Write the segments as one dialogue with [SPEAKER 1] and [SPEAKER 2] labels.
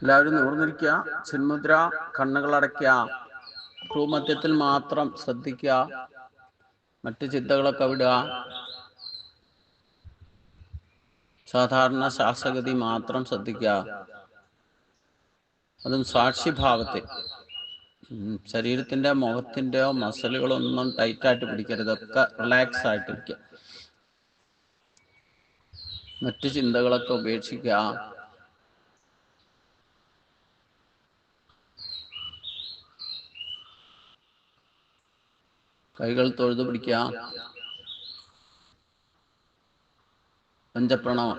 [SPEAKER 1] എല്ലാവരും നിവർന്നിരിക്കുക. ചിന്മുദ്ര. കണ്ണുകളടയ്ക്കുക. ഭ്രൂമധ്യത്തിൽ മാത്രം ശ്രദ്ധിക്കുക. മറ്റ് ചിന്തകളൊക്കെ വിടുക. സാധാരണ ശ്വാസഗതി മാത്രം ശ്രദ്ധിക്കുക. അതും സാക്ഷിഭാവത്തിൽ. ശരീരത്തിൻ്റെ മുഖത്തിൻ്റെയോ മസിലുകളൊന്നും ടൈറ്റായിട്ട് പിടിക്കരുത്. ഒക്കെ റിലാക്സ് ആയിട്ടിരിക്കുക. മറ്റ് ചിന്തകളൊക്കെ ഉപേക്ഷിക്കുക. കൈകൾ തൊഴുതു പിടിക്കുക. പഞ്ചപ്രണവം.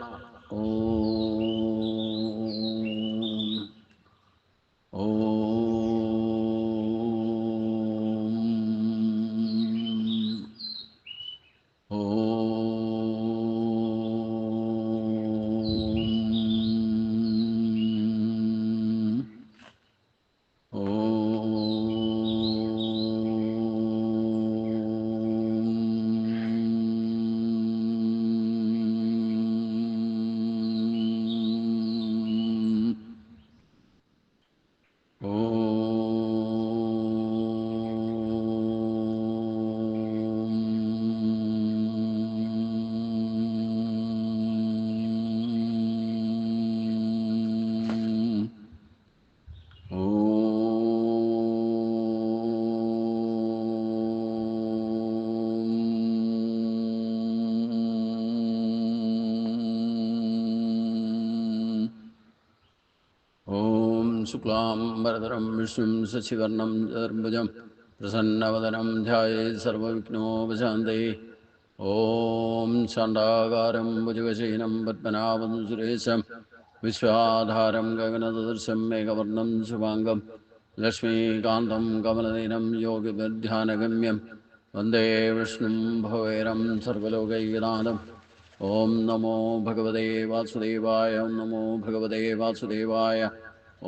[SPEAKER 1] ഓം ശുക്ലാംബരധരം വിഷ്ണും ശശിവർണം ചതുർഭുജം പ്രസന്നവദനം ധ്യായേത് സർവവിഘ്നോപശാന്തയേ. ഓം ശാന്താകാരം ഭുജഗശയനം പദ്മനാഭം സുരേശം വിശ്വാധാരം ഗഗനസദൃശം മേഘവർണം ശുഭാംഗം ലക്ഷ്മീകാന്തം കമലനയനം യോഗിധ്യാനഗമ്യം വന്ദേ വിഷ്ണും ഭവേരം സർവലോകൈകനാഥം. ഓം നമോ ഭഗവതേ വാസുദേവായ. ഓം നമോ ഭഗവതേ വാസുദേവായ.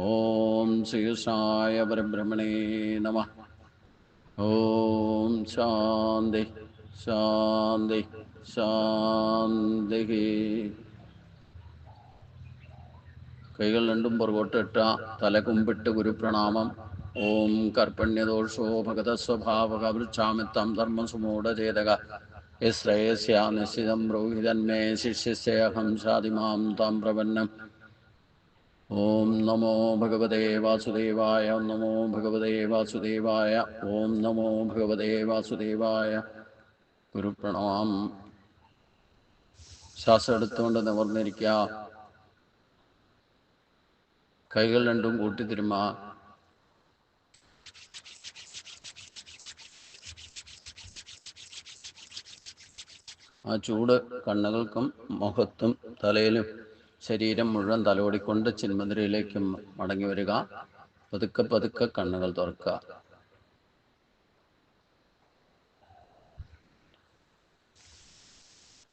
[SPEAKER 1] ഓം ശ്രീകൃഷ്ണായ പരബ്രഹ്മണേ നമഃ. ഓം ശാന്തി ശാന്തി ശാന്തി. കൈകൾ രണ്ടും പുറകോട്ട് ഇട്ട തല കുമ്പിട്ട് ഗുരുപ്രണാമം. ഓം കർപ്പണ്യദോഷോ ഭഗതസ്വഭാവക വൃക്ഷാമിത്തം ധർമ്മസുമൂഢചേതക യശ്രേയസ്യ നിശ്ചിതം ബ്രൂഹിതന്മേ ശിഷ്യസ്യഹം ശാതിമാം താം പ്രപന്നം. ഓം നമോ ഭഗവതേ വാസുദേവായ. ഓം നമോ ഭഗവതേ വാസുദേവായ. ഓം നമോ ഭഗവതേ വാസുദേവായ. ഗുരുപ്രണാം. ശ്വാസം എടുത്തുകൊണ്ട് നിവർന്നിരിക്കുക. കൈകൾ രണ്ടും കൂട്ടിത്തിരുമ്മ. ആ ചൂട് കണ്ണുകൾക്കും മുഖത്തും തലയിലും ശരീരം മുഴുവൻ തലോടിക്കൊണ്ട് ചിന്മുദ്രയിലേക്കും മടങ്ങി വരിക. പതുക്കെ പതുക്കെ കണ്ണുകൾ തുറക്കുക.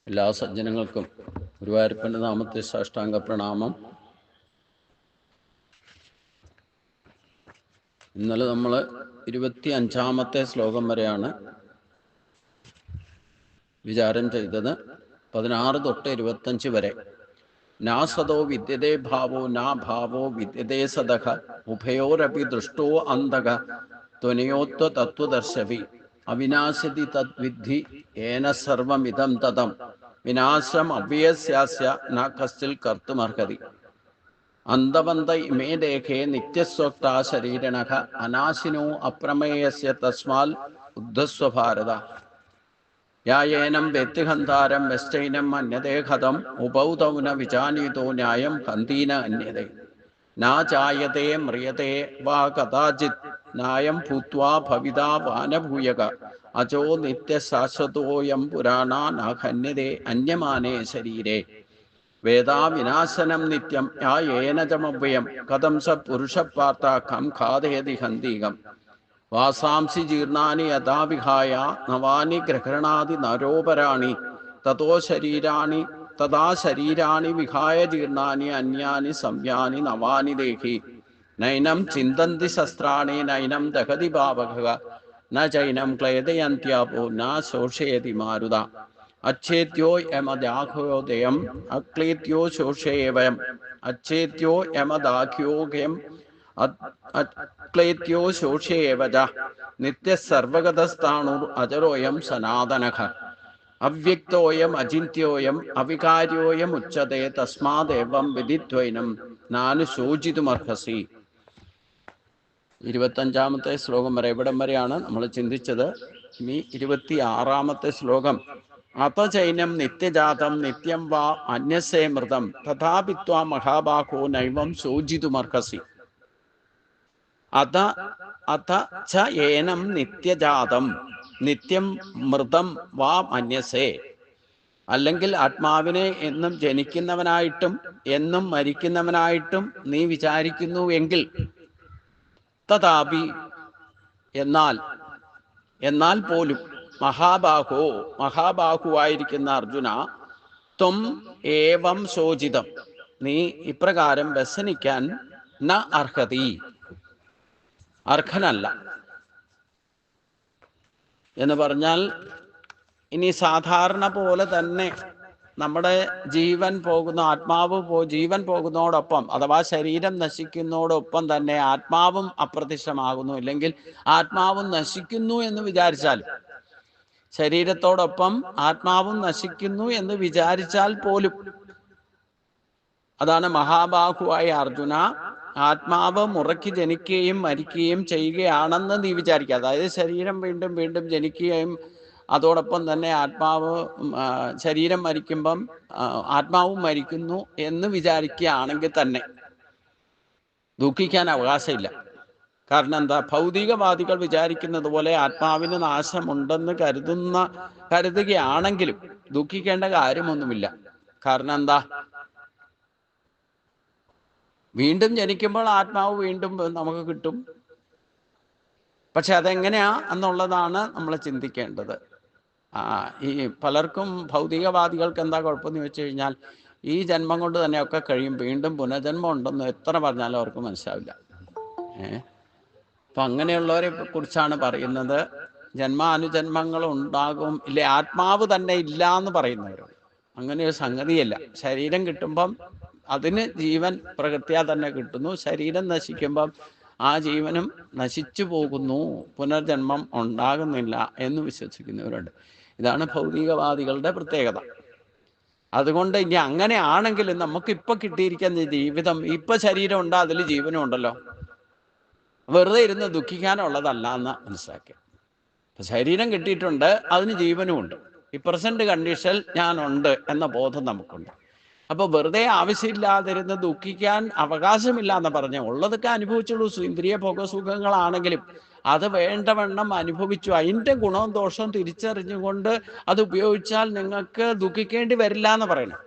[SPEAKER 1] എല്ലാ സജ്ജനങ്ങൾക്കും ഗുരുവായൂരപ്പൻ്റെ നാമത്തെ സാഷ്ടാംഗ പ്രണാമം. ഇന്നലെ നമ്മൾ 25-ാമത്തെ ശ്ലോകം വരെയാണ് വിചാരം ചെയ്തത്. 16 തൊട്ട് 25 വരെ. നാസതോ വിദ്യതേ ഭാവോ നാ ഭാവോ വിദ്യതേ സദഃ ഉഭയോരപി ദൃഷ്ടോ അന്തക ത്വനയോത്വ തത്വദർശവി അവിനാശതി തദ്വിദ്ധി ഏന സർവമിദം തതം വിനാശം അവ്യസ്യാസ്യ ന കശ്ചിൽ കർത്തുമർഹതി. അന്തവന്ത ഇമേ ദേഹേ നിത്യസ്വക്താ ശരീരിണഃ അനാശിനോ അപ്രമേയസ്യ തസ്മാൽ ഉദ്ധസ്വ ഭാരത. യായേനം വ്യക്തിഹന്താരം വെസ്റ്റൈനം അന്യതേ ഹതം ഉപൗതൗ ന വിജാനീതോ ന്യായം ഹന്തീന അന്യതേ നാചായതേ മ്രിയതേ വാ കഥാചിത് ന്യായം ഭൂത്വാ ഭവിതാ വാനഭൂയക അജോ നിത്യശാശ്വതോയം പുരാണാ നാഹന്യതേ അന്യമാനേ ശരീരേ. വേദാ വിനാശനം നിത്യം യായേന ചമവ്യയം കഥം സ പുരുഷപാർത്ത ഖം ഖാദേതി ഹന്തീകം. വാസാംസി ജീർണാനി യഥാ വിഹായ നവാനി ഗ്രഹണാതി നരോപരാണി തഥാ ശരീരാണി വിഹായ ജീർണാനി അന്യാനി സംയാനി നവാനി ദേഹി. നൈനം ചിന്തന്തി ശസ്ത്രാണി നൈനം ദഹതി പാവക ന ചൈനം ക്ലേദയന്ത്യാപോ ന ശോഷയതി മാരുത. अच्छेत्यो യമദാഖ്യോദയം അക്ലേത്യോ ശോഷേവയം अच्छेत्यो യമദാഖ്യോഗ്യം അക്ലേത്യോ ശോഷേവജ നിത്യ സർവഗതസ്ഥാണുർ അജരോയം സനാതനഃ അവ്യക്തോയം അചിന്യോയം അവികാര്യോയം ഉച്ചതേ തസ്മാദേവം വിദിദ്വൈനം നാനു ശോചിതുമർഹസി. 25ാമത്തെ ശ്ലോകം വരെ ഇവിടം വരെയാണ് നമ്മൾ ചിന്തിച്ചത്. ഇനി 26ാമത്തെ ശ്ലോകം. അത ചൈനം നിത്യജാതം നിത്യം വാ അന്യസേ മൃതം തഥാപി ത്വാം മഹാബാഹോ നൈവം ശോചിതുമർഹസി. അത ച ഏനം നിത്യജാതം നിത്യം മൃതം വാ അന്യസേ. അല്ലെങ്കിൽ ആത്മാവിനെ എന്നും ജനിക്കുന്നവനായിട്ടും എന്നും മരിക്കുന്നവനായിട്ടും നീ വിചാരിക്കുന്നു എങ്കിൽ, തഥാപി എന്നാൽ പോലും, മഹാബാഹുവായിരിക്കുന്ന അർജുന, ത്വം ഏവം ശോചിതം, നീ ഇപ്രകാരം വ്യസനിക്കാൻ ന അർഹതി, അർഹനല്ല എന്ന് പറഞ്ഞാൽ, ഇനി സാധാരണ പോലെ തന്നെ നമ്മുടെ ജീവൻ പോകുന്ന ജീവൻ പോകുന്നതോടൊപ്പം, അഥവാ ശരീരം നശിക്കുന്നതോടൊപ്പം തന്നെ ആത്മാവും അപ്രത്യക്ഷമാകുന്നു. ഇല്ലെങ്കിൽ ആത്മാവും നശിക്കുന്നു എന്ന് വിചാരിച്ചാൽ, ശരീരത്തോടൊപ്പം ആത്മാവും നശിക്കുന്നു എന്ന് വിചാരിച്ചാൽ പോലും, അതാണ് മഹാബാഹുവായ അർജുന, ആത്മാവ് മുറയ്ക്ക് ജനിക്കുകയും മരിക്കുകയും ചെയ്യുകയാണെന്ന് നീ വിചാരിക്കുക. അതായത് ശരീരം വീണ്ടും വീണ്ടും ജനിക്കുകയും അതോടൊപ്പം തന്നെ ശരീരം മരിക്കുമ്പം ആത്മാവും മരിക്കുന്നു എന്ന് വിചാരിക്കുകയാണെങ്കിൽ തന്നെ ദുഃഖിക്കാൻ അവകാശമില്ല. കാരണം എന്താ? ഭൗതികവാദികൾ വിചാരിക്കുന്നത് പോലെ ആത്മാവിന് നാശമുണ്ടെന്ന് കരുതുകയാണെങ്കിലും ദുഃഖിക്കേണ്ട കാര്യമൊന്നുമില്ല. കാരണം എന്താ? വീണ്ടും ജനിക്കുമ്പോൾ ആത്മാവ് വീണ്ടും നമുക്ക് കിട്ടും. പക്ഷെ അതെങ്ങനെയാ എന്നുള്ളതാണ് നമ്മൾ ചിന്തിക്കേണ്ടത്. ഈ പലർക്കും, ഭൗതികവാദികൾക്ക് എന്താ കുഴപ്പമെന്ന് വെച്ച് കഴിഞ്ഞാൽ, ഈ ജന്മം കൊണ്ട് തന്നെയൊക്കെ കഴിയും, വീണ്ടും പുനർജന്മം ഉണ്ടെന്ന് എത്ര പറഞ്ഞാലും അവർക്ക് മനസ്സിലാവില്ല. അപ്പം അങ്ങനെയുള്ളവരെ കുറിച്ചാണ് പറയുന്നത്. ജന്മാനുജന്മങ്ങൾ ഉണ്ടാകും, ഇല്ലേ, ആത്മാവ് തന്നെ ഇല്ല എന്ന് പറയുന്നവരുണ്ട്. അങ്ങനെ ഒരു സംഗതിയല്ല. ശരീരം കിട്ടുമ്പം അതിന് ജീവൻ പ്രകൃത്യാ തന്നെ കിട്ടുന്നു. ശരീരം നശിക്കുമ്പം ആ ജീവനും നശിച്ചു പോകുന്നു, പുനർജന്മം ഉണ്ടാകുന്നില്ല എന്ന് വിശ്വസിക്കുന്നവരുണ്ട്. ഇതാണ് ഭൗതികവാദികളുടെ പ്രത്യേകത. അതുകൊണ്ട് ഇനി അങ്ങനെ ആണെങ്കിലും നമുക്കിപ്പോൾ കിട്ടിയിരിക്കുന്ന ജീവിതം, ഇപ്പൊ ശരീരം ഉണ്ട്, അതിൽ ജീവനും ഉണ്ടല്ലോ, വെറുതെ ഇരുന്ന് ദുഃഖിക്കാനുള്ളതല്ല എന്ന് മനസ്സിലാക്കുക. ശരീരം കിട്ടിയിട്ടുണ്ട്, അതിന് ജീവനും ഉണ്ട്. ഈ പ്രസന്റ് കണ്ടീഷൻ ഞാനുണ്ട് എന്ന ബോധം നമുക്കുണ്ട്. അപ്പൊ വെറുതെ ആവശ്യമില്ലാതിരുന്ന് ദുഃഖിക്കാൻ അവകാശമില്ല എന്ന് പറഞ്ഞ, ഉള്ളതൊക്കെ അനുഭവിച്ചുള്ളൂ. ഇന്ദ്രിയ ഭോഗസുഖങ്ങളാണെങ്കിലും അത് വേണ്ടവണ്ണം അനുഭവിച്ചു. അതിൻ്റെ ഗുണവും ദോഷവും തിരിച്ചറിഞ്ഞുകൊണ്ട് അത് ഉപയോഗിച്ചാൽ നിങ്ങൾക്ക് ദുഃഖിക്കേണ്ടി വരില്ല എന്ന് പറയണം.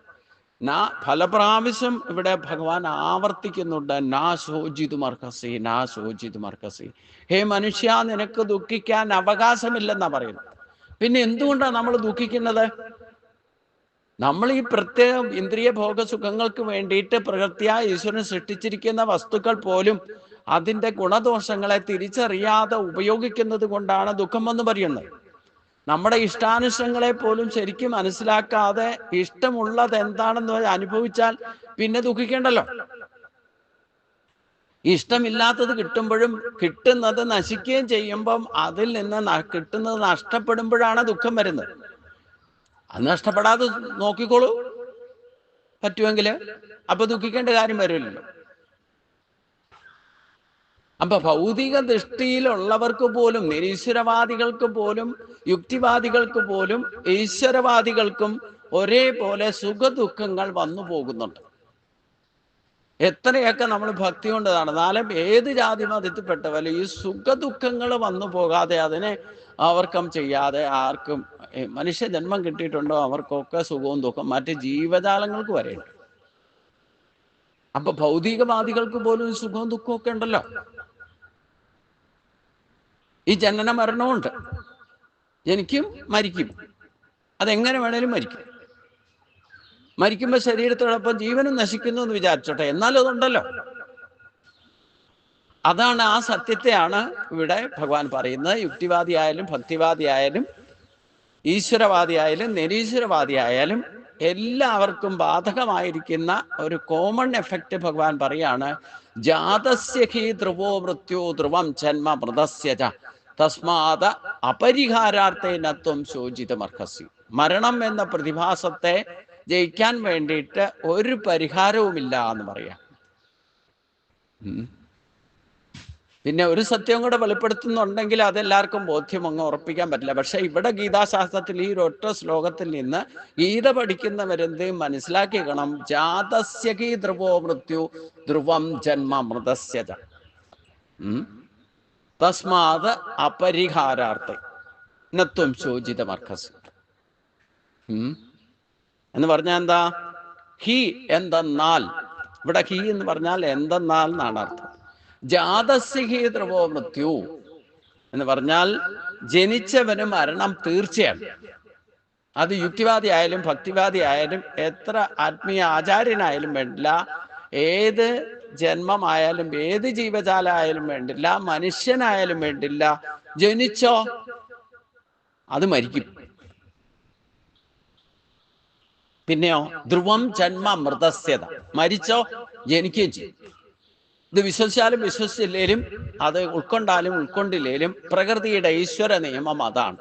[SPEAKER 1] പല പ്രാവശ്യം ഇവിടെ ഭഗവാൻ ആവർത്തിക്കുന്നുണ്ട്, നാ ശോചിതുമർഹസി. ഹേ മനുഷ്യ, നിനക്ക് ദുഃഖിക്കാൻ അവകാശമില്ലെന്നാ പറയുന്നത്. പിന്നെ എന്തുകൊണ്ടാണ് നമ്മൾ ദുഃഖിക്കുന്നത്? നമ്മൾ ഈ പ്രത്യേക ഇന്ദ്രിയ ഭോഗസുഖങ്ങൾക്ക് വേണ്ടിയിട്ട് പ്രകൃത്യാ ഈശ്വരൻ സൃഷ്ടിച്ചിരിക്കുന്ന വസ്തുക്കൾ പോലും അതിൻ്റെ ഗുണദോഷങ്ങളെ തിരിച്ചറിയാതെ ഉപയോഗിക്കുന്നത് കൊണ്ടാണ് ദുഃഖം എന്ന് പറയുന്നത്. നമ്മുടെ ഇഷ്ടാനുഷ്ഠങ്ങളെ പോലും ശരിക്കും മനസ്സിലാക്കാതെ ഇഷ്ടമുള്ളത് എന്താണെന്ന് അനുഭവിച്ചാൽ പിന്നെ ദുഃഖിക്കേണ്ടല്ലോ. ഇഷ്ടമില്ലാത്തത് കിട്ടുമ്പോഴും കിട്ടുന്നത് നശിക്കുകയും ചെയ്യുമ്പം അതിൽ നിന്ന് കിട്ടുന്നത് നഷ്ടപ്പെടുമ്പോഴാണ് ദുഃഖം വരുന്നത്. അത് നഷ്ടപ്പെടാതെ നോക്കിക്കോളൂ പറ്റുമെങ്കിൽ, അപ്പൊ ദുഃഖിക്കേണ്ട കാര്യം വരില്ലല്ലോ. അപ്പൊ ഭൗതിക ദൃഷ്ടിയിലുള്ളവർക്ക് പോലും, നിരീശ്വരവാദികൾക്ക് പോലും, യുക്തിവാദികൾക്ക് പോലും, ഈശ്വരവാദികൾക്കും ഒരേപോലെ സുഖദുഃഖങ്ങൾ വന്നു പോകുന്നുണ്ട്. എത്രയൊക്കെ നമ്മൾ ഭക്തി കൊണ്ട് നടന്നാലും ഏത് ജാതി മതത്തിൽപ്പെട്ടവരും ഈ സുഖദുഃഖങ്ങൾ വന്നു പോകാതെ, അതിനെ അവർക്കം ചെയ്യാതെ ആർക്കും, മനുഷ്യ ജന്മം കിട്ടിയിട്ടുണ്ടോ അവർക്കൊക്കെ സുഖവും ദുഃഖം മറ്റ് ജീവജാലങ്ങൾക്ക് വരെയുണ്ട്. അപ്പൊ ഭൗതികവാദികൾക്ക് പോലും സുഖവും ദുഃഖവും ഒക്കെ ഉണ്ടല്ലോ. ഈ ജനന മരണമുണ്ട്, ജനിക്കും മരിക്കും, അതെങ്ങനെ വേണേലും മരിക്കും. മരിക്കുമ്പോൾ ശരീരത്തോടൊപ്പം ജീവനും നശിക്കുന്നു എന്ന് വിചാരിച്ചോട്ടെ, എന്നാലും അതുണ്ടല്ലോ. അതാണ്, ആ സത്യത്തെയാണ് ഇവിടെ ഭഗവാൻ പറയുന്നത്. യുക്തിവാദിയായാലും ഭക്തിവാദിയായാലും ഈശ്വരവാദിയായാലും നിരീശ്വരവാദിയായാലും എല്ലാവർക്കും ബാധകമായിരിക്കുന്ന ഒരു കോമൺ എഫക്റ്റ് ഭഗവാൻ പറയാണ്, ജാതസ്യ ഹി ധ്രുവോ മൃത്യു ധ്രുവം ജന്മ മൃതസ്യ ച തസ്മാത് അപരിഹാരാർത്ഥേനത്വം ശോചിതമർഹസി. മരണം എന്ന പ്രതിഭാസത്തെ ജയിക്കാൻ വേണ്ടിയിട്ട് ഒരു പരിഹാരവുമില്ല എന്ന് പറയാം. പിന്നെ ഒരു സത്യം കൂടെ വെളിപ്പെടുത്തുന്നുണ്ടെങ്കിൽ അതെല്ലാവർക്കും ബോധ്യം അങ്ങ് ഉറപ്പിക്കാൻ പറ്റില്ല. പക്ഷെ ഇവിടെ ഗീതാശാസ്ത്രത്തിൽ ഈ ഒരൊറ്റ ശ്ലോകത്തിൽ നിന്ന് ഗീത പഠിക്കുന്നവരെന്ത് മനസ്സിലാക്കിക്കണം, ജാതസ്യ ഹി ധ്രുവോ മൃത്യു ധ്രുവം ജന്മ മൃതസ്യ ച തസ്മാത് അപരിഹാരാർത്ഥേ നത്വം ശോചിതമർഹസി. എന്ന് പറഞ്ഞാൽ എന്താ? ഹി എന്തെന്നാൽ, ഇവിടെ ഹി എന്ന് പറഞ്ഞാൽ എന്തെന്നാൽ എന്നാണ് അർത്ഥം. ജാതസ്യ ഹി ധ്രുവോ മൃത്യു എന്ന് പറഞ്ഞാൽ ജനിച്ചവന് മരണം തീർച്ചയാണ്. അത് യുക്തിവാദി ആയാലും ഭക്തിവാദി ആയാലും എത്ര ആത്മീയ ആചാര്യനായാലും വേണ്ടില്ല, ഏത് ജന്മമായാലും ഏത് ജീവജാലമായാലും വേണ്ടില്ല, മനുഷ്യനായാലും വേണ്ടില്ല, ജനിച്ചോ അത് മരിക്കും. പിന്നെയോ ധ്രുവം ജന്മ മൃതസ്യത, മരിച്ചോ ജനിക്കുകയും ചെയ്യും. ഇത് വിശ്വസിച്ചാലും വിശ്വസിച്ചില്ലേലും, അത് ഉൾക്കൊണ്ടാലും ഉൾക്കൊണ്ടില്ലേലും പ്രകൃതിയുടെ ഈശ്വര നിയമം അതാണ്.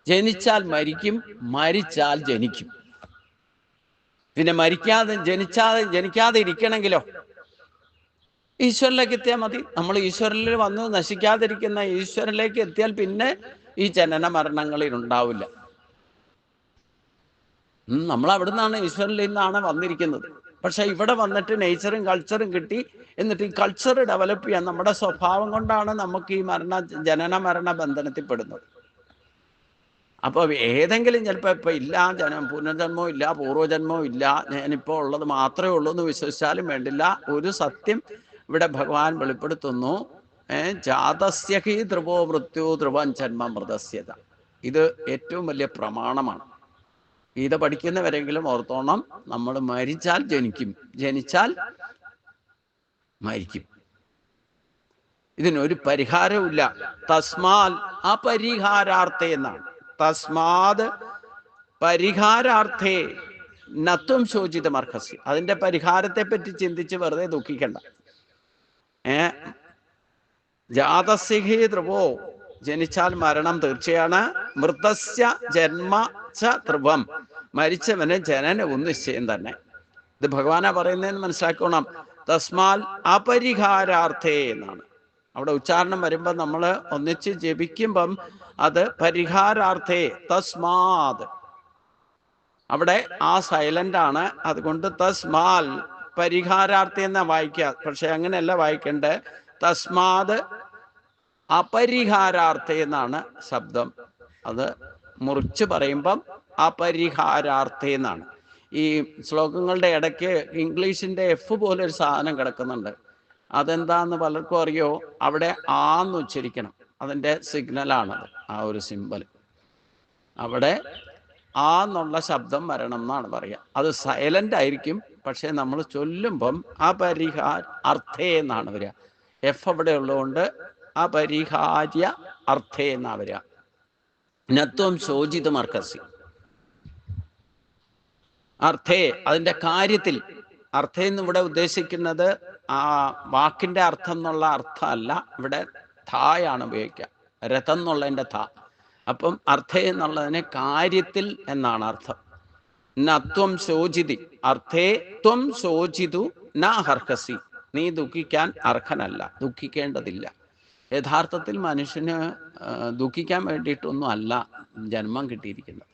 [SPEAKER 1] ജനിച്ചാൽ മരിക്കും, മരിച്ചാൽ ജനിക്കും. പിന്നെ ജനിക്കാതെ ഇരിക്കണമെങ്കിലോ ഈശ്വരനിലേക്ക് എത്തിയാൽ മതി. നമ്മൾ ഈശ്വരനിൽ വന്ന് നശിക്കാതിരിക്കുന്ന ഈശ്വരനിലേക്ക് എത്തിയാൽ പിന്നെ ഈ ജനന മരണങ്ങളിൽ ഉണ്ടാവില്ല. നമ്മൾ അവിടെ നിന്നാണ്, ഈശ്വരനിൽ നിന്നാണ് വന്നിരിക്കുന്നത്. പക്ഷെ ഇവിടെ വന്നിട്ട് നേച്ചറും കൾച്ചറും കിട്ടി, എന്നിട്ട് ഈ കൾച്ചർ ഡെവലപ്പ് ചെയ്യാൻ നമ്മുടെ സ്വഭാവം കൊണ്ടാണ് നമുക്ക് ഈ ജനന മരണ ബന്ധനത്തിൽ പെടുന്നത്. അപ്പൊ ഏതെങ്കിലും ചിലപ്പോൾ ഇപ്പൊ ഇല്ല, പുനർജന്മവും ഇല്ല, പൂർവ്വജന്മവും ഇല്ല, ഞാനിപ്പോൾ ഉള്ളത് മാത്രമേ ഉള്ളൂ എന്ന് വിശ്വസിച്ചാലും വേണ്ടില്ല. ഒരു സത്യം ഇവിടെ ഭഗവാൻ വെളിപ്പെടുത്തുന്നു, ജാതസ്യ ഹി ധ്രുവോ മൃത്യു ധ്രുവം ജന്മ മൃതസ്യത. ഇത് ഏറ്റവും വലിയ പ്രമാണമാണ്. ഗീത പഠിക്കുന്നവരെങ്കിലും ഓർത്തോണം, നമ്മൾ മരിച്ചാൽ ജനിക്കും, ജനിച്ചാൽ മരിക്കും. ഇതിനൊരു പരിഹാരമില്ല. തസ്മാൽ അപരിഹാരാർത്ഥേ എന്നാണ്. തസ്മാത് പരിഹാരാർത്ഥേ നത്വം ശോചിതമർഹസി. അതിന്റെ പരിഹാരത്തെ പറ്റി ചിന്തിച്ച് വെറുതെ ദുഃഖിക്കണ്ട. ജാതസ്യ ഹി ധ്രുവോ, ജനിച്ചാൽ മരണം തീർച്ചയാണ്. മൃതസ്യ ജന്മ ച ധ്രുവം, മരിച്ചവന് ജനനവും നിശ്ചയം തന്നെ. ഇത് ഭഗവാനാ പറയുന്നതെന്ന് മനസ്സിലാക്കണം. തസ്മാൽ അപരിഹാരാർത്ഥേ എന്നാണ്. അവിടെ ഉച്ചാരണം വരുമ്പോൾ നമ്മൾ ഒന്നിച്ച് ജപിക്കുമ്പം അത് പരിഹാരാർത്ഥേ തസ്മാത്, അവിടെ ആ സൈലന്റ് ആണ്. അതുകൊണ്ട് തസ്മാൽ പരിഹാരാർത്ഥി എന്നാ വായിക്കുക. പക്ഷെ അങ്ങനെയല്ല വായിക്കേണ്ടത്. തസ്മാത് അപരിഹാരാർത്ഥേ എന്നാണ് ശബ്ദം. അത് മുറിച്ച് പറയുമ്പം അപരിഹാരാർത്ഥേ എന്നാണ്. ഈ ശ്ലോകങ്ങളുടെ ഇടയ്ക്ക് ഇംഗ്ലീഷിന്റെ എഫ് പോലെ ഒരു സാധനം കിടക്കുന്നുണ്ട്. അതെന്താന്ന് പലർക്കും അറിയോ? അവിടെ ആന്ന് ഉച്ചരിക്കണം. അതിൻ്റെ സിഗ്നലാണത്, ആ ഒരു സിമ്പൽ. അവിടെ ആ എന്നുള്ള ശബ്ദം വരണം എന്നാണ് പറയുക. അത് സൈലന്റ് ആയിരിക്കും, പക്ഷെ നമ്മൾ ചൊല്ലുമ്പം അപരിഹാരാർത്ഥേ എന്നാണ് വരിക. എഫ് അവിടെ ഉള്ളതുകൊണ്ട് അപരിഹാര്യ അർത്ഥേ എന്നാ വരിക. നത്വം ശോചിതമർഹസി. അർത്ഥേ അതിന്റെ കാര്യത്തിൽ. അർത്ഥേ എന്ന് ഇവിടെ ഉദ്ദേശിക്കുന്നത് ആ വാക്കിന്റെ അർത്ഥം എന്നുള്ള അർത്ഥമല്ല, ഇവിടെ ഥായാണ് ഉപയോഗിക്കുക, രഥം എന്നുള്ളതിന്റെ ഥാ. അപ്പം അർത്ഥേ എന്നുള്ളതിന് കാര്യത്തിൽ എന്നാണ് അർത്ഥം. നത്വം ശോചിതി അർത്ഥേ ത്വം ശോചിതു ന ഹർഹസി. നീ ദുഃഖിക്കാൻ അർഹനല്ല, ദുഃഖിക്കേണ്ടതില്ല. യഥാർത്ഥത്തിൽ മനുഷ്യന് ദുഃഖിക്കാൻ വേണ്ടിയിട്ടൊന്നും അല്ല ജന്മം കിട്ടിയിരിക്കുന്നത്.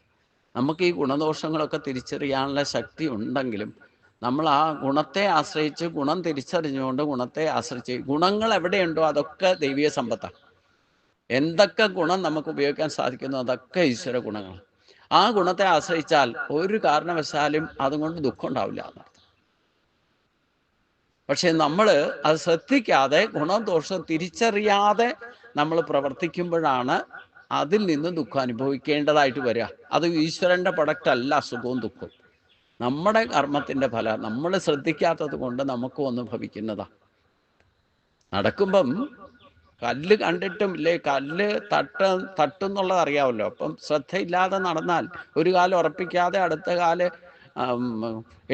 [SPEAKER 1] നമുക്ക് ഈ ഗുണദോഷങ്ങളൊക്കെ തിരിച്ചറിയാനുള്ള ശക്തി ഉണ്ടെങ്കിലും നമ്മൾ ആ ഗുണത്തെ ആശ്രയിച്ച്, ഗുണം തിരിച്ചറിഞ്ഞുകൊണ്ട് ഗുണത്തെ ആശ്രയിച്ച്, ഗുണങ്ങൾ എവിടെയുണ്ടോ അതൊക്കെ ദൈവീയ സമ്പത്താണ്. എന്തൊക്കെ ഗുണം നമുക്ക് ഉപയോഗിക്കാൻ സാധിക്കുന്നു അതൊക്കെ ഈശ്വര ഗുണങ്ങളാണ്. ആ ഗുണത്തെ ആശ്രയിച്ചാൽ ഒരു കാരണവശാലും അതുകൊണ്ട് ദുഃഖം ഉണ്ടാവില്ല എന്നർത്ഥം. പക്ഷെ നമ്മൾ അത് ശ്രദ്ധിക്കാതെ, ഗുണദോഷം തിരിച്ചറിയാതെ നമ്മൾ പ്രവർത്തിക്കുമ്പോഴാണ് അതിൽ നിന്ന് ദുഃഖം അനുഭവിക്കേണ്ടതായിട്ട് വരിക. അത് ഈശ്വരന്റെ പ്രൊഡക്റ്റ് അല്ല സുഖവും ദുഃഖവും. നമ്മുടെ കർമ്മത്തിന്റെ ഫലം നമ്മൾ ശ്രദ്ധിക്കാത്തത് കൊണ്ട് നമുക്ക് വന്ന് ഭവിക്കുന്നതാ. നടക്കുമ്പം കല്ല് കണ്ടിട്ടും ഇല്ലേ, കല്ല് തട്ടുന്നുള്ളത് അറിയാമല്ലോ. അപ്പം ശ്രദ്ധയില്ലാതെ നടന്നാൽ ഒരു കാലം ഉറപ്പിക്കാതെ അടുത്ത കാല്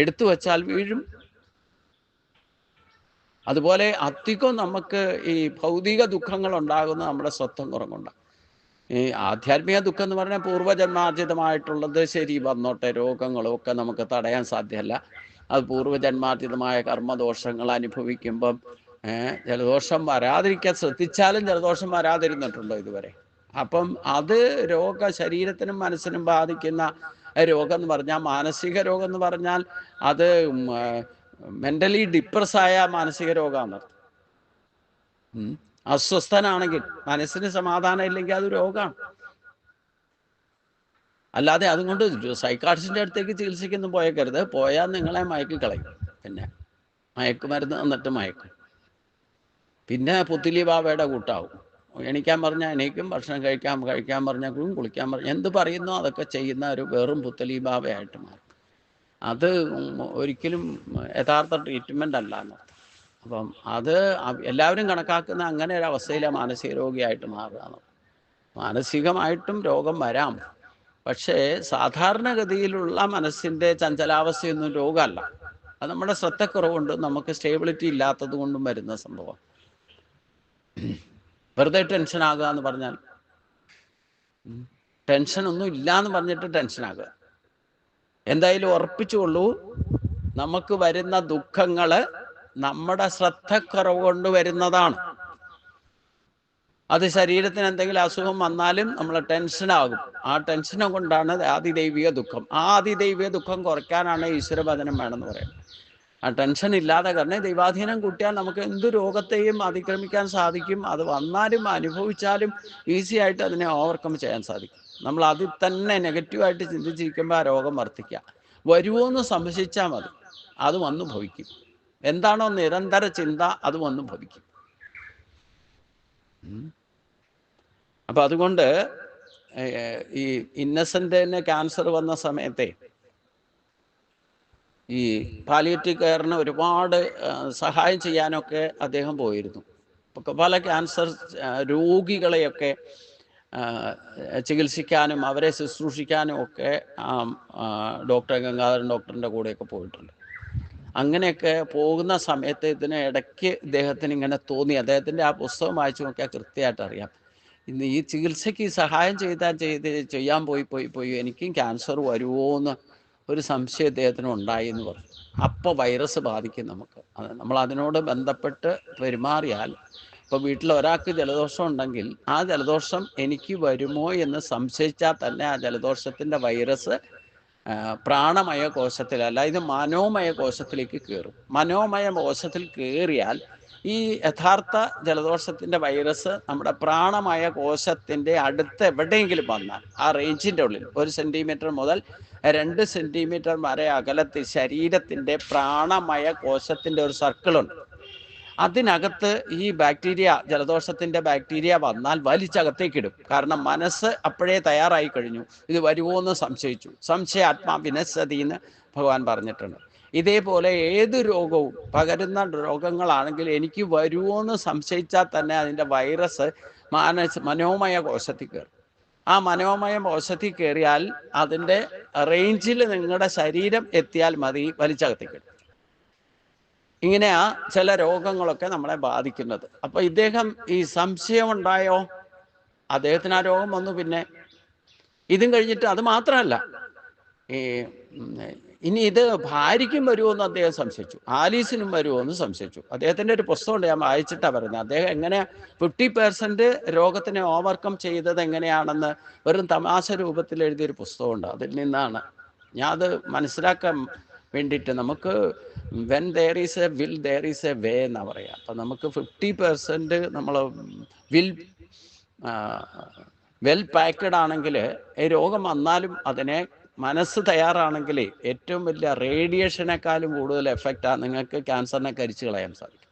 [SPEAKER 1] എടുത്തു വച്ചാൽ വീഴും. അതുപോലെ അധികം നമുക്ക് ഈ ഭൗതിക ദുഃഖങ്ങൾ ഉണ്ടാകുന്നത് നമ്മുടെ സ്വത്വം കുറവുണ്ടാകും. ഈ ആധ്യാത്മിക ദുഃഖം എന്ന് പറഞ്ഞാൽ പൂർവ്വജന്മാർജിതമായിട്ടുള്ളത് ശരി വന്നോട്ടെ, രോഗങ്ങളും ഒക്കെ നമുക്ക് തടയാൻ സാധ്യമല്ല. അത് പൂർവ്വജന്മാർജിതമായ കർമ്മദോഷങ്ങൾ അനുഭവിക്കുമ്പം ജലദോഷം വരാതിരിക്കാൻ ശ്രദ്ധിച്ചാലും ജലദോഷം വരാതിരുന്നിട്ടുണ്ടോ ഇതുവരെ? അപ്പം അത് ശരീരത്തിനും മനസ്സിനും ബാധിക്കുന്ന രോഗം എന്ന് പറഞ്ഞാൽ, മാനസിക രോഗം എന്ന് പറഞ്ഞാൽ അത് മെന്റലി ഡിപ്രസ്സായ മാനസിക രോഗമാണ്. അസ്വസ്ഥനാണെങ്കിൽ, മനസ്സിന് സമാധാനം ഇല്ലെങ്കിൽ അത് രോഗമാണ്. അല്ലാതെ അതുകൊണ്ട് സൈക്കാട്രിസ്റ്റിന്റെ അടുത്തേക്ക് ചികിത്സിക്കൊന്നും പോയേക്കരുത്. പോയാൽ നിങ്ങളെ മയക്കിക്കളയും. പിന്നെ മയക്കുമരുന്ന് എന്നിട്ട് മയക്കും. പിന്നെ പുത്തിലി ബാബയുടെ കൂട്ടാവും. എണീക്കാൻ പറഞ്ഞാൽ എണീക്കും, ഭക്ഷണം കഴിക്കാൻ പറഞ്ഞാൽ കുളിക്കാൻ പറഞ്ഞാൽ എന്ത് പറയുന്നോ അതൊക്കെ ചെയ്യുന്ന ഒരു വെറും പുത്തലി ബാബയായിട്ട് മാറും. അത് ഒരിക്കലും യഥാർത്ഥ ട്രീറ്റ്മെൻ്റ് അല്ല എന്നർത്ഥം. അപ്പം അത് എല്ലാവരും കണക്കാക്കുന്ന അങ്ങനെ ഒരു അവസ്ഥയിലെ മാനസിക രോഗിയായിട്ട് മാറുക. മാനസികമായിട്ടും രോഗം വരാം, പക്ഷേ സാധാരണഗതിയിലുള്ള മനസ്സിൻ്റെ ചഞ്ചലാവസ്ഥയൊന്നും രോഗമല്ല. അത് നമ്മുടെ ശ്രദ്ധക്കുറവുകൊണ്ട്, നമുക്ക് സ്റ്റേബിലിറ്റി ഇല്ലാത്തത് കൊണ്ടും വരുന്ന സംഭവം. വെറുതെ ടെൻഷനാകുക എന്ന് പറഞ്ഞാൽ, ടെൻഷനൊന്നും ഇല്ല എന്ന് പറഞ്ഞിട്ട് ടെൻഷനാകുക. എന്തായാലും ഉറപ്പിച്ചുകൊള്ളൂ, നമുക്ക് വരുന്ന ദുഃഖങ്ങൾ നമ്മുടെ ശ്രദ്ധക്കുറവ് കൊണ്ട് വരുന്നതാണ്. അത് ശരീരത്തിന് എന്തെങ്കിലും അസുഖം വന്നാലും നമ്മൾ ടെൻഷനാകും. ആ ടെൻഷനെ കൊണ്ടാണ് ആദിദൈവിക ദുഃഖം. ആ ആദിദൈവിക ദുഃഖം കുറയ്ക്കാനാണ് ഈശ്വരഭജനം വേണമെന്ന് പറയുന്നത്. ആ ടെൻഷൻ ഇല്ലാതെ കാരണം ദൈവാധീനം കൂട്ടിയാൽ നമുക്ക് എന്ത് രോഗത്തെയും അതിക്രമിക്കാൻ സാധിക്കും. അത് വന്നാലും അനുഭവിച്ചാലും ഈസി ആയിട്ട് അതിനെ ഓവർകം ചെയ്യാൻ സാധിക്കും. നമ്മൾ അതിൽ തന്നെ നെഗറ്റീവായിട്ട് ചിന്തിച്ചിരിക്കുമ്പോൾ ആ രോഗം വർദ്ധിക്കുക. വരുമോ എന്ന് സംശയിച്ചാൽ മതി, അത് വന്നു ഭവിക്കും. എന്താണോ നിരന്തര ചിന്ത, അത് വന്നു ഭവിക്കും. അപ്പം അതുകൊണ്ട് ഈ ഇന്നസെന്റിന് ക്യാൻസർ വന്ന സമയത്തെ ഈ പാലിയേറ്റീവ് കെയറിന് ഒരുപാട് സഹായം ചെയ്യാനൊക്കെ അദ്ദേഹം പോയിരുന്നു. പല ക്യാൻസർ രോഗികളെയൊക്കെ ചികിത്സിക്കാനും അവരെ ശുശ്രൂഷിക്കാനും ഒക്കെ ഡോക്ടർ ഗംഗാധരൻ ഡോക്ടറിൻ്റെ കൂടെയൊക്കെ പോയിട്ടുണ്ട്. അങ്ങനെയൊക്കെ പോകുന്ന സമയത്ത് ഇതിന് ഇടയ്ക്ക് ഇദ്ദേഹത്തിന് ഇങ്ങനെ തോന്നി. അദ്ദേഹത്തിൻ്റെ ആ പുസ്തകം വായിച്ചു നോക്കിയാൽ കൃത്യമായിട്ട് അറിയാം. ഇന്ന് ഈ ചികിത്സയ്ക്ക് സഹായം ചെയ്യാൻ പോയി എനിക്കും ക്യാൻസർ വരുമോ എന്ന് ഒരു സംശയം അദ്ദേഹത്തിന് ഉണ്ടായി എന്ന് പറഞ്ഞു. അപ്പോൾ വൈറസ് ബാധിക്കും നമുക്ക്. നമ്മൾ അതിനോട് ബന്ധപ്പെട്ട് പെരുമാറിയാൽ, ഇപ്പോൾ വീട്ടിൽ ഒരാൾക്ക് ജലദോഷം ഉണ്ടെങ്കിൽ ആ ജലദോഷം എനിക്ക് വരുമോ എന്ന് സംശയിച്ചാൽ തന്നെ ആ ജലദോഷത്തിൻ്റെ വൈറസ് പ്രാണമയ കോശത്തിലല്ല, ഇത് മനോമയ കോശത്തിലേക്ക് കയറും. മനോമയ കോശത്തിൽ കയറിയാൽ ഈ യഥാർത്ഥ ജലദോഷത്തിൻ്റെ വൈറസ് നമ്മുടെ പ്രാണമയ കോശത്തിൻ്റെ അടുത്ത് എവിടെയെങ്കിലും വന്നാൽ, ആ റേഞ്ചിൻ്റെ ഉള്ളിൽ 1 സെൻറ്റിമീറ്റർ മുതൽ 2 സെൻറ്റിമീറ്റർ വരെ അകലത്തിൽ ശരീരത്തിൻ്റെ പ്രാണമയ കോശത്തിൻ്റെ ഒരു സർക്കിളുണ്ട്. അതിനകത്ത് ഈ ബാക്ടീരിയ, ജലദോഷത്തിൻ്റെ ബാക്ടീരിയ വന്നാൽ വലിച്ചകത്തേക്കിടും. കാരണം മനസ്സ് അപ്പോഴേ തയ്യാറായി കഴിഞ്ഞു, ഇത് വരുമോ എന്ന് സംശയിച്ചു. സംശയാത്മാ വിനശ്യതി എന്ന് ഭഗവാൻ പറഞ്ഞിട്ടുണ്ട്. ഇതേപോലെ ഏത് രോഗവും, പകരുന്ന രോഗങ്ങളാണെങ്കിൽ എനിക്ക് വരുമോ എന്ന് സംശയിച്ചാൽ തന്നെ അതിൻ്റെ വൈറസ് മനോമയ കോശത്തിൽ കയറും. ആ മനോമയ കോശത്തിൽ കയറിയാൽ അതിൻ്റെ റേഞ്ചിൽ നിങ്ങളുടെ ശരീരം എത്തിയാൽ മതി, വലിച്ചകത്തേക്കിടും. ഇങ്ങനെയാ ചില രോഗങ്ങളൊക്കെ നമ്മളെ ബാധിക്കുന്നത്. അപ്പൊ ഇദ്ദേഹം ഈ സംശയം ഉണ്ടായോ, അദ്ദേഹത്തിന് ആ രോഗം വന്നു. പിന്നെ ഇതും കഴിഞ്ഞിട്ട് അത് മാത്രമല്ല, ഇനി ഇത് ഭാര്യയ്ക്കും വരുമോ എന്ന് അദ്ദേഹം സംശയിച്ചു, ആലീസിനും വരുമോ എന്ന് സംശയിച്ചു. അദ്ദേഹത്തിൻ്റെ ഒരു പുസ്തകമുണ്ട്, ഞാൻ വായിച്ചിട്ടാണ് പറയുന്നത്. അദ്ദേഹം എങ്ങനെ 50% രോഗത്തിനെ ഓവർകം ചെയ്തത് എങ്ങനെയാണെന്ന് വെറും തമാശ രൂപത്തിൽ എഴുതിയൊരു പുസ്തകമുണ്ട്. അതിൽ നിന്നാണ് ഞാൻ അത് മനസ്സിലാക്കാൻ വേണ്ടിയിട്ട്, നമുക്ക് when there is a will there is a way എന്നാണ് പറയുക. അപ്പം നമുക്ക് 50% നമ്മൾ വെൽ പാക്ക്ഡ് ആണെങ്കിൽ, ഈ രോഗം വന്നാലും അതിനെ മനസ്സ് തയ്യാറാണെങ്കിൽ ഏറ്റവും വലിയ റേഡിയേഷനേക്കാളും കൂടുതൽ എഫക്റ്റാണ് നിങ്ങൾക്ക് ക്യാൻസറിനെ കരിച്ചു കളയാൻ സാധിക്കും.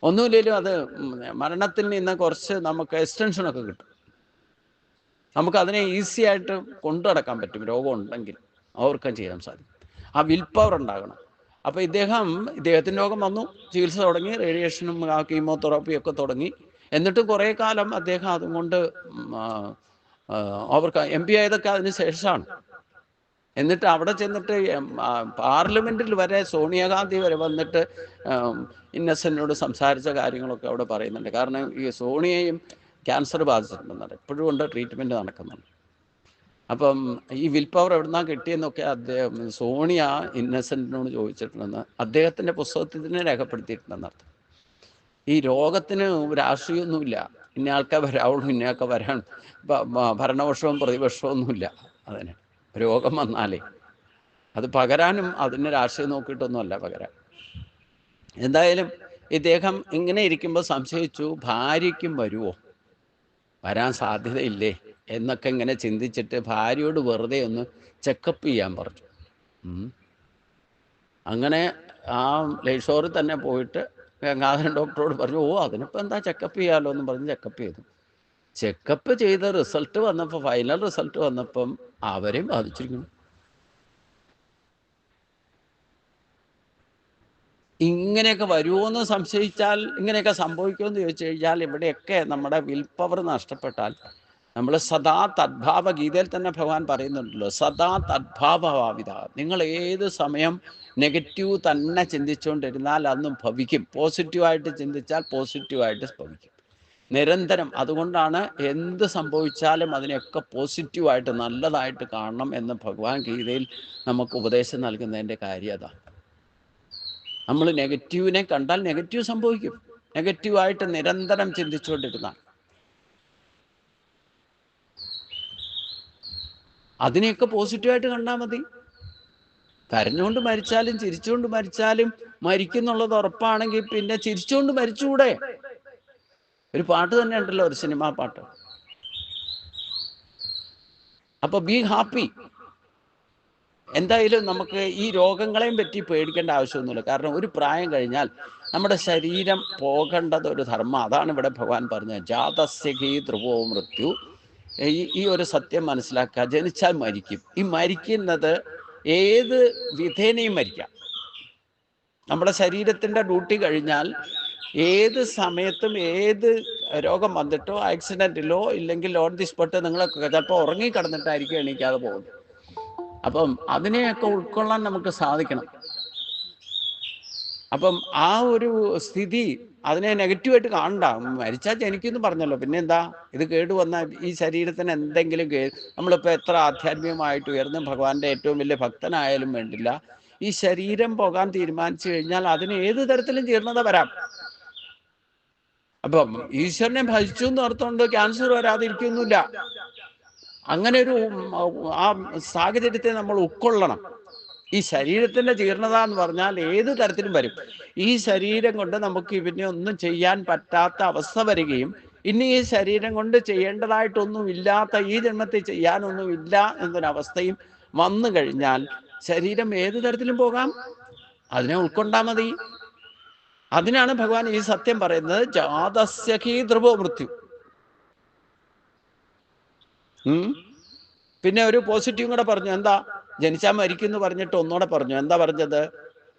[SPEAKER 1] ഒന്നുമില്ലെങ്കിലും അത് മരണത്തിൽ നിന്ന് കുറച്ച് നമുക്ക് എക്സ്റ്റൻഷനൊക്കെ കിട്ടും. നമുക്കതിനെ ഈസി ആയിട്ട് കൊണ്ടു നടക്കാൻ പറ്റും. രോഗം ഉണ്ടെങ്കിൽ ഓവർകം ചെയ്യാൻ സാധിക്കും. ആ വിൽ പവർ ഉണ്ടാകണം. അപ്പോൾ ഇദ്ദേഹത്തിന് രോഗം വന്നു, ചികിത്സ തുടങ്ങി, റേഡിയേഷനും കീമോതെറാപ്പിയും ഒക്കെ തുടങ്ങി. എന്നിട്ട് കുറേ കാലം അദ്ദേഹം അതുകൊണ്ട് അവർക്ക് MP ആയതൊക്കെ അതിന് ശേഷമാണ്. എന്നിട്ട് അവിടെ ചെന്നിട്ട് പാർലമെന്റിൽ വരെ സോണിയാഗാന്ധി വരെ വന്നിട്ട് ഇന്നസെന്റിനോട് സംസാരിച്ച കാര്യങ്ങളൊക്കെ അവിടെ പറയുന്നുണ്ട്. കാരണം ഈ സോണിയയും ക്യാൻസർ ബാധിച്ചിട്ടുണ്ടെന്നാണ്, എപ്പോഴും കൊണ്ട് ട്രീറ്റ്മെൻറ്റ് നടക്കുന്നുണ്ട്. അപ്പം ഈ വിൽ പവർ എവിടുന്നാ കിട്ടിയെന്നൊക്കെ അദ്ദേഹം സോണിയ ഇന്നസെന്റിനോട് ചോദിച്ചിട്ടുണ്ടെന്ന് അദ്ദേഹത്തിൻ്റെ പുസ്തകത്തിൽ തന്നെ രേഖപ്പെടുത്തിയിട്ടുണ്ടെന്നർത്ഥം. ഈ രോഗത്തിന് രാഷ്ട്രീയമൊന്നുമില്ല, ഇന്ന ആൾക്കാർ വരാവുള്ളൂ, ഇന്നയാൾക്കാർ വരാൻ ഭരണപക്ഷവും പ്രതിപക്ഷവും ഒന്നുമില്ല. അതിന് രോഗം വന്നാലേ അത് പകരാനും അതിന് രാഷ്ട്രീയം നോക്കിയിട്ടൊന്നുമല്ല പകരാൻ. എന്തായാലും ഇദ്ദേഹം ഇങ്ങനെ ഇരിക്കുമ്പോൾ സംശയിച്ചു, ഭാര്യയ്ക്കും വരുമോ, വരാൻ സാധ്യതയില്ലേ എന്നൊക്കെ ഇങ്ങനെ ചിന്തിച്ചിട്ട് ഭാര്യയോട് വെറുതെ ഒന്ന് ചെക്കപ്പ് ചെയ്യാൻ പറഞ്ഞു. അങ്ങനെ ആ ലേഷോറിൽ തന്നെ പോയിട്ട് ഗംഗാധരൻ ഡോക്ടറോട് പറഞ്ഞു, ഓ അതിനിപ്പോൾ എന്താ, ചെക്കപ്പ് ചെയ്യാമല്ലോ എന്നും പറഞ്ഞ് ചെക്കപ്പ് ചെയ്തു. ചെക്കപ്പ് ചെയ്ത് റിസൾട്ട് വന്നപ്പോൾ, ഫൈനൽ റിസൾട്ട് വന്നപ്പം അവരെയും ബാധിച്ചിരിക്കുന്നു. ഇങ്ങനെയൊക്കെ വരുമോ എന്ന് സംശയിച്ചാൽ, ഇങ്ങനെയൊക്കെ സംഭവിക്കുമെന്ന് ചോദിച്ചു കഴിഞ്ഞാൽ, ഇവിടെയൊക്കെ നമ്മുടെ വിൽ പവർ നഷ്ടപ്പെട്ടാൽ നമ്മൾ സദാ തദ്ഭാവ, ഗീതയിൽ തന്നെ ഭഗവാൻ പറയുന്നുണ്ടല്ലോ, സദാ തദ്ഭാവഭാവിത. നിങ്ങൾ ഏത് സമയം നെഗറ്റീവ് തന്നെ ചിന്തിച്ചുകൊണ്ടിരുന്നാൽ അതൊന്നും ഭവിക്കും. പോസിറ്റീവായിട്ട് ചിന്തിച്ചാൽ പോസിറ്റീവായിട്ട് ഭവിക്കും നിരന്തരം. അതുകൊണ്ടാണ് എന്ത് സംഭവിച്ചാലും അതിനെയൊക്കെ പോസിറ്റീവായിട്ട് നല്ലതായിട്ട് കാണണം എന്ന് ഭഗവാൻ ഗീതയിൽ നമുക്ക് ഉപദേശം നൽകുന്നതിൻ്റെ കാര്യം അതാണ്. നമ്മൾ നെഗറ്റീവിനെ കണ്ടാൽ നെഗറ്റീവ് സംഭവിക്കും. നെഗറ്റീവായിട്ട് നിരന്തരം ചിന്തിച്ചുകൊണ്ടിരുന്നാൽ അതിനെയൊക്കെ പോസിറ്റീവായിട്ട് കണ്ടാൽ മതി. കരഞ്ഞുകൊണ്ട് മരിച്ചാലും ചിരിച്ചുകൊണ്ട് മരിച്ചാലും മരിക്കുന്നുള്ളത് ഉറപ്പാണെങ്കിൽ പിന്നെ ചിരിച്ചുകൊണ്ട് മരിച്ചുകൂടെ? ഒരു പാട്ട് തന്നെ ഉണ്ടല്ലോ, ഒരു സിനിമാ പാട്ട്. അപ്പൊ ബി ഹാപ്പി. എന്തായാലും നമുക്ക് ഈ രോഗങ്ങളെയും പറ്റി പേടിക്കേണ്ട ആവശ്യമൊന്നുമില്ല. കാരണം ഒരു പ്രായം കഴിഞ്ഞാൽ നമ്മുടെ ശരീരം പോകേണ്ടത് ഒരു ധർമ്മം. അതാണ് ഇവിടെ ഭഗവാൻ പറഞ്ഞത്, ജാതസ്യഹി ധ്രുവോ മൃത്യു. ഈ ഒരു സത്യം മനസ്സിലാക്കുക, ജനിച്ചാൽ മരിക്കും. ഈ മരിക്കുന്നത് ഏത് വിധേനയും മരിക്കാം. നമ്മുടെ ശരീരത്തിൻ്റെ ഡ്യൂട്ടി കഴിഞ്ഞാൽ ഏത് സമയത്തും ഏത് രോഗം വന്നിട്ടോ ആക്സിഡൻറ്റിലോ ഇല്ലെങ്കിൽ ഓൺ ദി സ്പോട്ട് നിങ്ങൾ ചിലപ്പോൾ ഉറങ്ങിക്കിടന്നിട്ടായിരിക്കും എണീക്കാതെ പോകുന്നത്. അപ്പം അതിനെയൊക്കെ ഉൾക്കൊള്ളാൻ നമുക്ക് സാധിക്കണം. അപ്പം ആ ഒരു സ്ഥിതി, അതിനെ നെഗറ്റീവായിട്ട് കാണണ്ട. മരിച്ചാൽ ജനിക്കുമെന്ന് പറഞ്ഞല്ലോ, പിന്നെ എന്താ, ഇത് കേടുവന്ന ഈ ശരീരത്തിന് എന്തെങ്കിലും നമ്മളിപ്പോൾ എത്ര ആധ്യാത്മികമായിട്ട് ഉയർന്ന് ഭഗവാന്റെ ഏറ്റവും വലിയ ഭക്തനായാലും വേണ്ടില്ല, ഈ ശരീരം പോകാൻ തീരുമാനിച്ചു കഴിഞ്ഞാൽ അതിന് ഏത് തരത്തിലും ജീർണത വരാം. അപ്പം ഈശ്വരനെ ഭജിച്ചു എന്ന് ഓർത്തുകൊണ്ട് ക്യാൻസർ വരാതിരിക്കൊന്നുമില്ല. അങ്ങനെ ഒരു ആ സാഹചര്യത്തെ നമ്മൾ ഉൾക്കൊള്ളണം. ഈ ശരീരത്തിന്റെ ജീർണത എന്ന് പറഞ്ഞാൽ ഏത് തരത്തിലും വരും. ഈ ശരീരം കൊണ്ട് നമുക്ക് പിന്നെ ഒന്നും ചെയ്യാൻ പറ്റാത്ത അവസ്ഥ വരികയും ഇനി ഈ ശരീരം കൊണ്ട് ചെയ്യേണ്ടതായിട്ടൊന്നും ഇല്ലാത്ത, ഈ ജന്മത്തിൽ ചെയ്യാനൊന്നും ഇല്ല എന്നൊരവസ്ഥയും വന്നു കഴിഞ്ഞാൽ ശരീരം ഏത് തരത്തിലും പോകാം. അതിനെ ഉൾക്കൊണ്ടാൽ മതി. അതിനാണ് ഭഗവാൻ ഈ സത്യം പറയുന്നത്, ജാതസ്യഹി ധ്രുവോ മൃത്യു. പിന്നെ ഒരു പോസിറ്റീവ് കൂടെ പറഞ്ഞു. എന്താ? ജനിച്ചാൽ മരിക്കും എന്ന് പറഞ്ഞിട്ട് ഒന്നുകൂടെ പറഞ്ഞു. എന്താ പറഞ്ഞത്?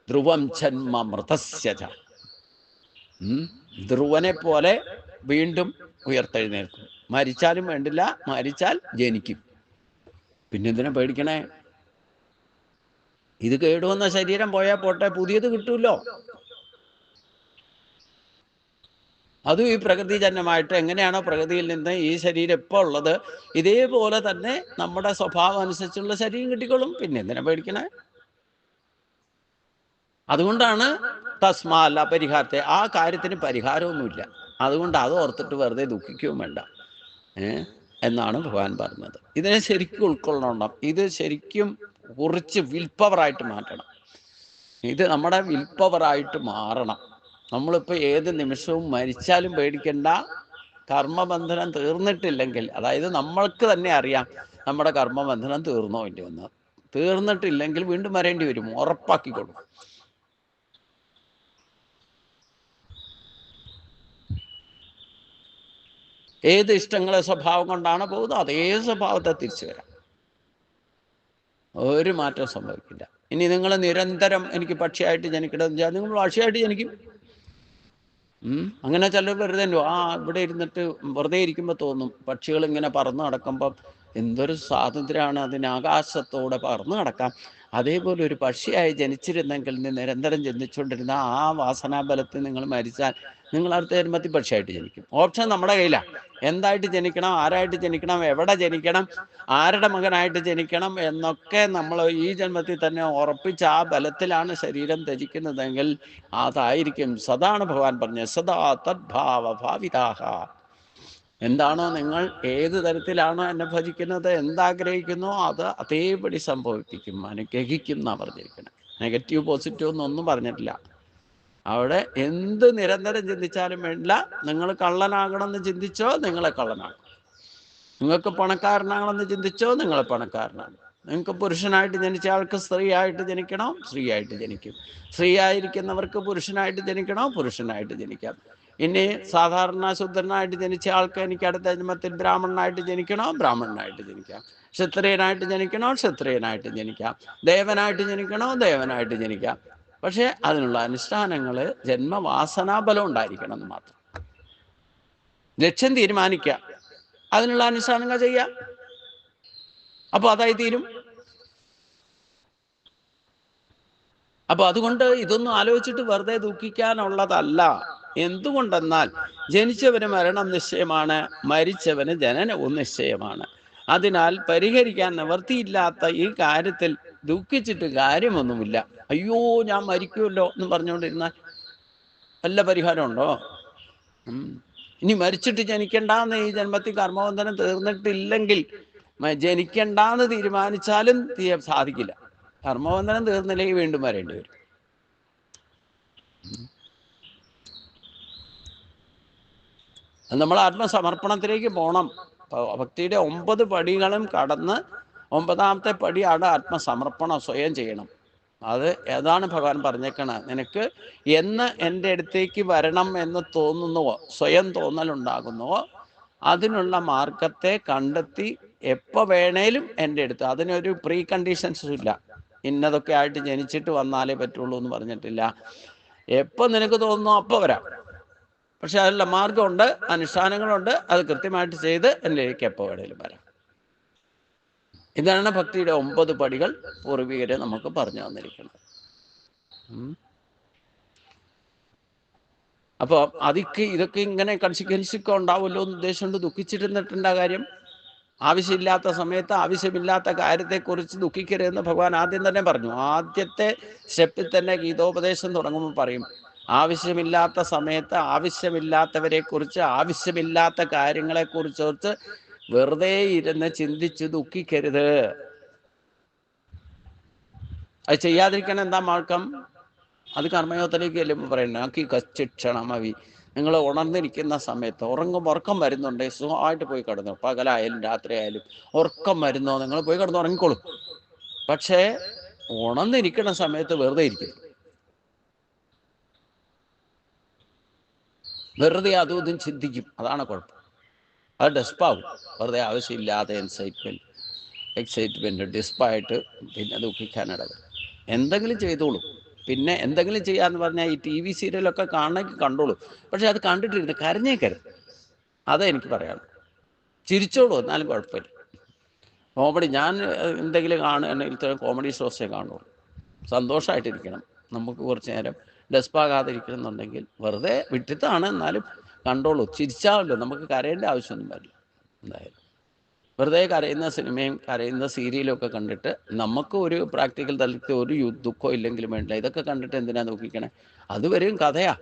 [SPEAKER 1] ധ്രുവം ജന്മ മൃതസ്യ. ധ്രുവനെ പോലെ വീണ്ടും ഉയർത്തെഴുന്നേൽക്കും. മരിച്ചാലും വേണ്ടില്ല, മരിച്ചാൽ ജനിക്കും. പിന്നെന്തിനാ പേടിക്കണേ? ഇത് കേടുവന്ന ശരീരം പോയാൽ പോട്ടെ, പുതിയത് കിട്ടുമല്ലോ. അതും ഈ പ്രകൃതിജന്യമായിട്ട് എങ്ങനെയാണോ പ്രകൃതിയിൽ നിന്ന് ഈ ശരീരം ഇപ്പോൾ ഉള്ളത്, ഇതേപോലെ തന്നെ നമ്മുടെ സ്വഭാവം അനുസരിച്ചുള്ള ശരീരം കിട്ടിക്കോളും. പിന്നെ എന്തിനാ പേടിക്കണേ? അതുകൊണ്ടാണ് തസ്മാല്ല പരിഹാരത്തെ, ആ കാര്യത്തിന് പരിഹാരമൊന്നുമില്ല. അതുകൊണ്ട് അത് ഓർത്തിട്ട് വെറുതെ ദുഃഖിക്കുകയും വേണ്ട എന്നാണ് ഭഗവാൻ പറഞ്ഞത്. ഇതിനെ ശരിക്കും ഉൾക്കൊള്ളണം. ഇത് ശരിക്കും കുറിച്ച് വിൽ പവറായിട്ട് മാറ്റണം. ഇത് നമ്മുടെ വിൽ പവറായിട്ട് മാറണം. നമ്മളിപ്പോൾ ഏത് നിമിഷവും മരിച്ചാലും പേടിക്കേണ്ട. കർമ്മബന്ധനം തീർന്നിട്ടില്ലെങ്കിൽ, അതായത് നമ്മൾക്ക് തന്നെ അറിയാം നമ്മുടെ കർമ്മബന്ധനം തീർന്നോ ഇല്ലയോ. തീർന്നിട്ടില്ലെങ്കിൽ വീണ്ടും വരേണ്ടി വരും, ഉറപ്പാക്കിക്കൊള്ളും. ഏത് ഇഷ്ടങ്ങളെ സ്വഭാവം കൊണ്ടാണ് പോകുന്നത്, അതേ സ്വഭാവത്തെ തിരിച്ചു വരാം. ഒരു മാറ്റം സംഭവിക്കില്ല. ഇനി നിങ്ങൾ നിരന്തരം എനിക്ക് പക്ഷിയായിട്ട് ജനിക്കണമെന്ന് വെച്ചാൽ നിങ്ങൾ പക്ഷിയായിട്ട് ജനിക്കും. അങ്ങനെ ചിലർ വെറുതെ ഇവിടെ ഇരുന്നിട്ട് വെറുതെ ഇരിക്കുമ്പോൾ തോന്നും പക്ഷികൾ ഇങ്ങനെ പറന്ന് നടക്കുമ്പം എന്തൊരു സ്വാതന്ത്ര്യമാണ്, അതിന് ആകാശത്തോടെ പറന്ന് നടക്കാം. അതേപോലെ ഒരു പക്ഷിയായി ജനിച്ചിരുന്നെങ്കിൽ നിരന്തരം ജനിച്ചുകൊണ്ടിരുന്ന ആ വാസനാബലത്തിൽ നിങ്ങൾ മരിച്ചാൽ നിങ്ങൾ അടുത്ത ജന്മത്തിൽ പക്ഷിയായിട്ട് ജനിക്കും. ഓപ്ഷൻ നമ്മുടെ കയ്യിലാണ്. എന്തായിട്ട് ജനിക്കണം, ആരായിട്ട് ജനിക്കണം, എവിടെ ജനിക്കണം, ആരുടെ മകനായിട്ട് ജനിക്കണം എന്നൊക്കെ നമ്മൾ ഈ ജന്മത്തിൽ തന്നെ ഉറപ്പിച്ച് ആ ബലത്തിലാണ് ശരീരം ധരിക്കുന്നതെങ്കിൽ അതായിരിക്കും. സദാണ് ഭഗവാൻ പറഞ്ഞത്, സദാ തദ്ഭാവ ഭാവിതാഹ. എന്താണോ നിങ്ങൾ ഏത് തരത്തിലാണോ എന്നെ ഭജിക്കുന്നത്, എന്താഗ്രഹിക്കുന്നോ അത് അതേപടി സംഭവിപ്പിക്കും, അനുഗ്രഹിക്കും എന്നാണ് പറഞ്ഞിരിക്കുന്നത്. നെഗറ്റീവ് പോസിറ്റീവ് എന്നൊന്നും പറഞ്ഞിട്ടില്ല. അവിടെ എന്ത് നിരന്തരം ചിന്തിച്ചാലും വേണ്ടില്ല. നിങ്ങൾ കള്ളനാകണമെന്ന് ചിന്തിച്ചോ, നിങ്ങളെ കള്ളനാകും. നിങ്ങൾക്ക് പണക്കാരനാകണമെന്ന് ചിന്തിച്ചോ, നിങ്ങളെ പണക്കാരനാകും. നിങ്ങൾക്ക് പുരുഷനായിട്ട് ജനിച്ച ആൾക്ക് സ്ത്രീ ആയിട്ട് ജനിക്കണോ, സ്ത്രീ ആയിട്ട് ജനിക്കും. സ്ത്രീ ആയിരിക്കുന്നവർക്ക് പുരുഷനായിട്ട് ജനിക്കണോ, പുരുഷനായിട്ട് ജനിക്കാം. ഇനി സാധാരണ ശുദ്ധനായിട്ട് ജനിച്ച ആൾക്ക് എനിക്ക് അടുത്ത ജന്മത്തിൽ ബ്രാഹ്മണനായിട്ട് ജനിക്കണോ, ബ്രാഹ്മണനായിട്ട് ജനിക്കാം. ക്ഷത്രിയനായിട്ട് ജനിക്കണോ, ക്ഷത്രിയനായിട്ട് ജനിക്കാം. ദേവനായിട്ട് ജനിക്കണോ, ദേവനായിട്ട് ജനിക്കാം. പക്ഷെ അതിനുള്ള അനുഷ്ഠാനങ്ങൾ ജന്മവാസനാബലം ഉണ്ടായിരിക്കണം എന്ന് മാത്രം. ലക്ഷ്യം തീരുമാനിക്കുക, അതിനുള്ള അനുഷ്ഠാനങ്ങൾ ചെയ്യാം. അപ്പൊ അതായി തീരും. അപ്പൊ അതുകൊണ്ട് ഇതൊന്നും ആലോചിച്ചിട്ട് വെറുതെ ദുഃഖിക്കാനുള്ളതല്ല. എന്തുകൊണ്ടെന്നാൽ ജനിച്ചവന് മരണം നിശ്ചയമാണ്, മരിച്ചവന് ജനനവും നിശ്ചയമാണ്. അതിനാൽ പരിഹരിക്കാൻ നിവർത്തിയില്ലാത്ത ഈ കാര്യത്തിൽ ദുഃഖിച്ചിട്ട് കാര്യമൊന്നുമില്ല. അയ്യോ ഞാൻ മരിക്കുമല്ലോ എന്ന് പറഞ്ഞുകൊണ്ടിരുന്നാൽ വല്ല പരിഹാരമുണ്ടോ? ഇനി മരിച്ചിട്ട് ജനിക്കണ്ടെന്ന് ഈ ജന്മത്തിൽ കർമ്മബന്ധനം തീർന്നിട്ടില്ലെങ്കിൽ ജനിക്കണ്ടെന്ന് തീരുമാനിച്ചാലും സാധിക്കില്ല. കർമ്മബന്ധനം തീർന്നില്ലെങ്കിൽ വീണ്ടും വരേണ്ടി വരും. നമ്മൾ ആത്മസമർപ്പണത്തിലേക്ക് പോകണം. ഭക്തിയുടെ 9 പടികളും കടന്ന് 9ാമത്തെ പടിയാണ് ആത്മസമർപ്പണം. സ്വയം ചെയ്യണം. അത് ഏതാണ് ഭഗവാൻ പറഞ്ഞേക്കണ, നിനക്ക് എന്ന് എൻ്റെ അടുത്തേക്ക് വരണം എന്ന് തോന്നുന്നുവോ, സ്വയം തോന്നലുണ്ടാകുന്നുവോ, അതിനുള്ള മാർഗത്തെ കണ്ടെത്തി എപ്പോൾ വേണേലും എൻ്റെ അടുത്ത്. അതിനൊരു പ്രീ കണ്ടീഷൻസും ഇല്ല. ഇന്നതൊക്കെ ആയിട്ട് ജനിച്ചിട്ട് വന്നാലേ പറ്റുള്ളൂ എന്ന് പറഞ്ഞിട്ടില്ല. എപ്പോൾ നിനക്ക് തോന്നുന്നു അപ്പോൾ വരാം. പക്ഷെ അതിനുള്ള മാർഗമുണ്ട്, അനുഷ്ഠാനങ്ങളുണ്ട്. അത് കൃത്യമായിട്ട് ചെയ്ത് എന്നിലേക്ക് എപ്പോൾ വേണേലും വരാം. ഇതാണ് ഭക്തിയുടെ 9 പടികൾ പൂർവികരെ നമുക്ക് പറഞ്ഞു തന്നിരിക്കുന്നത്. അപ്പൊ ഇതൊക്കെ ഇങ്ങനെ കൺസിക്വൻസൊക്കെ ഉണ്ടാവുമല്ലോ എന്ന് ഉദ്ദേശം കൊണ്ട് ദുഃഖിച്ചിരുന്നിട്ടുണ്ട കാര്യം. ആവശ്യമില്ലാത്ത സമയത്ത് ആവശ്യമില്ലാത്ത കാര്യത്തെക്കുറിച്ച് ദുഃഖിക്കരുതെന്ന് ഭഗവാൻ ആദ്യം തന്നെ പറഞ്ഞു. ആദ്യത്തെ സ്റ്റെപ്പിൽ തന്നെ ഗീതോപദേശം തുടങ്ങുമ്പോൾ പറയും, ആവശ്യമില്ലാത്ത സമയത്ത് ആവശ്യമില്ലാത്തവരെ കുറിച്ച്, ആവശ്യമില്ലാത്ത കാര്യങ്ങളെ കുറിച്ച് വെറുതെ ഇരുന്ന് ചിന്തിച്ച് ദുഃഖിക്കരുത്. അത് ചെയ്യാതിരിക്കണം. എന്താ മാർഗം? അത് കർമ്മയോഗത്തിലേക്ക് ചെല്ലുമ്പോൾ പറയുന്നത്, ആക്കി കച്ചിക്ഷണമവി. നിങ്ങൾ ഉണർന്നിരിക്കുന്ന സമയത്ത് ഉറക്കം വരുന്നുണ്ട്, സുഖമായിട്ട് പോയി കിടന്നു. പകലായാലും രാത്രി ആയാലും ഉറക്കം വരുന്നോ, നിങ്ങൾ പോയി കിടന്ന് ഉറങ്ങിക്കോളും. പക്ഷേ ഉണർന്നിരിക്കുന്ന സമയത്ത് വെറുതെ ഇരിക്കും. വെറുതെ അതും ഇതും ചിന്തിക്കും. അതാണ് കുഴപ്പം. അത് ഡെസ്പാവും. വെറുതെ ആവശ്യമില്ലാതെ എക്സൈറ്റ്മെന്റ് ഡെസ്പായിട്ട് പിന്നെ ദുഃഖിക്കാനിടക്കും. എന്തെങ്കിലും ചെയ്തോളൂ. പിന്നെ എന്തെങ്കിലും ചെയ്യാന്ന് പറഞ്ഞാൽ ഈ TV സീരിയലൊക്കെ കാണണമെങ്കിൽ കണ്ടോളൂ. പക്ഷെ അത് കണ്ടിട്ടിരുന്ന് കരഞ്ഞേക്കരുത്. അതേ എനിക്ക് പറയാനുള്ളൂ. ചിരിച്ചോളൂ, എന്നാലും കുഴപ്പമില്ല. കോമഡി ഞാൻ എന്തെങ്കിലും കാണുകയാണെങ്കിൽ കോമഡി ഷോസേ കാണുള്ളൂ. സന്തോഷമായിട്ടിരിക്കണം. നമുക്ക് കുറച്ച് നേരം ഡെസ്പാകാതിരിക്കണം എന്നുണ്ടെങ്കിൽ വെറുതെ വിട്ടിട്ടാണ്, എന്നാലും കണ്ടോളൂ. ചിരിച്ചാമല്ലോ, നമുക്ക് കരയേണ്ട ആവശ്യമൊന്നും വരില്ല. എന്തായാലും വെറുതെ കരയുന്ന സിനിമയും കരയുന്ന സീരിയലും ഒക്കെ കണ്ടിട്ട് നമുക്ക് ഒരു പ്രാക്ടിക്കൽ തലത്തിൽ ഒരു ദുഃഖം ഇല്ലെങ്കിലും വേണ്ടില്ല. ഇതൊക്കെ കണ്ടിട്ട് എന്തിനാ ദുഃഖിക്കണേ? അതുവരെയും കഥയാ.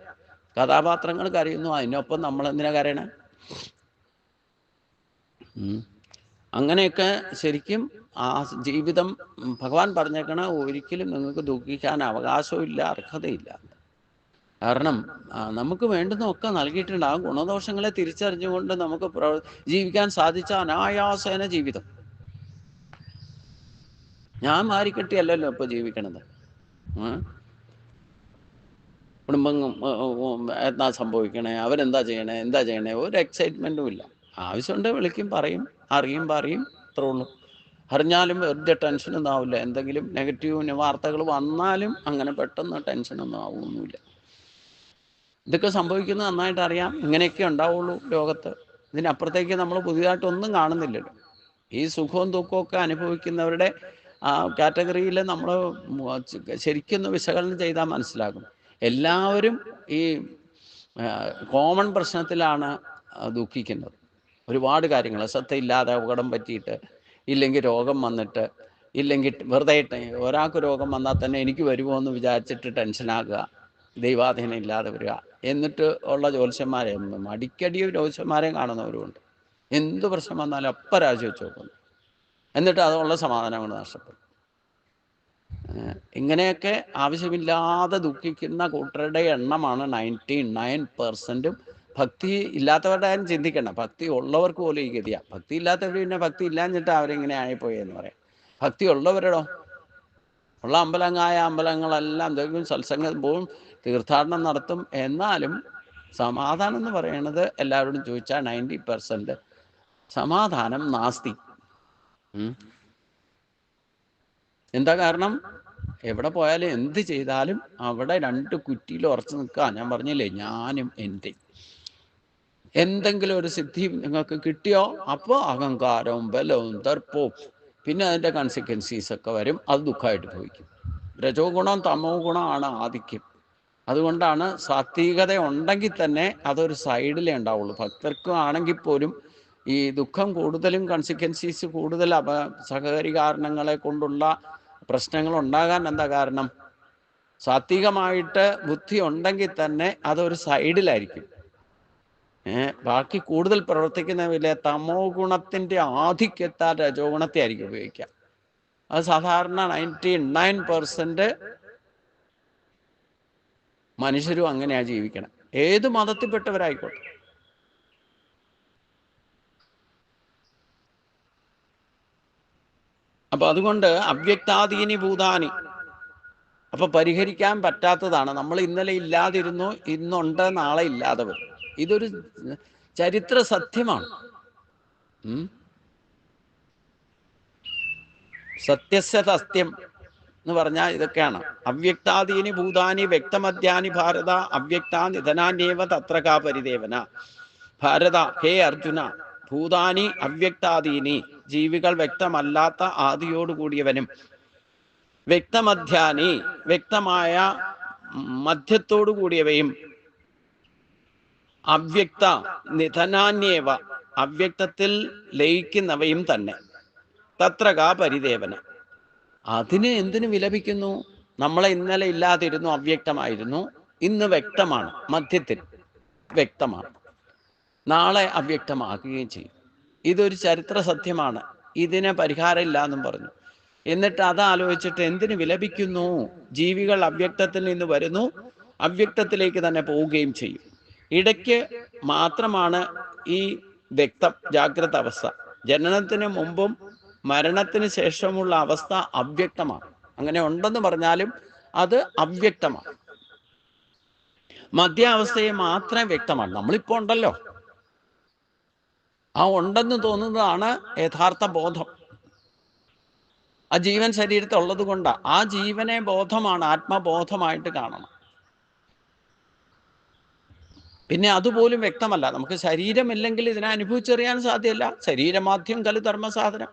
[SPEAKER 1] കഥാപാത്രങ്ങൾ കരയുന്നു, അതിനൊപ്പം നമ്മൾ എന്തിനാ കരയണേ? അങ്ങനെയൊക്കെ ശരിക്കും ആ ജീവിതം ഭഗവാൻ പറഞ്ഞേക്കണ, ഒരിക്കലും നിങ്ങൾക്ക് ദുഃഖിക്കാൻ അവകാശമില്ല, അർഹതയില്ല. കാരണം നമുക്ക് വേണ്ടുന്നൊക്കെ നൽകിയിട്ടുണ്ട്. ആ ഗുണദോഷങ്ങളെ തിരിച്ചറിഞ്ഞുകൊണ്ട് നമുക്ക് ജീവിക്കാൻ സാധിച്ച അനായാസേന ജീവിതം. ഞാൻ മാറിക്കെട്ടിയല്ലല്ലോ ഇപ്പൊ ജീവിക്കണത്. കുടുംബം എന്താ സംഭവിക്കണേ, അവരെന്താ ചെയ്യണേ, ഒരു എക്സൈറ്റ്മെന്റും ഇല്ല. ആവശ്യമുണ്ട് വിളിക്കും, പറയും, പറയും, അത്രേ ഉള്ളൂ. അറിഞ്ഞാലും വെറുതെ ടെൻഷനൊന്നും ആവില്ല. എന്തെങ്കിലും നെഗറ്റീവ് വാർത്തകൾ വന്നാലും അങ്ങനെ പെട്ടെന്ന് ടെൻഷനൊന്നും ആവുമൊന്നുമില്ല. ഇതൊക്കെ സംഭവിക്കുന്നത് നന്നായിട്ട് അറിയാം. ഇങ്ങനെയൊക്കെ ഉണ്ടാവുള്ളൂ ലോകത്ത്. ഇതിനപ്പുറത്തേക്ക് നമ്മൾ പുതിയതായിട്ടൊന്നും കാണുന്നില്ലല്ലോ. ഈ സുഖവും ദുഃഖവും ഒക്കെ അനുഭവിക്കുന്നവരുടെ ആ കാറ്റഗറിയിൽ നമ്മൾ ശരിക്കൊന്ന് വിശകലനം ചെയ്താൽ മനസ്സിലാകും. എല്ലാവരും ഈ കോമൺ പ്രശ്നത്തിലാണ് ദുഃഖിക്കുന്നത്. ഒരുപാട് കാര്യങ്ങൾ ശ്രദ്ധയില്ലാതെ അപകടം പറ്റിയിട്ട്, ഇല്ലെങ്കിൽ രോഗം വന്നിട്ട്, ഇല്ലെങ്കിൽ വെറുതെ ഒരാൾക്ക് രോഗം വന്നാൽ തന്നെ എനിക്ക് വരുമോ എന്ന് വിചാരിച്ചിട്ട് ടെൻഷനാകുക, ദൈവാധീനം ഇല്ലാതെ വരിക. എന്നിട്ട് ഉള്ള ജ്യോത്സ്യന്മാരെ, അടിക്കടി ജ്യോത്സ്യന്മാരെയും കാണുന്നവരുമുണ്ട്. എന്ത് പ്രശ്നം വന്നാലും അപ്പം രാജിവെച്ച് നോക്കുന്നു. എന്നിട്ട് അതുള്ള സമാധാനം കൊണ്ട് നഷ്ടപ്പെടും. ഇങ്ങനെയൊക്കെ ആവശ്യമില്ലാതെ ദുഃഖിക്കുന്ന കൂട്ടരുടെ എണ്ണമാണ് 99%. ഭക്തി ഇല്ലാത്തവരുടെ കാര്യം ചിന്തിക്കണം. ഭക്തി ഉള്ളവർക്ക് പോലും ഈ ഗതിയാണ്. ഭക്തി ഇല്ലാത്തവർ പിന്നെ ഭക്തി ഇല്ലാഞ്ഞിട്ട് അവരിങ്ങനെ ആയിപ്പോയെന്ന് പറയാം. ഭക്തി ഉള്ളവരോ ഉള്ള അമ്പലങ്ങളെല്ലാം എന്തെങ്കിലും സത്സംഗം പോവും, തീർത്ഥാടനം നടത്തും. എന്നാലും സമാധാനം എന്ന് പറയുന്നത് എല്ലാവരോടും ചോദിച്ചാൽ 90% സമാധാനം നാസ്തി. എന്താ കാരണം? എവിടെ പോയാലും എന്ത് ചെയ്താലും അവിടെ 2 കുറ്റിയിൽ ഉറച്ചു നിൽക്കുക. ഞാൻ പറഞ്ഞില്ലേ, ഞാനും എൻ്റെ. എന്തെങ്കിലും ഒരു സിദ്ധി നിങ്ങൾക്ക് കിട്ടിയോ, അപ്പോൾ അഹങ്കാരവും ബലവും ദർപ്പവും പിന്നെ അതിൻ്റെ കൺസിക്വൻസീസ് ഒക്കെ വരും. അത് ദുഃഖമായിട്ട് ഭവിക്കും. രജോ ഗുണം തമോ ഗുണമാണ് ആധിക്യം. അതുകൊണ്ടാണ് സാത്വികത ഉണ്ടെങ്കിൽ തന്നെ അതൊരു സൈഡിലേ ഉണ്ടാവുള്ളൂ. ഭക്തർക്കും ആണെങ്കിൽ പോലും ഈ ദുഃഖം കൂടുതലും കൺസിക്വൻസീസ് കൂടുതൽ സഹകരി കാരണങ്ങളെ കൊണ്ടുള്ള പ്രശ്നങ്ങൾ ഉണ്ടാകാൻ എന്താ കാരണം? സാത്വികമായിട്ട് ബുദ്ധി ഉണ്ടെങ്കിൽ തന്നെ അതൊരു സൈഡിലായിരിക്കും. ബാക്കി കൂടുതൽ പ്രവർത്തിക്കുന്നതിലെ തമോ ഗുണത്തിൻ്റെ ആധിക്യത്താൽ രജോ ഗുണത്തെ ആയിരിക്കും ഉപയോഗിക്കുക. അത് സാധാരണ 99% മനുഷ്യരും അങ്ങനെയാണ് ജീവിക്കണം. ഏത് മതത്തിൽപ്പെട്ടവരായിക്കോട്ടെ. അപ്പൊ അതുകൊണ്ട് അവ്യക്താദീനി ഭൂതാനി, അപ്പൊ പരിഹരിക്കാൻ പറ്റാത്തതാണ്. നമ്മൾ ഇന്നലെ ഇല്ലാതിരുന്നു, ഇന്നുണ്ട്, നാളെ ഇല്ലാതെ വരും. ഇതൊരു ചരിത്ര സത്യമാണ്. സത്യസ്യ സത്യം എന്ന് പറഞ്ഞാൽ ഇതൊക്കെയാണ്. അവ്യക്താദീനി ഭൂതാനി വ്യക്തമധ്യാനി ഭാരത അവ്യക്താ നിധനാന്യേവ തത്രകാ പരിദേവന. ഭാരത, ഹേ അർജുന, ഭൂതാനി അവ്യക്താദീനി, ജീവികൾ വ്യക്തമല്ലാത്ത ആദിയോടുകൂടിയവനും, വ്യക്തമധ്യാനി, വ്യക്തമായ മധ്യത്തോടു കൂടിയവയും, അവ്യക്ത നിധനാന്യേവ, അവ്യക്തത്തിൽ ലയിക്കുന്നവയും തന്നെ. തത്രകാ പരിദേവന. അതിന് എന്തിനു വിലപിക്കുന്നു? നമ്മളെ ഇന്നലെ ഇല്ലാതിരുന്നു, അവ്യക്തമായിരുന്നു. ഇന്ന് വ്യക്തമാണ്, മധ്യത്തിൽ വ്യക്തമാണ്, നാളെ അവ്യക്തമാക്കുകയും ചെയ്യും. ഇതൊരു ചരിത്ര സത്യമാണ്. ഇതിന് പരിഹാരം ഇല്ല എന്നും പറഞ്ഞു. എന്നിട്ട് അതാലോചിച്ചിട്ട് എന്തിനു വിലപിക്കുന്നു? ജീവികൾ അവ്യക്തത്തിൽ നിന്ന് വരുന്നു, അവ്യക്തത്തിലേക്ക് തന്നെ പോവുകയും ചെയ്യും. ഇടയ്ക്ക് മാത്രമാണ് ഈ വ്യക്തം, ജാഗ്രത അവസ്ഥ. ജനനത്തിന് മുമ്പും മരണത്തിന് ശേഷമുള്ള അവസ്ഥ അവ്യക്തമാണ്. അങ്ങനെ ഉണ്ടെന്ന് പറഞ്ഞാലും അത് അവ്യക്തമാണ്. മധ്യാവസ്ഥയെ മാത്രമേ വ്യക്തമാണ്. നമ്മളിപ്പോ ഉണ്ടല്ലോ, ആ ഉണ്ടെന്ന് തോന്നുന്നതാണ് യഥാർത്ഥ ബോധം. ആ ജീവൻ ശരീരത്തിൽ ഉള്ളത് കൊണ്ടാണ്. ആ ജീവനെ ബോധമാണ്, ആത്മബോധമായിട്ട് കാണണം. പിന്നെ അതുപോലും വ്യക്തമല്ല. നമുക്ക് ശരീരമില്ലെങ്കിൽ ഇതിനെ അനുഭവിച്ചറിയാൻ സാധ്യമല്ല. ശരീരമാദ്യം ഖലു ധർമ്മസാധനം.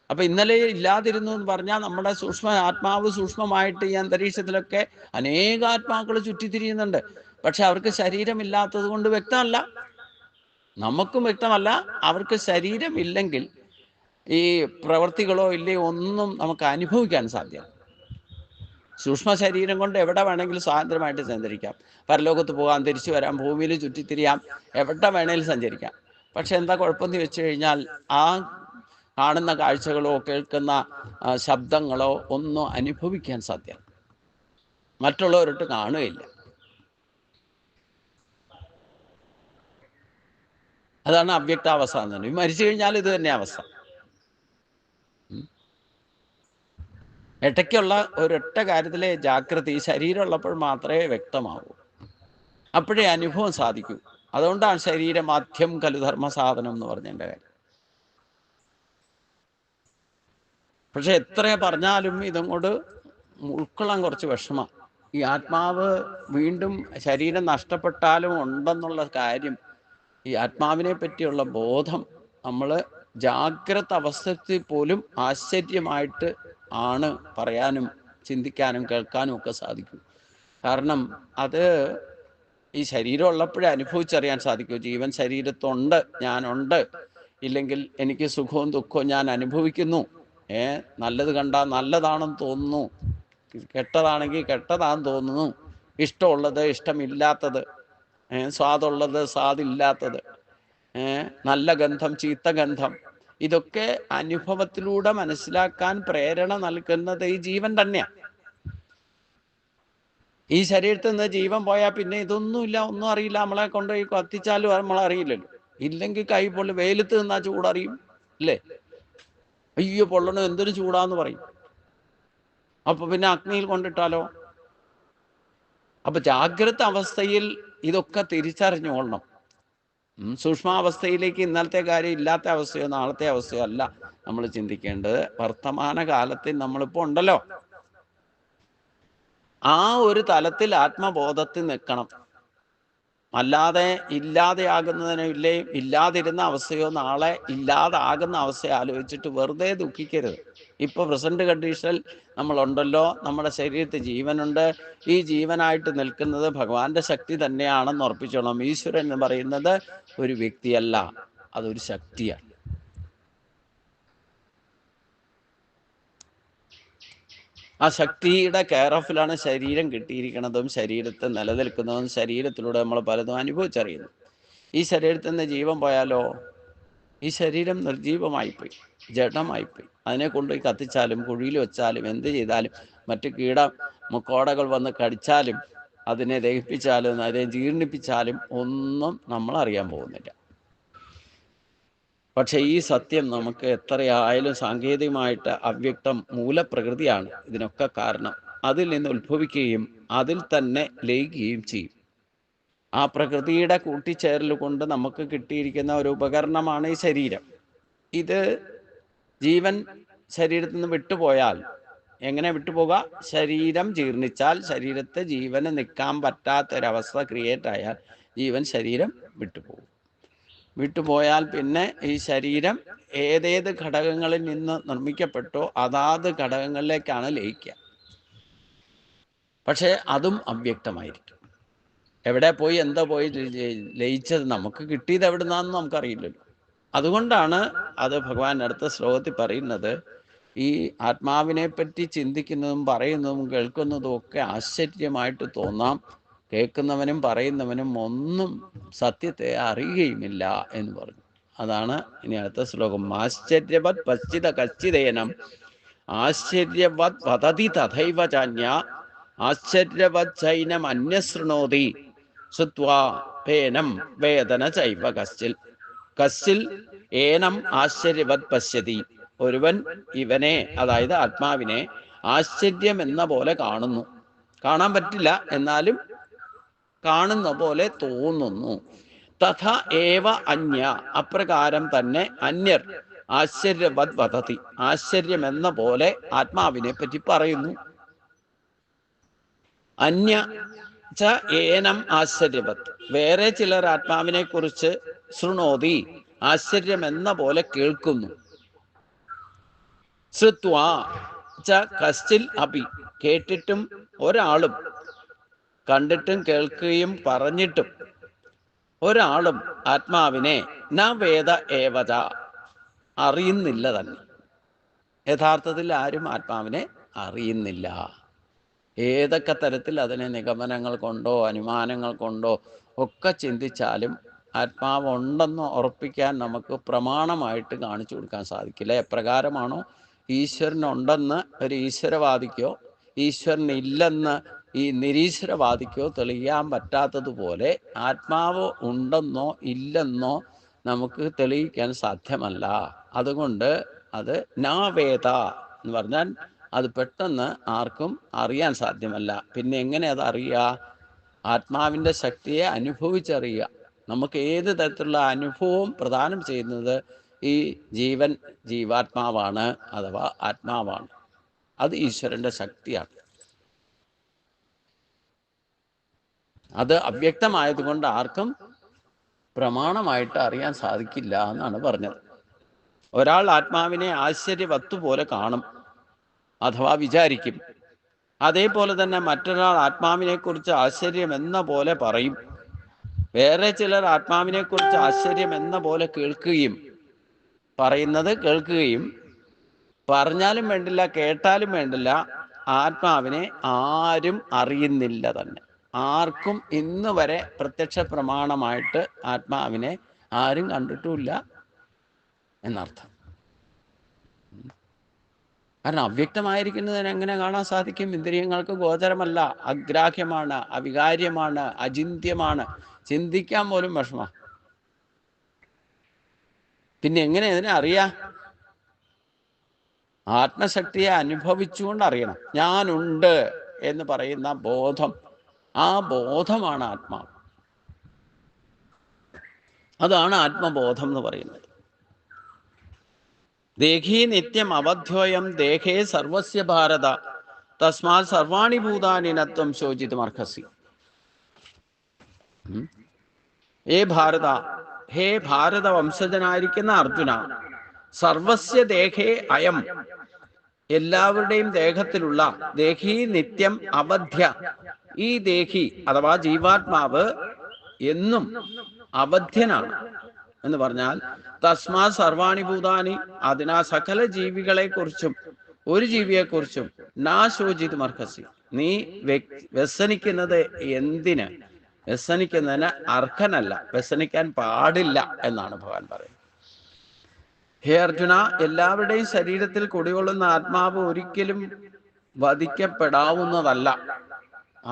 [SPEAKER 1] അപ്പൊ ഇന്നലെ ഇല്ലാതിരുന്നു എന്ന് പറഞ്ഞാൽ നമ്മുടെ ആത്മാവ് സൂക്ഷ്മമായിട്ട് ഈ അന്തരീക്ഷത്തിലൊക്കെ അനേക ആത്മാക്കൾ ചുറ്റിത്തിരിയുന്നുണ്ട്. പക്ഷെ അവർക്ക് ശരീരമില്ലാത്തത് കൊണ്ട് വ്യക്തമല്ല. നമുക്കും വ്യക്തമല്ല. അവർക്ക് ശരീരമില്ലെങ്കിൽ ഈ പ്രവൃത്തികളോ ഇല്ലയോ ഒന്നും നമുക്ക് അനുഭവിക്കാൻ സാധ്യമല്ല. സൂക്ഷ്മ ശരീരം കൊണ്ട് എവിടെ വേണമെങ്കിലും സ്വാതന്ത്ര്യമായിട്ട് സഞ്ചരിക്കാം. പരലോകത്ത് പോകാം, തിരിച്ചു വരാം, ഭൂമിയിൽ ചുറ്റിത്തിരിയാം, എവിടെ വേണേലും സഞ്ചരിക്കാം. പക്ഷെ എന്താ കുഴപ്പമെന്ന് വെച്ച് കഴിഞ്ഞാൽ ആ കാണുന്ന കാഴ്ചകളോ കേൾക്കുന്ന ശബ്ദങ്ങളോ ഒന്നും അനുഭവിക്കാൻ സാധ്യമല്ല. മറ്റുള്ളവരോട്ട് കാണുകയില്ല. അതാണ് അവ്യക്താവസ്ഥ എന്ന് പറഞ്ഞത്. മരിച്ചു കഴിഞ്ഞാൽ ഇത് തന്നെ അവസ്ഥ. ഇടയ്ക്കുള്ള ഒരൊറ്റ കാര്യത്തിലെ ജാഗ്രത, ഈ ശരീരം ഉള്ളപ്പോൾ മാത്രമേ വ്യക്തമാവൂ, അപ്പോഴേ അനുഭവം സാധിക്കൂ. അതുകൊണ്ടാണ് ശരീരമാദ്യം ഖലു ധർമ്മസാധനം എന്ന് പറഞ്ഞതിൻ്റെ കാര്യം. പക്ഷെ എത്ര പറഞ്ഞാലും ഇതങ്ങോട്ട് ഉൾക്കൊള്ളാൻ കുറച്ച് വിഷമമാണ്. ഈ ആത്മാവ് വീണ്ടും ശരീരം നഷ്ടപ്പെട്ടാലും ഉണ്ടെന്നുള്ള കാര്യം, ഈ ആത്മാവിനെ പറ്റിയുള്ള ബോധം നമ്മൾ ജാഗ്രത അവസ്ഥയിൽ പോലും ആശ്ചര്യമായിട്ട് ആണ് പറയാനും ചിന്തിക്കാനും കേൾക്കാനും ഒക്കെ സാധിക്കും. കാരണം അത് ഈ ശരീരം ഉള്ളപ്പോഴേ അനുഭവിച്ചറിയാൻ സാധിക്കൂ. ജീവൻ ശരീരത്തുണ്ട്, ഞാനുണ്ട്, ഇല്ലെങ്കിൽ എനിക്ക് സുഖവും ദുഃഖവും ഞാൻ അനുഭവിക്കുന്നു. നല്ലത് കണ്ടാൽ നല്ലതാണെന്ന് തോന്നുന്നു, കെട്ടതാണെങ്കിൽ കെട്ടതാണെന്ന് തോന്നുന്നു, ഇഷ്ടമുള്ളത് ഇഷ്ടമില്ലാത്തത്, സ്വാദുള്ളത് സ്വാദില്ലാത്തത്, നല്ല ഗന്ധം ചീത്ത ഗന്ധം, ഇതൊക്കെ അനുഭവത്തിലൂടെ മനസ്സിലാക്കാൻ പ്രേരണ നൽകുന്നത് ഈ ജീവൻ തന്നെയാണ്. ഈ ശരീരത്തിൽ നിന്ന് ജീവൻ പോയാൽ പിന്നെ ഇതൊന്നുമില്ല, ഒന്നും അറിയില്ല. നമ്മളെ കൊണ്ടുപോയി കത്തിച്ചാലും നമ്മളറിയില്ലല്ലോ. ഇല്ലെങ്കിൽ കൈ പൊള്ളി, വെയിലത്ത് നിന്നാ ചൂടറിയും അല്ലേ? അയ്യോ പൊള്ളണത് എന്തൊരു ചൂടാന്ന് പറയും. അപ്പൊ പിന്നെ അഗ്നിയിൽ കൊണ്ടിട്ടാലോ? അപ്പൊ ജാഗ്രത അവസ്ഥയിൽ ഇതൊക്കെ തിരിച്ചറിഞ്ഞുകൊള്ളണം. സൂക്ഷ്മാവസ്ഥയിലേക്ക് ഇന്നലത്തെ കാര്യം ഇല്ലാത്ത അവസ്ഥയോ നാളത്തെ അവസ്ഥയോ അല്ല നമ്മൾ ചിന്തിക്കേണ്ടത്. വർത്തമാന കാലത്തിൽ നമ്മളിപ്പോൾ ഉണ്ടല്ലോ, ആ ഒരു തലത്തിൽ ആത്മബോധത്തിൽ നിൽക്കണം. അല്ലാതെ ഇല്ലാതെയാകുന്നതിനോ ഇല്ലാതിരുന്ന അവസ്ഥയോ നാളെ ഇല്ലാതാകുന്ന അവസ്ഥയോ ആലോചിച്ചിട്ട് വെറുതെ ദുഃഖിക്കരുത്. ഇപ്പൊ പ്രസന്റ് കണ്ടീഷനിൽ നമ്മളുണ്ടല്ലോ, നമ്മുടെ ശരീരത്തിൽ ജീവനുണ്ട്. ഈ ജീവനായിട്ട് നിൽക്കുന്നത് ഭഗവാന്റെ ശക്തി തന്നെയാണെന്ന് ഉറപ്പിച്ചോളാം. ഈശ്വരൻ എന്ന് പറയുന്നത് ഒരു വ്യക്തിയല്ല, അതൊരു ശക്തിയാണ്. ആ ശക്തിയുടെ കെയർ ഓഫിലാണ് ശരീരം കിട്ടിയിരിക്കുന്നതും ശരീരത്തെ നിലനിൽക്കുന്നതും ശരീരത്തിലൂടെ നമ്മൾ പലതും അനുഭവിച്ചറിയുന്നു. ഈ ശരീരത്തിൽ നിന്ന് ജീവൻ പോയാലോ, ഈ ശരീരം നിർജീവമായിപ്പോയി, ജഡമായിപ്പോയി. അതിനെ കൊണ്ടുപോയി കത്തിച്ചാലും കുഴിയിൽ വെച്ചാലും എന്ത് ചെയ്താലും മറ്റു മുക്കോടകൾ വന്ന് കടിച്ചാലും അതിനെ ദഹിപ്പിച്ചാലും അതിനെ ജീർണിപ്പിച്ചാലും ഒന്നും നമ്മൾ അറിയാൻ പോകുന്നില്ല. പക്ഷെ ഈ സത്യം നമുക്ക് എത്രയായാലും സാങ്കേതികമായിട്ട് അവ്യക്തം മൂലപ്രകൃതിയാണ് ഇതിനൊക്കെ കാരണം. അതിൽ നിന്ന് ഉത്ഭവിക്കുകയും അതിൽ തന്നെ ലയിക്കുകയും ചെയ്യും. ആ പ്രകൃതിയുടെ കൂട്ടിച്ചേരൽ കൊണ്ട് നമുക്ക് കിട്ടിയിരിക്കുന്ന ഒരു ഉപകരണമാണ് ഈ ശരീരം. ഇത് ജീവൻ ശരീരത്തിൽ നിന്ന് വിട്ടുപോയാൽ എങ്ങനെ വിട്ടുപോകാം? ശരീരം ജീർണിച്ചാൽ, ശരീരത്തെ ജീവന് നിൽക്കാൻ പറ്റാത്തൊരവസ്ഥ ക്രിയേറ്റ് ആയാൽ ജീവൻ ശരീരം വിട്ടുപോകും. വിട്ടുപോയാൽ പിന്നെ ഈ ശരീരം ഏതേത് ഘടകങ്ങളിൽ നിന്ന് നിർമ്മിക്കപ്പെട്ടോ അതാത് ഘടകങ്ങളിലേക്കാണ് ലയിക്കുക. പക്ഷെ അതും അവ്യക്തമായിരിക്കും. എവിടെ പോയി എന്താ പോയി ലയിച്ചത്, നമുക്ക് കിട്ടിയത് എവിടുന്നാന്ന് നമുക്കറിയില്ലല്ലോ. അതുകൊണ്ടാണ് അത് ഭഗവാൻ അടുത്ത ശ്ലോകത്തിൽ പറയുന്നത്, ഈ ആത്മാവിനെ പറ്റി ചിന്തിക്കുന്നതും പറയുന്നതും കേൾക്കുന്നതും ഒക്കെ ആശ്ചര്യമായിട്ട് തോന്നാം. കേൾക്കുന്നവനും പറയുന്നവനും ഒന്നും സത്യത്തെ അറിയുകയുമില്ല എന്ന് പറഞ്ഞു. അതാണ് ഇനി അടുത്ത ശ്ലോകം. ആശ്ചര്യവത് പശ്ചിത കശ്ചിതേനം ആശ്ചര്യവത് വദതി തഥൈവ ചാന്യ ആശ്ചര്യവത് ചൈനം അന്യശൃണോതി ശ്രുത്വാ പേനം വേദന ചൈവ കശ്ചിൽ കശ്ചിൽ ഏനം ആശ്ചര്യവത് പശ്യതി. ഒരുവൻ ഇവനെ, അതായത് ആത്മാവിനെ ആശ്ചര്യം എന്ന പോലെ കാണുന്നു. കാണാൻ പറ്റില്ല, എന്നാലും കാണുന്ന പോലെ തോന്നുന്നു. തഥ ഏവ അന്യ, അപ്രകാരം തന്നെ അന്യർ ആശ്ചര്യവത് വദതി, ആശ്ചര്യം എന്ന പോലെ ആത്മാവിനെ പറ്റി പറയുന്നു. അന്യ ച ഏനം ആശ്ചര്യവത്, വേറെ ചിലർ ആത്മാവിനെ കുറിച്ച് ശൃണോതി, ആശ്ചര്യം എന്ന പോലെ കേൾക്കുന്നു. ശ്രുത്വാ ച കശ്ചിൽ അപി, കേട്ടിട്ടും ഒരാളും, കണ്ടിട്ടും കേൾക്കുകയും പറഞ്ഞിട്ടും ഒരാളും ആത്മാവിനെ ന വേദ ഏവത, അറിയുന്നില്ല തന്നെ. യഥാർത്ഥത്തിൽ ആരും ആത്മാവിനെ അറിയുന്നില്ല. ഏതൊക്കെ തരത്തിൽ അതിനെ നിഗമനങ്ങൾ കൊണ്ടോ അനുമാനങ്ങൾ കൊണ്ടോ ഒക്കെ ചിന്തിച്ചാലും ആത്മാവ് ഉണ്ടെന്ന് ഉറപ്പിക്കാൻ നമുക്ക് പ്രമാണമായിട്ട് കാണിച്ചു കൊടുക്കാൻ സാധിക്കില്ല. എപ്രകാരമാണോ ഈശ്വരനുണ്ടെന്ന് ഒരു ഈശ്വരവാദിക്കോ ഈശ്വരനില്ലെന്ന് ഈ നിരീശ്വരവാദിക്കോ തെളിയാൻ പറ്റാത്തതുപോലെ ആത്മാവ് ഉണ്ടെന്നോ ഇല്ലെന്നോ നമുക്ക് തെളിയിക്കാൻ സാധ്യമല്ല. അതുകൊണ്ട് അത് നാവേദ എന്ന് പറഞ്ഞാൽ അത് പെട്ടെന്ന് ആർക്കും അറിയാൻ സാധ്യമല്ല. പിന്നെ എങ്ങനെ അത് അറിയുക? ആത്മാവിൻ്റെ ശക്തിയെ അനുഭവിച്ചറിയുക. നമുക്ക് ഏത് തരത്തിലുള്ള അനുഭവവും പ്രദാനം ചെയ്യുന്നത് ഈ ജീവാത്മാവാണ്, അഥവാ ആത്മാവാണ്. അത് ഈശ്വരൻ്റെ ശക്തിയാണ്. അത് അവ്യക്തമായതുകൊണ്ട് ആർക്കും പ്രമാണമായിട്ട് അറിയാൻ സാധിക്കില്ല എന്നാണ് പറഞ്ഞത്. ഒരാൾ ആത്മാവിനെ ആശ്ചര്യവസ്തു പോലെ കാണും അഥവാ വിചാരിക്കും. അതേപോലെ തന്നെ മറ്റൊരാൾ ആത്മാവിനെക്കുറിച്ച് ആശ്ചര്യം എന്ന പോലെ പറയും. വേറെ ചിലർ ആത്മാവിനെക്കുറിച്ച് ആശ്ചര്യം എന്ന പോലെ കേൾക്കുകയും പറയുന്നത് കേൾക്കുകയും പറഞ്ഞാലും വേണ്ടില്ല കേട്ടാലും വേണ്ടില്ല ആത്മാവിനെ ആരും അറിയുന്നില്ല തന്നെ. ആർക്കും ഇന്ന് വരെ പ്രത്യക്ഷ പ്രമാണമായിട്ട് ആത്മാവിനെ ആരും കണ്ടിട്ടുമില്ല എന്നർത്ഥം. കാരണം അവ്യക്തമായിരിക്കുന്നതിന് എങ്ങനെ കാണാൻ സാധിക്കും? ഇന്ദ്രിയങ്ങൾക്ക് ഗോചരമല്ല, അഗ്രാഹ്യമാണ്, അവികാര്യമാണ്, അചിന്ത്യമാണ്, ചിന്തിക്കാൻ പോലും വിഷമ. പിന്നെ എങ്ങനെ ഇതിനെ അറിയാം? ആത്മശക്തിയെ അനുഭവിച്ചുകൊണ്ട് അറിയണം. ഞാനുണ്ട് എന്ന് പറയുന്ന ബോധം, ആ ബോധമാണ് ആത്മാവ്. അതാണ് ആത്മബോധം എന്ന് പറയുന്നത്. ദേഹീ നിത്യം അവധ്യോയം ദേഹേ സർവസ്യ ഭാരത തസ്മാത് സർവാണി ഭൂതാനി നത്വം ശോചിതുമർഹസി. ഹേ ഭാരത വംശജനായിരിക്കുന്ന അർജുന, സർവസ്യ ദേഹേ അയം, എല്ലാവരുടെയും ദേഹത്തിലുള്ള, ദേഹി നിത്യം അവധ്യ, ഈ ദേഹി അഥവാ ജീവാത്മാവ് എന്നും അവധ്യനാണ് എന്ന് പറഞ്ഞാൽ തസ്മാ സർവാണി ഭൂതാനി, അതിനാ സകല ജീവികളെ കുറിച്ചും ഒരു ജീവിയെക്കുറിച്ചും നാ ശോചിതുമർഹസി, നീ വ്യസനിക്കുന്നത് എന്തിന്? വ്യസനിക്കുന്നതിന് അർഹനല്ല, വ്യസനിക്കാൻ പാടില്ല എന്നാണ് ഭഗവാൻ പറയുന്നത്. ഹേ അർജുന, എല്ലാവരുടെയും ശരീരത്തിൽ കുടികൊള്ളുന്ന ആത്മാവ് ഒരിക്കലും വധിക്കപ്പെടാവുന്നതല്ല.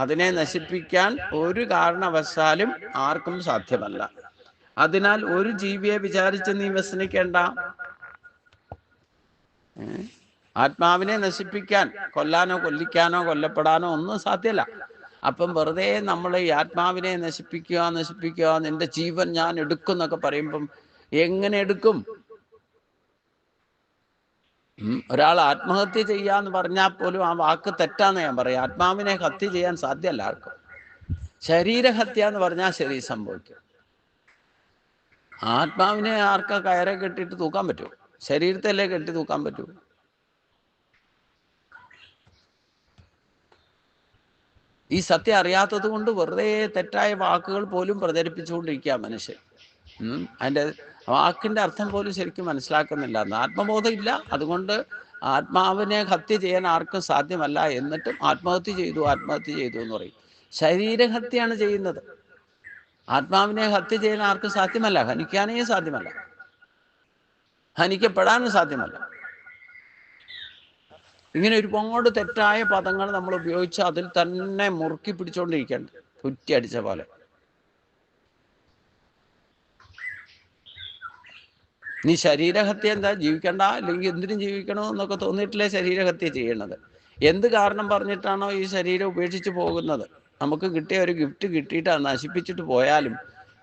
[SPEAKER 1] അതിനെ നശിപ്പിക്കാൻ ഒരു കാരണവശാലും ആർക്കും സാധ്യമല്ല. അതിനാൽ ഒരു ജീവിയെ വിചാരിച്ച് നീ വ്യസനിക്കേണ്ട. ആത്മാവിനെ നശിപ്പിക്കാൻ കൊല്ലാനോ കൊല്ലിക്കാനോ കൊല്ലപ്പെടാനോ ഒന്നും സാധ്യമല്ല. അപ്പം വെറുതെ നമ്മൾ ഈ ആത്മാവിനെ നശിപ്പിക്കുക, നിന്റെ ജീവൻ ഞാൻ എടുക്കും എന്നൊക്കെ പറയുമ്പം എങ്ങനെ എടുക്കും? ഒരാൾ ആത്മഹത്യ ചെയ്യാന്ന് പറഞ്ഞാൽ പോലും ആ വാക്ക് തെറ്റാന്ന് ഞാൻ പറയും. ആത്മാവിനെ ഹത്യ ചെയ്യാൻ സാധ്യമല്ല ആർക്കും. ശരീരഹത്യ എന്ന് പറഞ്ഞാൽ ശരി സംഭവിക്കും. ആത്മാവിനെ ആർക്കാ കയറെ കെട്ടിയിട്ട് തൂക്കാൻ പറ്റുമോ? ശരീരത്തല്ലേ കെട്ടി തൂക്കാൻ പറ്റൂ? ഈ സത്യം അറിയാത്തത് കൊണ്ട് വെറുതെ തെറ്റായ വാക്കുകൾ പോലും പ്രചരിപ്പിച്ചുകൊണ്ടിരിക്കുക മനുഷ്യൻ. അതിൻ്റെ വാക്കിൻ്റെ അർത്ഥം പോലും ശരിക്കും മനസ്സിലാക്കുന്നില്ല. ആത്മബോധം ഇല്ല, അതുകൊണ്ട് ആത്മാവിനെ ഹത്യ ചെയ്യാൻ ആർക്കും സാധ്യമല്ല. എന്നിട്ടും ആത്മഹത്യ ചെയ്തു എന്ന് പറയും. ശരീരഹത്യയാണ് ചെയ്യുന്നത്. ആത്മാവിനെ ഹത്യ ചെയ്യാൻ ആർക്കും സാധ്യമല്ല, ഹനിക്കാനേ സാധ്യമല്ല, ഹനിക്കപ്പെടാനും സാധ്യമല്ല. ഇങ്ങനെ ഒരുപാട് തെറ്റായ പദങ്ങൾ നമ്മൾ ഉപയോഗിച്ച് അതിൽ തന്നെ മുറുക്കി പിടിച്ചുകൊണ്ടിരിക്കേണ്ട, കുറ്റി അടിച്ച പോലെ. നീ ശരീരഹത്യ എന്താ, ജീവിക്കണ്ട അല്ലെങ്കിൽ എന്തിനും ജീവിക്കണോ എന്നൊക്കെ തോന്നിയിട്ടില്ലേ ശരീരഹത്യ ചെയ്യണത്? എന്ത് കാരണം പറഞ്ഞിട്ടാണോ ഈ ശരീരം ഉപേക്ഷിച്ച് പോകുന്നത്? നമുക്ക് കിട്ടിയ ഒരു ഗിഫ്റ്റ് കിട്ടിയിട്ട് അത് നശിപ്പിച്ചിട്ട് പോയാലും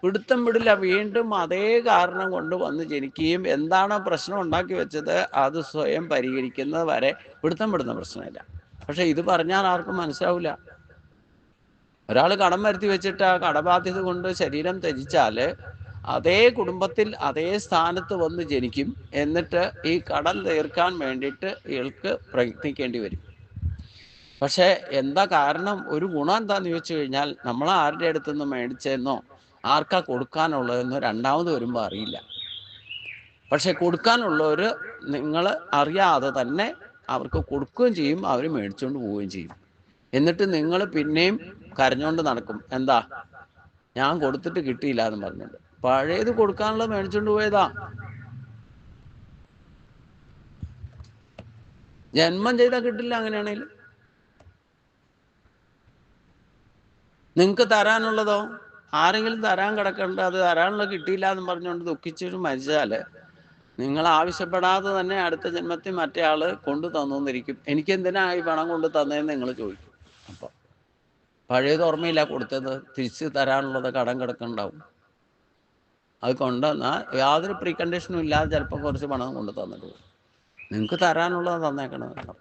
[SPEAKER 1] പിടുത്തം വിടില്ല. വീണ്ടും അതേ കാരണം കൊണ്ട് വന്ന് ജനിക്കുകയും എന്താണോ പ്രശ്നം ഉണ്ടാക്കി വെച്ചത് അത് സ്വയം പരിഹരിക്കുന്നത് വരെ പിടുത്തം വിടുന്ന പ്രശ്നമില്ല. പക്ഷെ ഇത് പറഞ്ഞാൽ ആർക്കും മനസ്സിലാവില്ല. ഒരാൾ കടം വരുത്തി വെച്ചിട്ട് ആ കടബാധ്യത കൊണ്ട് ശരീരം ത്യജിച്ചാൽ അതേ കുടുംബത്തിൽ അതേ സ്ഥാനത്ത് വന്ന് ജനിക്കും. എന്നിട്ട് ഈ കടം തീർക്കാൻ വേണ്ടിയിട്ട് ഇയാൾക്ക് പ്രയത്നിക്കേണ്ടി വരും. പക്ഷെ എന്താ കാരണം? ഒരു ഗുണം എന്താന്ന് ചോദിച്ചു കഴിഞ്ഞാൽ നമ്മൾ ആരുടെ അടുത്തുനിന്ന് മേടിച്ചെന്നോ ആർക്കാ കൊടുക്കാനുള്ളതെന്നോ രണ്ടാമത് വരുമ്പോൾ അറിയില്ല. പക്ഷെ കൊടുക്കാനുള്ളവർ നിങ്ങൾ അറിയാതെ തന്നെ അവർക്ക് കൊടുക്കുകയും ചെയ്യും, അവർ മേടിച്ചുകൊണ്ട് പോവുകയും ചെയ്യും. എന്നിട്ട് നിങ്ങൾ പിന്നെയും കരഞ്ഞുകൊണ്ട് നടക്കും. എന്താ, ഞാൻ കൊടുത്തിട്ട് കിട്ടിയില്ല എന്ന് പറഞ്ഞിട്ട്. പഴയത് കൊടുക്കാനുള്ളത് മേടിച്ചുകൊണ്ട് പോയതാ. ജന്മം ചെയ്താൽ കിട്ടില്ല. അങ്ങനെയാണെങ്കിൽ നിങ്ങൾക്ക് തരാനുള്ളതോ ആരെങ്കിലും തരാൻ കിടക്കേണ്ട, അത് തരാനുള്ളത് കിട്ടിയില്ല എന്ന് പറഞ്ഞുകൊണ്ട് ദുഃഖിച്ചിട്ട് മരിച്ചാൽ നിങ്ങൾ ആവശ്യപ്പെടാതെ തന്നെ അടുത്ത ജന്മത്തിൽ മറ്റേ ആള് കൊണ്ടു തന്നിരിക്കും. എനിക്കെന്തിനാ ഈ പണം കൊണ്ട് തന്നതെന്ന് നിങ്ങൾ ചോദിക്കും. അപ്പം പഴയത് ഓർമ്മയില്ല, കൊടുത്തത് തിരിച്ച് തരാനുള്ളത് കടം കിടക്കുന്നുണ്ടാവും. അത് കൊണ്ടുവന്നാൽ യാതൊരു പ്രീ കണ്ടീഷനും ഇല്ലാതെ ചിലപ്പോൾ കുറച്ച് പണം കൊണ്ട് തന്നിട്ട് പോകും. നിങ്ങൾക്ക് തരാനുള്ളത് തന്നേക്കണമെന്ന് അർത്ഥം.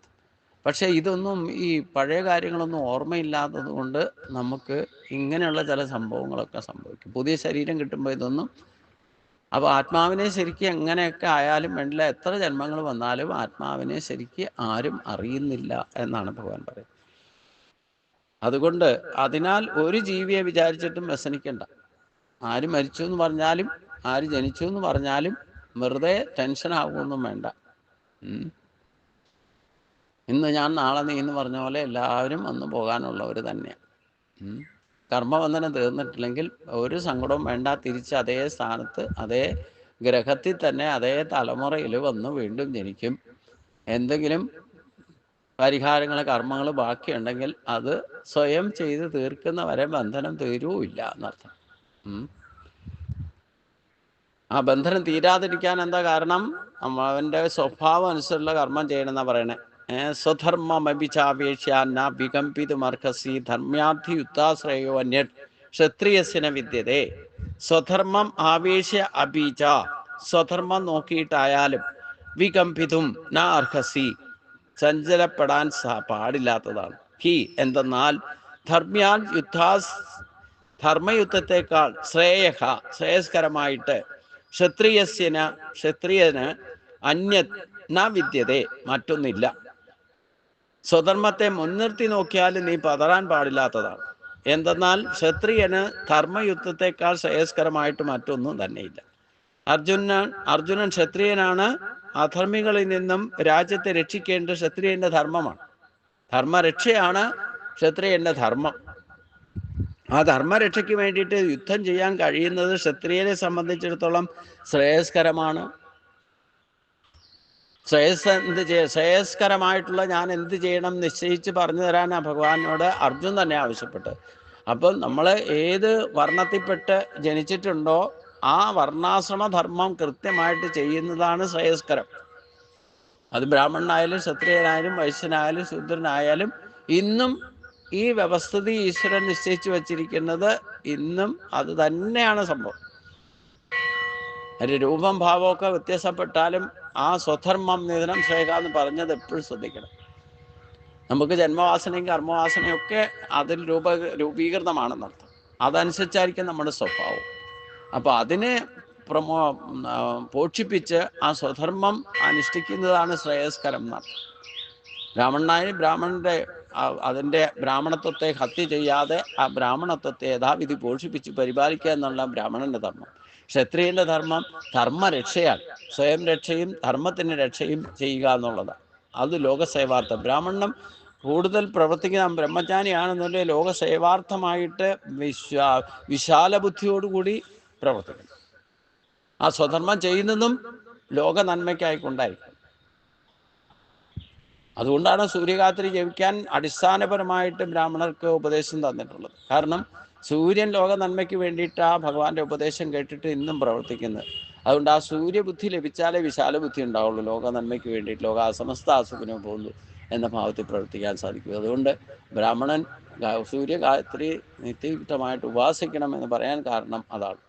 [SPEAKER 1] പക്ഷേ ഇതൊന്നും ഈ പഴയ കാര്യങ്ങളൊന്നും ഓർമ്മയില്ലാത്തത് കൊണ്ട് നമുക്ക് ഇങ്ങനെയുള്ള ചില സംഭവങ്ങളൊക്കെ സംഭവിക്കും. പുതിയ ശരീരം കിട്ടുമ്പോൾ ഇതൊന്നും. അപ്പോൾ ആത്മാവിനെ ശരിക്കും എങ്ങനെയൊക്കെ ആയാലും വേണ്ടില്ല, എത്ര ജന്മങ്ങൾ വന്നാലും ആത്മാവിനെ ശരിക്ക് ആരും അറിയുന്നില്ല എന്നാണ് ഭഗവാൻ പറയുന്നത്. അതുകൊണ്ട് അതിനാൽ ഒരു ജീവിയെ വിചാരിച്ചിട്ടും വ്യസനിക്കണ്ട. ആര് മരിച്ചു എന്ന് പറഞ്ഞാലും ആര് ജനിച്ചു എന്ന് പറഞ്ഞാലും വെറുതെ ടെൻഷൻ ആകുമൊന്നും വേണ്ട. ഇന്ന് ഞാൻ നാളെ നീ എന്ന് പറഞ്ഞ പോലെ എല്ലാവരും വന്നു പോകാനുള്ളവർ തന്നെയാണ്. കർമ്മബന്ധനം തീർന്നിട്ടില്ലെങ്കിൽ ഒരു സങ്കടവും വേണ്ട. തിരിച്ച് അതേ സ്ഥാനത്ത് അതേ ഗ്രഹത്തിൽ തന്നെ അതേ തലമുറയിൽ വന്ന് വീണ്ടും ജനിക്കും. എന്തെങ്കിലും പരിഹാരങ്ങൾ കർമ്മങ്ങൾ ബാക്കിയുണ്ടെങ്കിൽ അത് സ്വയം ചെയ്ത് തീർക്കുന്നവരെ ബന്ധനം തീരുവില്ല എന്നർത്ഥം. ആ ബന്ധനം തീരാതിരിക്കാൻ എന്താ കാരണം? അവൻ്റെ സ്വഭാവം അനുസരിച്ചുള്ള കർമ്മം ചെയ്യണമെന്നാണ് പറയണേ. സ്വധർമ്മമഭിചാപേക്ഷ്യ വികമ്പിതുമർഹസി ധർമ്മ്യാർത്ഥി യുദ്ധാശ്രയോ അന്യ ക്ഷത്രിയസിനെ വിദ്യതേ. സ്വധർമ്മം ആവേശ്യ അഭിച, സ്വധർമ്മം നോക്കിയിട്ടായാലും വികമ്പിതും ന അർഹസി, ചഞ്ചലപ്പെടാൻ പാടില്ലാത്തതാണ്. ഹി എന്തെന്നാൽ ധർമ്മ്യാൽ ധർമ്മയുദ്ധത്തെക്കാൾ ശ്രേയസ്കരമായിട്ട് ക്ഷത്രിയന് അന്യ ന വിദ്യതേ, മറ്റൊന്നില്ല. സ്വധർമ്മത്തെ മുൻനിർത്തി നോക്കിയാലും നീ പതറാൻ പാടില്ലാത്തതാണ്. എന്തെന്നാൽ ക്ഷത്രിയന് ധർമ്മയുദ്ധത്തെക്കാൾ ശ്രേയസ്കരമായിട്ട് മറ്റൊന്നും തന്നെയില്ല. അർജുനൻ ക്ഷത്രിയനാണ്. അധർമ്മികളിൽ നിന്നും രാജ്യത്തെ രക്ഷിക്കേണ്ടത് ക്ഷത്രിയന്റെ ധർമ്മമാണ്. ധർമ്മരക്ഷയാണ് ക്ഷത്രിയന്റെ ധർമ്മം. ആ ധർമ്മരക്ഷയ്ക്ക് വേണ്ടിയിട്ട് യുദ്ധം ചെയ്യാൻ കഴിയുന്നത് ക്ഷത്രിയനെ സംബന്ധിച്ചിടത്തോളം ശ്രേയസ്കരമാണ്. ശ്രേയസ്കരമായിട്ടുള്ള ഞാൻ എന്ത് ചെയ്യണം നിശ്ചയിച്ച് പറഞ്ഞു തരാനാണ് ഭഗവാനോട് അർജുൻ തന്നെ ആവശ്യപ്പെട്ടത്. അപ്പം നമ്മൾ ഏത് വർണ്ണത്തിൽപ്പെട്ട് ജനിച്ചിട്ടുണ്ടോ ആ വർണ്ണാശ്രമധർമ്മം കൃത്യമായിട്ട് ചെയ്യുന്നതാണ് ശ്രേയസ്കരം. അത് ബ്രാഹ്മണനായാലും ക്ഷത്രിയനായാലും വൈശ്യനായാലും ശൂദ്രനായാലും ഇന്നും ഈ വ്യവസ്ഥിതി ഈശ്വരൻ നിശ്ചയിച്ചു വച്ചിരിക്കുന്നത് ഇന്നും അത് തന്നെയാണ് സംഭവം. അതിൻ്റെ രൂപം ഭാവമൊക്കെ വ്യത്യാസപ്പെട്ടാലും ആ സ്വധർമ്മം നിധനം ശ്രേയ എന്ന് പറഞ്ഞത് എപ്പോഴും ശ്രദ്ധിക്കണം. നമുക്ക് ജന്മവാസനയും കർമ്മവാസനയും ഒക്കെ അതിൽ രൂപീകൃതമാണെന്നർത്ഥം. അതനുസരിച്ചായിരിക്കും നമ്മുടെ സ്വഭാവം. അപ്പോൾ അതിനെ പോഷിപ്പിച്ച് ആ സ്വധർമ്മം അനുഷ്ഠിക്കുന്നതാണ് ശ്രേയസ്കരം എന്നർത്ഥം. ബ്രാഹ്മണനായി അതിൻ്റെ ബ്രാഹ്മണത്വത്തെ ഹത്യ ചെയ്യാതെ ആ ബ്രാഹ്മണത്വത്തെ യഥാവിധി പോഷിപ്പിച്ച് പരിപാലിക്കുക എന്നുള്ള ബ്രാഹ്മണന്റെ ധർമ്മം. ക്ഷത്രിയന്റെ ധർമ്മം ധർമ്മരക്ഷയാണ്. സ്വയം രക്ഷയും ധർമ്മത്തിന് രക്ഷയും ചെയ്യുക എന്നുള്ളതാണ്. അത് ലോകസേവാർത്ഥം. ബ്രാഹ്മണം കൂടുതൽ പ്രവർത്തിക്കുന്ന ബ്രഹ്മചാരിയാണെന്നുള്ള ലോകസേവാർത്ഥമായിട്ട് വിശാല ബുദ്ധിയോടുകൂടി പ്രവർത്തിക്കണം. ആ സ്വധർമ്മം ചെയ്യുന്നതും ലോക നന്മയ്ക്കായിക്കൊണ്ടായിരിക്കും. അതുകൊണ്ടാണ് സൂര്യകാത്രി ജപിക്കാൻ അടിസ്ഥാനപരമായിട്ട് ബ്രാഹ്മണർക്ക് ഉപദേശം തന്നിട്ടുള്ളത്. കാരണം സൂര്യൻ ലോക നന്മയ്ക്ക് വേണ്ടിയിട്ട് ആ ഭഗവാന്റെ ഉപദേശം കേട്ടിട്ട് ഇന്നും പ്രവർത്തിക്കുന്നത്. അതുകൊണ്ട് ആ സൂര്യബുദ്ധി ലഭിച്ചാലേ വിശാല ബുദ്ധി ഉണ്ടാവുള്ളൂ. ലോക നന്മയ്ക്ക് വേണ്ടിയിട്ട് ലോക സമസ്ത ആസുഖനോ പോകുന്നു എന്ന ഭാവത്തിൽ പ്രവർത്തിക്കാൻ സാധിക്കും. അതുകൊണ്ട് ബ്രാഹ്മണൻ സൂര്യഗായത്രി നിത്യയുക്തമായിട്ട് ഉപാസിക്കണമെന്ന് പറയാൻ കാരണം അതാണ്.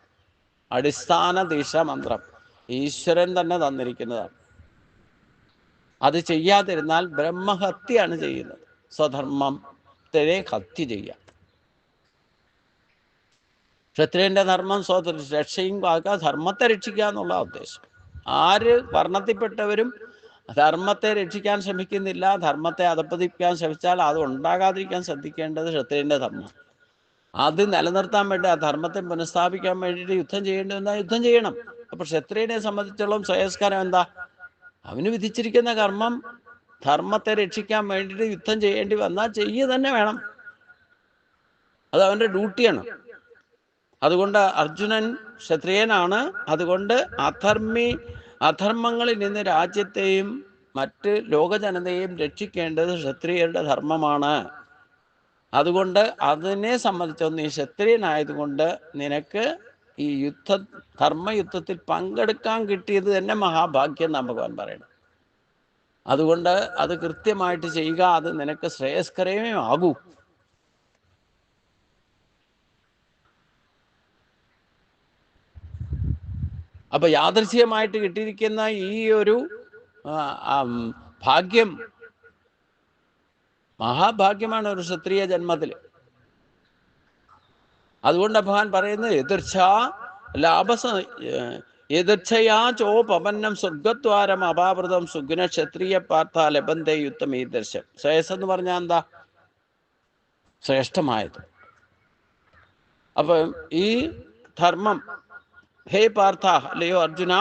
[SPEAKER 1] അടിസ്ഥാന ദിശ മന്ത്രം ഈശ്വരൻ തന്നെ തന്നിരിക്കുന്നതാണ്. അത് ചെയ്യാതിരുന്നാൽ ബ്രഹ്മഹത്യയാണ് ചെയ്യുന്നത്. സ്വധർമ്മത്തെ ഹത്യ ചെയ്യുക. ക്ഷത്രിയന്റെ ധർമ്മം രക്ഷയും കാക്കുക, ധർമ്മത്തെ രക്ഷിക്കുക എന്നുള്ള ഉദ്ദേശം. ആര് വർണ്ണത്തിൽപ്പെട്ടവരും ധർമ്മത്തെ രക്ഷിക്കാൻ ശ്രമിക്കുന്നില്ല, ധർമ്മത്തെ അധപ്പതിക്കാൻ ശ്രമിച്ചാൽ അത് ഉണ്ടാകാതിരിക്കാൻ ശ്രദ്ധിക്കേണ്ടത് ക്ഷത്രിയന്റെ ധർമ്മം. അത് നിലനിർത്താൻ വേണ്ടി ആ ധർമ്മത്തെ പുനഃസ്ഥാപിക്കാൻ വേണ്ടിയിട്ട് യുദ്ധം ചെയ്യേണ്ടതെന്താ യുദ്ധം ചെയ്യണം. അപ്പൊ ക്ഷത്രിയനെ സംബന്ധിച്ചോളം ശ്രേയസ്കരം എന്താ? അവന് വിധിച്ചിരിക്കുന്ന കർമ്മം ധർമ്മത്തെ രക്ഷിക്കാൻ വേണ്ടിയിട്ട് യുദ്ധം ചെയ്യേണ്ടി വന്നാൽ ചെയ്യുക തന്നെ വേണം. അത് അവൻ്റെ ഡ്യൂട്ടിയാണ്. അതുകൊണ്ട് അർജുനൻ ക്ഷത്രിയനാണ്. അതുകൊണ്ട് അധർമ്മങ്ങളിൽ നിന്ന് രാജ്യത്തെയും മറ്റ് ലോകജനതയെയും രക്ഷിക്കേണ്ടത് ക്ഷത്രിയരുടെ ധർമ്മമാണ്. അതുകൊണ്ട് അതിനെ സംബന്ധിച്ചൊന്ന് നീ ക്ഷത്രിയനായതുകൊണ്ട് നിനക്ക് ഈ ധർമ്മയുദ്ധത്തിൽ പങ്കെടുക്കാൻ കിട്ടിയത് തന്നെ മഹാഭാഗ്യം എന്നാണ് ഭഗവാൻ പറയുന്നത്. അതുകൊണ്ട് അത് കൃത്യമായിട്ട് ചെയ്യുക. അത് നിനക്ക് ശ്രേയസ്കരമേ ആകൂ. അപ്പൊ യാദൃശ്ചികമായിട്ട് കിട്ടിയിരിക്കുന്ന ഈ ഒരു ഭാഗ്യം മഹാഭാഗ്യമാണ് ഒരു ക്ഷത്രിയ ജന്മത്തിൽ. അതുകൊണ്ട് ഭഗവാൻ പറയുന്നത് എതിർച്ഛയാ ചോപന്നം സ്വർഗദ്വാരം അപാവൃതം സുഗുണ ക്ഷത്രിയ പാർത്ഥ ലബന്ധേ യുദ്ധം ഈ ദർശം. ശ്രേയസ് എന്ന് പറഞ്ഞാൽ എന്താ? ശ്രേഷ്ഠമായത്. അപ്പൊ ഈ ധർമ്മം, ഹേ പാർത്ഥ, അല്ലയോ അർജുന,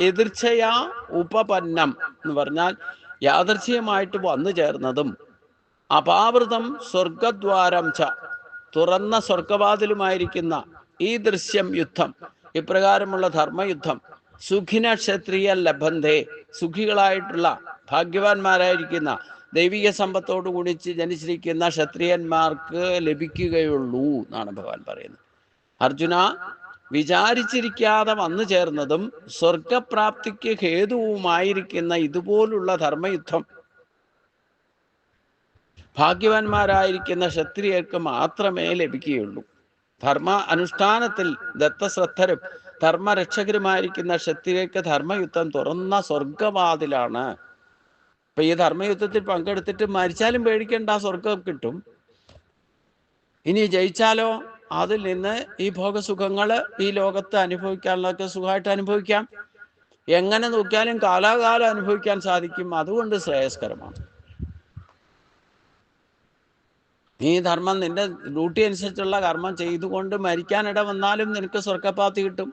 [SPEAKER 1] എതിർച്ഛയാ ഉപപന്നം എന്ന് പറഞ്ഞാൽ യാദർച്ഛികമായിട്ട് വന്നു ചേർന്നതും, അപാവൃതം സ്വർഗദ്വാരം ച, തുറന്ന സ്വർഗവാതിലുമായിരിക്കുന്ന ഈ ദൃശ്യം യുദ്ധം, ഇപ്രകാരമുള്ള ധർമ്മയുദ്ധം, സുഖിന ക്ഷത്രിയ ലഭന്തേ, സുഖികളായിട്ടുള്ള ഭാഗ്യവാന്മാരായിരിക്കുന്ന ദൈവിക സമ്പത്തോടു കൂടി ജനിച്ചിരിക്കുന്ന ക്ഷത്രിയന്മാർക്ക് ലഭിക്കുകയുള്ളൂ എന്നാണ് ഭഗവാൻ പറയുന്നത്. അർജുന, വിചാരിച്ചിരിക്കാതെ വന്നു ചേർന്നതും സ്വർഗപ്രാപ്തിക്ക് ഹേതുവുമായിരിക്കുന്ന ഇതുപോലുള്ള ധർമ്മയുദ്ധം ഭാഗ്യവാന്മാരായിരിക്കുന്ന ക്ഷത്രിയർക്ക് മാത്രമേ ലഭിക്കുകയുള്ളൂ. ധർമ്മ അനുഷ്ഠാനത്തിൽ ദത്തശ്രദ്ധരും ധർമ്മരക്ഷകരുമായിരിക്കുന്ന ക്ഷത്രിയർക്ക് ധർമ്മയുദ്ധം തുറന്ന സ്വർഗവാതിലാണ്. ഇപ്പൊ ഈ ധർമ്മയുദ്ധത്തിൽ പങ്കെടുത്തിട്ട് മരിച്ചാലും പേടിക്കേണ്ട, സ്വർഗം കിട്ടും. ഇനി ജയിച്ചാലോ അതിൽ നിന്ന് ഈ ഭോഗസുഖങ്ങൾ ഈ ലോകത്ത് അനുഭവിക്കാനുള്ളതൊക്കെ സുഖമായിട്ട് അനുഭവിക്കാം. എങ്ങനെ നോക്കിയാലും കാലാകാലം അനുഭവിക്കാൻ സാധിക്കും. അതുകൊണ്ട് ശ്രേയസ്കരമാണ്. നീ ധർമ്മം, നിന്റെ ഡ്യൂട്ടി അനുസരിച്ചുള്ള കർമ്മം ചെയ്തുകൊണ്ട് മരിക്കാനിട വന്നാലും നിനക്ക് സ്വർഗപ്രാപ്തി കിട്ടും.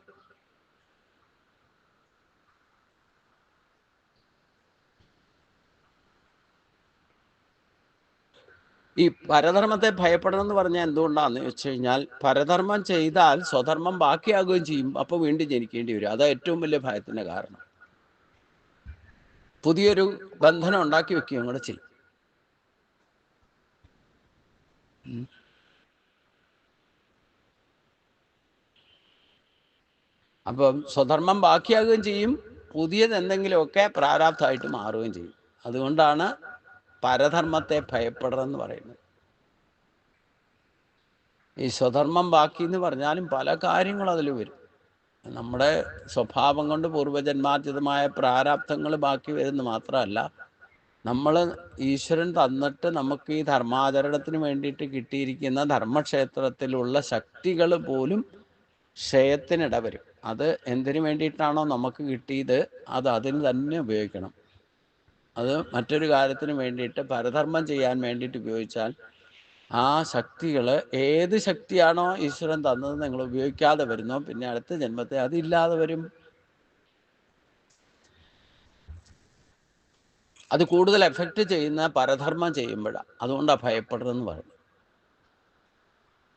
[SPEAKER 1] ഈ പരധർമ്മത്തെ ഭയപ്പെടണം എന്ന് പറഞ്ഞാൽ എന്തുകൊണ്ടാന്ന് വെച്ച് കഴിഞ്ഞാൽ, പരധർമ്മം ചെയ്താൽ സ്വധർമ്മം ബാക്കിയാകുകയും ചെയ്യും. അപ്പൊ വീണ്ടും ജനിക്കേണ്ടി വരും. അതാ ഏറ്റവും വലിയ ഭയത്തിന്റെ കാരണം. പുതിയൊരു ബന്ധനം ഉണ്ടാക്കി വെക്കുകയും കൂടെ ചെയ്യും. അപ്പം സ്വധർമ്മം ബാക്കിയാകുകയും ചെയ്യും, പുതിയത് എന്തെങ്കിലുമൊക്കെ പ്രാരാബ്ധമായിട്ട് മാറുകയും ചെയ്യും. അതുകൊണ്ടാണ് പരധർമ്മത്തെ ഭയപ്പെടണം എന്ന് പറയുന്നത്. ഈ സ്വധർമ്മം ബാക്കി എന്ന് പറഞ്ഞാലും പല കാര്യങ്ങളും അതിൽ വരും. നമ്മുടെ സ്വഭാവം കൊണ്ട് പൂർവജന്മാർജിതമായ പ്രാരാബ്ധങ്ങൾ ബാക്കി വരുന്നത് മാത്രമല്ല, നമ്മൾ ഈശ്വരൻ തന്നിട്ട് നമുക്ക് ഈ ധർമാചരണത്തിന് വേണ്ടിയിട്ട് കിട്ടിയിരിക്കുന്ന ധർമ്മക്ഷേത്രത്തിലുള്ള ശക്തികൾ പോലും ക്ഷയത്തിനിട വരും. അത് എന്തിനു വേണ്ടിയിട്ടാണോ നമുക്ക് കിട്ടിയത് അത് അതിന് തന്നെ ഉപയോഗിക്കണം. അത് മറ്റൊരു കാര്യത്തിന് വേണ്ടിയിട്ട്, പരധർമ്മം ചെയ്യാൻ വേണ്ടിയിട്ട് ഉപയോഗിച്ചാൽ ആ ശക്തികൾ, ഏത് ശക്തിയാണോ ഈശ്വരൻ തന്നത് നിങ്ങൾ ഉപയോഗിക്കാതെ വരുന്നോ, പിന്നെ അടുത്ത ജന്മത്തെ അതില്ലാതെ വരും. അത് കൂടുതൽ എഫക്റ്റ് ചെയ്യുന്ന പരധർമ്മം ചെയ്യുമ്പോഴാണ്. അതുകൊണ്ടാണ് ഭയപ്പെടുന്നതെന്ന് പറയുന്നത്.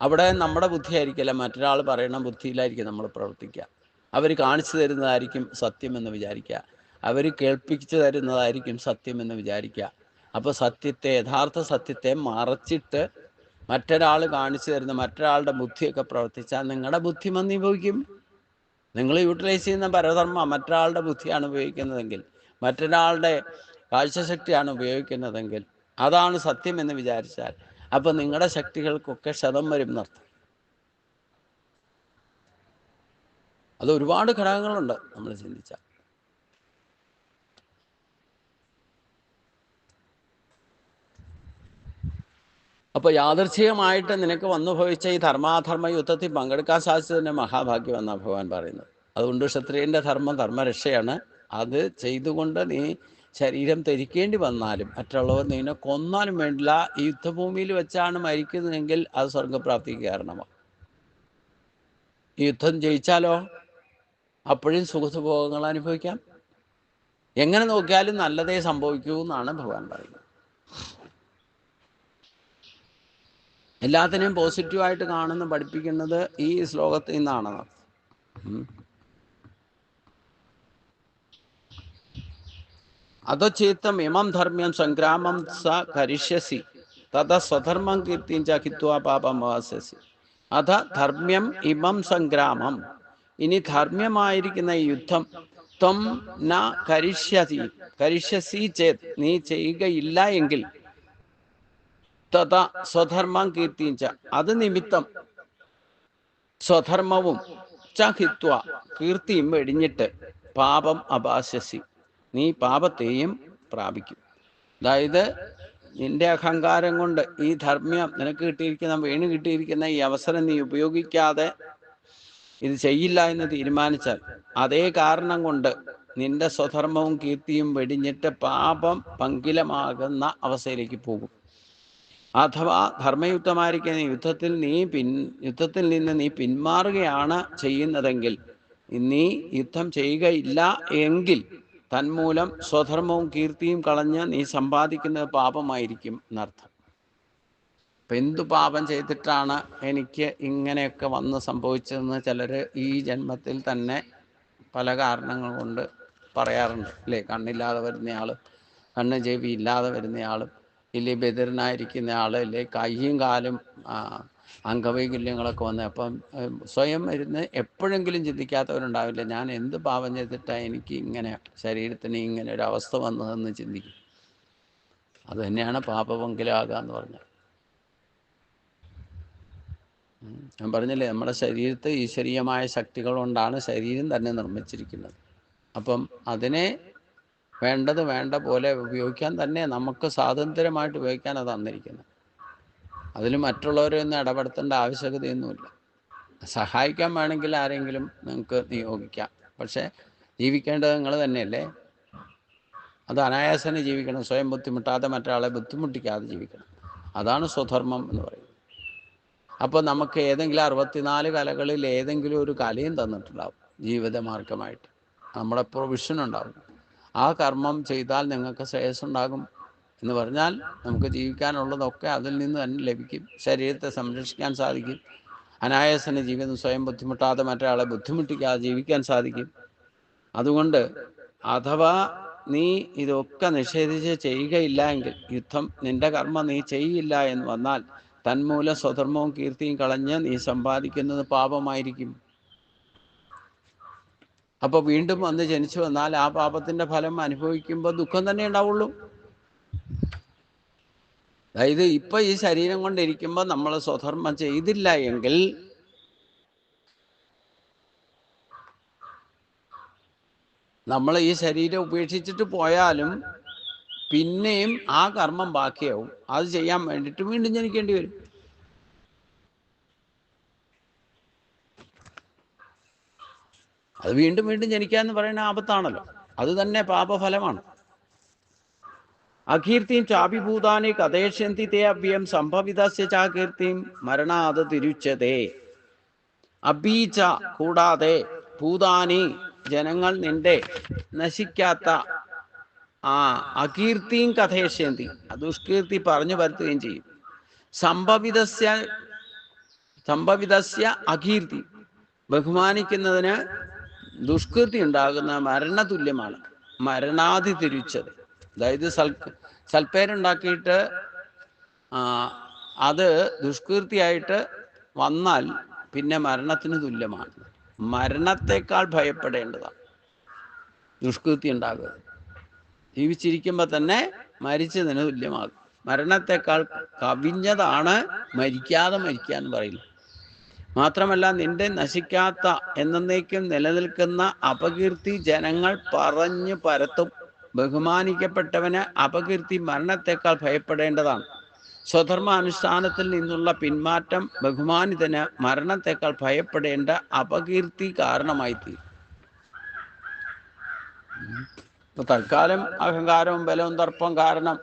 [SPEAKER 1] അവിടെ നമ്മുടെ ബുദ്ധിയായിരിക്കില്ല, മറ്റൊരാൾ പറയുന്ന ബുദ്ധിയിലായിരിക്കും നമ്മൾ പ്രവർത്തിക്കുക. അവർ കാണിച്ചു തരുന്നതായിരിക്കും സത്യമെന്ന് വിചാരിക്കുക, അവർ കേൾപ്പിച്ചു തരുന്നതായിരിക്കും സത്യമെന്ന് വിചാരിക്കുക. അപ്പോൾ സത്യത്തെ, യഥാർത്ഥ സത്യത്തെ മറച്ചിട്ട് മറ്റൊരാൾ കാണിച്ചു തരുന്ന മറ്റൊരാളുടെ ബുദ്ധിയൊക്കെ പ്രവർത്തിച്ചാൽ നിങ്ങളുടെ ബുദ്ധി മന്ദീഭവിക്കും. നിങ്ങൾ യൂട്ടിലൈസ് ചെയ്യുന്ന പരധർമ്മം മറ്റൊരാളുടെ ബുദ്ധിയാണ് ഉപയോഗിക്കുന്നതെങ്കിൽ, മറ്റൊരാളുടെ കാഴ്ചശക്തിയാണ് ഉപയോഗിക്കുന്നതെങ്കിൽ, അതാണ് സത്യം എന്ന് വിചാരിച്ചാൽ അപ്പം നിങ്ങളുടെ ശക്തികൾക്കൊക്കെ ക്ഷതം വരും എന്നർത്ഥം. അത് ഒരുപാട് ഘടകങ്ങളുണ്ട് നമ്മൾ ചിന്തിച്ചാൽ. അപ്പോൾ യാദൃച്ഛികമായിട്ട് നിനക്ക് വന്നു ഭവിച്ച ഈ ധർമാധർമ്മ യുദ്ധത്തിൽ പങ്കെടുക്കാൻ സാധിച്ചതിൻ്റെ മഹാഭാഗ്യം എന്നാണ് ഭഗവാൻ പറയുന്നത്. അതുകൊണ്ട് ക്ഷത്രിയൻ്റെ ധർമ്മം ധർമ്മരക്ഷയാണ്. അത് ചെയ്തുകൊണ്ട് നീ ശരീരം ധരിക്കേണ്ടി വന്നാലും, മറ്റുള്ളവർ നിന്നെ കൊന്നാലും വേണ്ടില്ല, ഈ യുദ്ധഭൂമിയിൽ വെച്ചാണ് മരിക്കുന്നതെങ്കിൽ അത് സ്വർഗപ്രാപ്തിക്ക് കാരണമാണ്. ഈ യുദ്ധം ജയിച്ചാലോ അപ്പോഴും സുഖസുഭോഗങ്ങൾ അനുഭവിക്കാം. എങ്ങനെ നോക്കിയാലും നല്ലതേ സംഭവിക്കൂ എന്നാണ് ഭഗവാൻ പറയുന്നത്. എല്ലാത്തിനെയും പോസിറ്റീവായിട്ട് കാണുന്ന പഠിപ്പിക്കുന്നത് ഈ ശ്ലോകത്തിൽ നിന്നാണ്. അധചേത്തം ഇമം ധർമ്മ്യം സംഗ്രാമം സ കരിഷ്യസി തഥ സ്വധർമ്മം കീർത്തിം ച ഹിത്വാ പാപം വാസ്യസി. അധ ധർമ്മ്യം ഇമം സംഗ്രാമം, ഇനി ധർമ്മ്യമായിരിക്കുന്ന ഈ യുദ്ധം, ത്വം ന കരിഷ്യസി ചേത്, നീ ചെയ്യുകയില്ല എങ്കിൽ, തഥ സ്വധർമ്മം കീർത്തിം ച, അത് നിമിത്തം സ്വധർമ്മവും ച ഹിത്വ, കീർത്തിയും വെടിഞ്ഞിട്ട്, പാപം അപാസ്യസി, നീ പാപത്തെയും പ്രാപിക്കും. അതായത് നിന്റെ അഹങ്കാരം കൊണ്ട് ഈ ധർമ്മ്യം നിനക്ക് കിട്ടിയിരിക്കുന്ന വീണ് കിട്ടിയിരിക്കുന്ന ഈ അവസരം നീ ഉപയോഗിക്കാതെ ഇത് ചെയ്യില്ല എന്ന് തീരുമാനിച്ചാൽ അതേ കാരണം കൊണ്ട് നിന്റെ സ്വധർമ്മവും കീർത്തിയും വെടിഞ്ഞിട്ട് പാപം പങ്കിലമാകുന്ന അവസ്ഥയിലേക്ക് പോകും. അഥവാ ധർമ്മയുക്തമായിരിക്കുന്ന യുദ്ധത്തിൽ നിന്ന് നീ പിന്മാറുകയാണ് ചെയ്യുന്നതെങ്കിൽ, നീ യുദ്ധം ചെയ്യുകയില്ല എങ്കിൽ തന്മൂലം സ്വധർമ്മവും കീർത്തിയും കളഞ്ഞ് നീ സമ്പാദിക്കുന്നത് പാപമായിരിക്കും എന്നർത്ഥം. ഇപ്പം എന്തു പാപം ചെയ്തിട്ടാണ് എനിക്ക് ഇങ്ങനെയൊക്കെ വന്ന് സംഭവിച്ചതെന്ന് ചിലർ ഈ ജന്മത്തിൽ തന്നെ പല കാരണങ്ങൾ കൊണ്ട് പറയാറുണ്ട് അല്ലേ. കണ്ണില്ലാതെ വരുന്നയാൾ, കണ്ണ് ചെവി ഇല്ലാതെ വരുന്നയാളും, ഇല്ലേ ബധിരനായിരിക്കുന്ന ആൾ, ഇല്ലേ കൈയും കാലും അംഗവൈകല്യങ്ങളൊക്കെ വന്ന് അപ്പം സ്വയം ഇരുന്ന് എപ്പോഴെങ്കിലും ചിന്തിക്കാത്തവരുണ്ടാവില്ല, ഞാൻ എന്ത് പാപം ചെയ്തിട്ടാണ് എനിക്ക് ഇങ്ങനെ ശരീരത്തിന് ഇങ്ങനെ ഒരു അവസ്ഥ വന്നതെന്ന് ചിന്തിക്കും. അത് തന്നെയാണ് പാപപങ്കിലാകുക എന്ന് പറഞ്ഞാൽ. ഞാൻ പറഞ്ഞില്ലേ, നമ്മുടെ ശരീരത്തെ ഈശ്വരീയമായ ശക്തികൾ കൊണ്ടാണ് ശരീരം തന്നെ നിർമ്മിച്ചിരിക്കുന്നത്. അപ്പം അതിനെ വേണ്ടത് വേണ്ട പോലെ ഉപയോഗിക്കാൻ തന്നെ നമുക്ക് സ്വാതന്ത്ര്യമായിട്ട് ഉപയോഗിക്കാൻ അത് തന്നിരിക്കുന്നത്. അതിൽ മറ്റുള്ളവരൊന്നും ഇടപെടുത്തേണ്ട ആവശ്യകതയൊന്നുമില്ല. സഹായിക്കാൻ വേണമെങ്കിൽ ആരെങ്കിലും നിങ്ങൾക്ക് നിയോഗിക്കാം, പക്ഷേ ജീവിക്കേണ്ടത് നിങ്ങൾ തന്നെയല്ലേ. അത് അനായാസനെ ജീവിക്കണം, സ്വയം ബുദ്ധിമുട്ടാതെ മറ്റൊരാളെ ബുദ്ധിമുട്ടിക്കാതെ ജീവിക്കണം. അതാണ് സ്വധർമ്മം എന്ന് പറയുന്നത്. അപ്പോൾ നമുക്ക് ഏതെങ്കിലും 64 കലകളിൽ ഏതെങ്കിലും ഒരു കലയും തന്നിട്ടുണ്ടാവും ജീവിതമാർഗമായിട്ട്, നമ്മുടെ പ്രൊവിഷൻ ഉണ്ടാകും. ആ കർമ്മം ചെയ്താൽ നിങ്ങൾക്ക് ശ്രേയസ്സുണ്ടാകും എന്ന് പറഞ്ഞാൽ നമുക്ക് ജീവിക്കാനുള്ളതൊക്കെ അതിൽ നിന്ന് തന്നെ ലഭിക്കും. ശരീരത്തെ സംരക്ഷിക്കാൻ സാധിക്കും, അനായാസന ജീവിതം സ്വയം ബുദ്ധിമുട്ടാതെ മറ്റൊരാളെ ബുദ്ധിമുട്ടിക്കാതെ ജീവിക്കാൻ സാധിക്കും. അതുകൊണ്ട് അഥവാ നീ ഇതൊക്കെ നിഷേധിച്ച് ചെയ്യുകയില്ല എങ്കിൽ, യുദ്ധം നിന്റെ കർമ്മം നീ ചെയ്യില്ല എന്ന് വന്നാൽ തന്മൂലം സ്വധർമ്മവും കീർത്തിയും കളഞ്ഞ് നീ സമ്പാദിക്കുന്നത് പാപമായിരിക്കും. അപ്പോൾ വീണ്ടും വന്ന് ജനിച്ചു വന്നാൽ ആ പാപത്തിന്റെ ഫലം അനുഭവിക്കുമ്പോൾ ദുഃഖം തന്നെ ഉണ്ടാവുള്ളൂ. അതായത് ഇപ്പൊ ഈ ശരീരം കൊണ്ടിരിക്കുമ്പോൾ നമ്മൾ സ്വധർമ്മം ചെയ്തില്ല എങ്കിൽ നമ്മൾ ഈ ശരീരം ഉപേക്ഷിച്ചിട്ട് പോയാലും പിന്നെയും ആ കർമ്മം ബാക്കിയാവും. അത് ചെയ്യാൻ വേണ്ടിയിട്ട് വീണ്ടും ജനിക്കേണ്ടി വരും. അത് വീണ്ടും വീണ്ടും ജനിക്കുക എന്ന് പറയുന്ന ആപത്താണല്ലോ. അത് തന്നെ പാപഫലമാണ്. അകീർത്തിയും ചാഭിഭൂതാനി കഥേഷ്യന്തി തേ അവ്യം സംഭവിതസ്യ ചാകീർത്തിയും മരണാത് തിരുച്ചതേ. അബീച്ച കൂടാതെ ഭൂതാനി ജനങ്ങൾ നിന്റെ നശിക്കാത്ത അകീർത്തിയും കഥേഷ്യന്തി ദുഷ്കീർത്തി പറഞ്ഞു വരുത്തുകയും ചെയ്യും. സംഭവിതസ്യ അകീർത്തി ബഹുമാനിക്കുന്നതിന് ദുഷ്കീർത്തി ഉണ്ടാകുന്ന മരണതുല്യമാണ്. മരണാതി തിരിച്ചത്, അതായത് സൽപ്പേരുണ്ടാക്കിയിട്ട് അത് ദുഷ്കീർത്തിയായിട്ട് വന്നാൽ പിന്നെ മരണത്തിന് തുല്യമാണ്. മരണത്തെക്കാൾ ഭയപ്പെടേണ്ടതാണ് ദുഷ്കീർത്തി ഉണ്ടാകുക. ജീവിച്ചിരിക്കുമ്പോൾ തന്നെ മരിച്ചതിന് തുല്യമാകും. മരണത്തെക്കാൾ കവിഞ്ഞതാണ് മരിക്കാതെ മരിക്കുക എന്ന് പറയുന്നത്. മാത്രമല്ല നിന്റെ നശിക്കാത്ത എന്നേക്കും നിലനിൽക്കുന്ന അപകീർത്തി ജനങ്ങൾ പറഞ്ഞു പരത്തും. ബഹുമാനിക്കപ്പെട്ടവന് അപകീർത്തി മരണത്തെക്കാൾ ഭയപ്പെടേണ്ടതാണ്. സ്വധർമ്മ അനുഷ്ഠാനത്തിൽ നിന്നുള്ള പിന്മാറ്റം ബഹുമാനിതന് മരണത്തെക്കാൾ ഭയപ്പെടേണ്ട അപകീർത്തി കാരണമായിത്തീരും. ഇപ്പൊ തൽക്കാലം അഹങ്കാരവും ബലവും ദർപ്പം കാരണം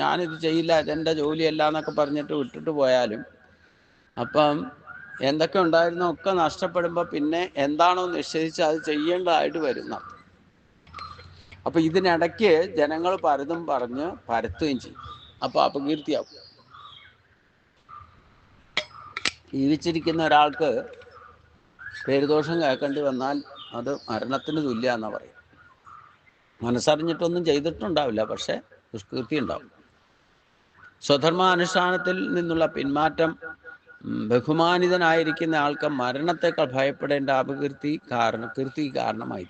[SPEAKER 1] ഞാനിത് ചെയ്യില്ല, ഇതെൻ്റെ ജോലിയല്ല എന്നൊക്കെ പറഞ്ഞിട്ട് വിട്ടിട്ട് പോയാലും അപ്പം എന്തൊക്കെ ഉണ്ടായിരുന്നോ ഒക്കെ നഷ്ടപ്പെടുമ്പോൾ പിന്നെ എന്താണോ നിശ്ചയിച്ച് അത് ചെയ്യേണ്ടതായിട്ട് വരുന്ന. അപ്പൊ ഇതിനിടയ്ക്ക് ജനങ്ങൾ പലതും പറഞ്ഞ് പരത്തുകയും ചെയ്യും. അപ്പൊ അപകീർത്തിയാവും. ജീവിച്ചിരിക്കുന്ന ഒരാൾക്ക് പേരുദോഷം കേൾക്കേണ്ടി വന്നാൽ അത് മരണത്തിന് തുല്യ എന്നാ പറയും. മനസ്സറിഞ്ഞിട്ടൊന്നും ചെയ്തിട്ടുണ്ടാവില്ല, പക്ഷെ ദുഷ്കീർത്തി ഉണ്ടാവും. സ്വധർമാനുഷ്ഠാനത്തിൽ നിന്നുള്ള പിന്മാറ്റം ബഹുമാനിതനായിരിക്കുന്ന ആൾക്ക് മരണത്തെക്കാൾ ഭയപ്പെടേണ്ട അപകീർത്തി കീർത്തി കാരണമായി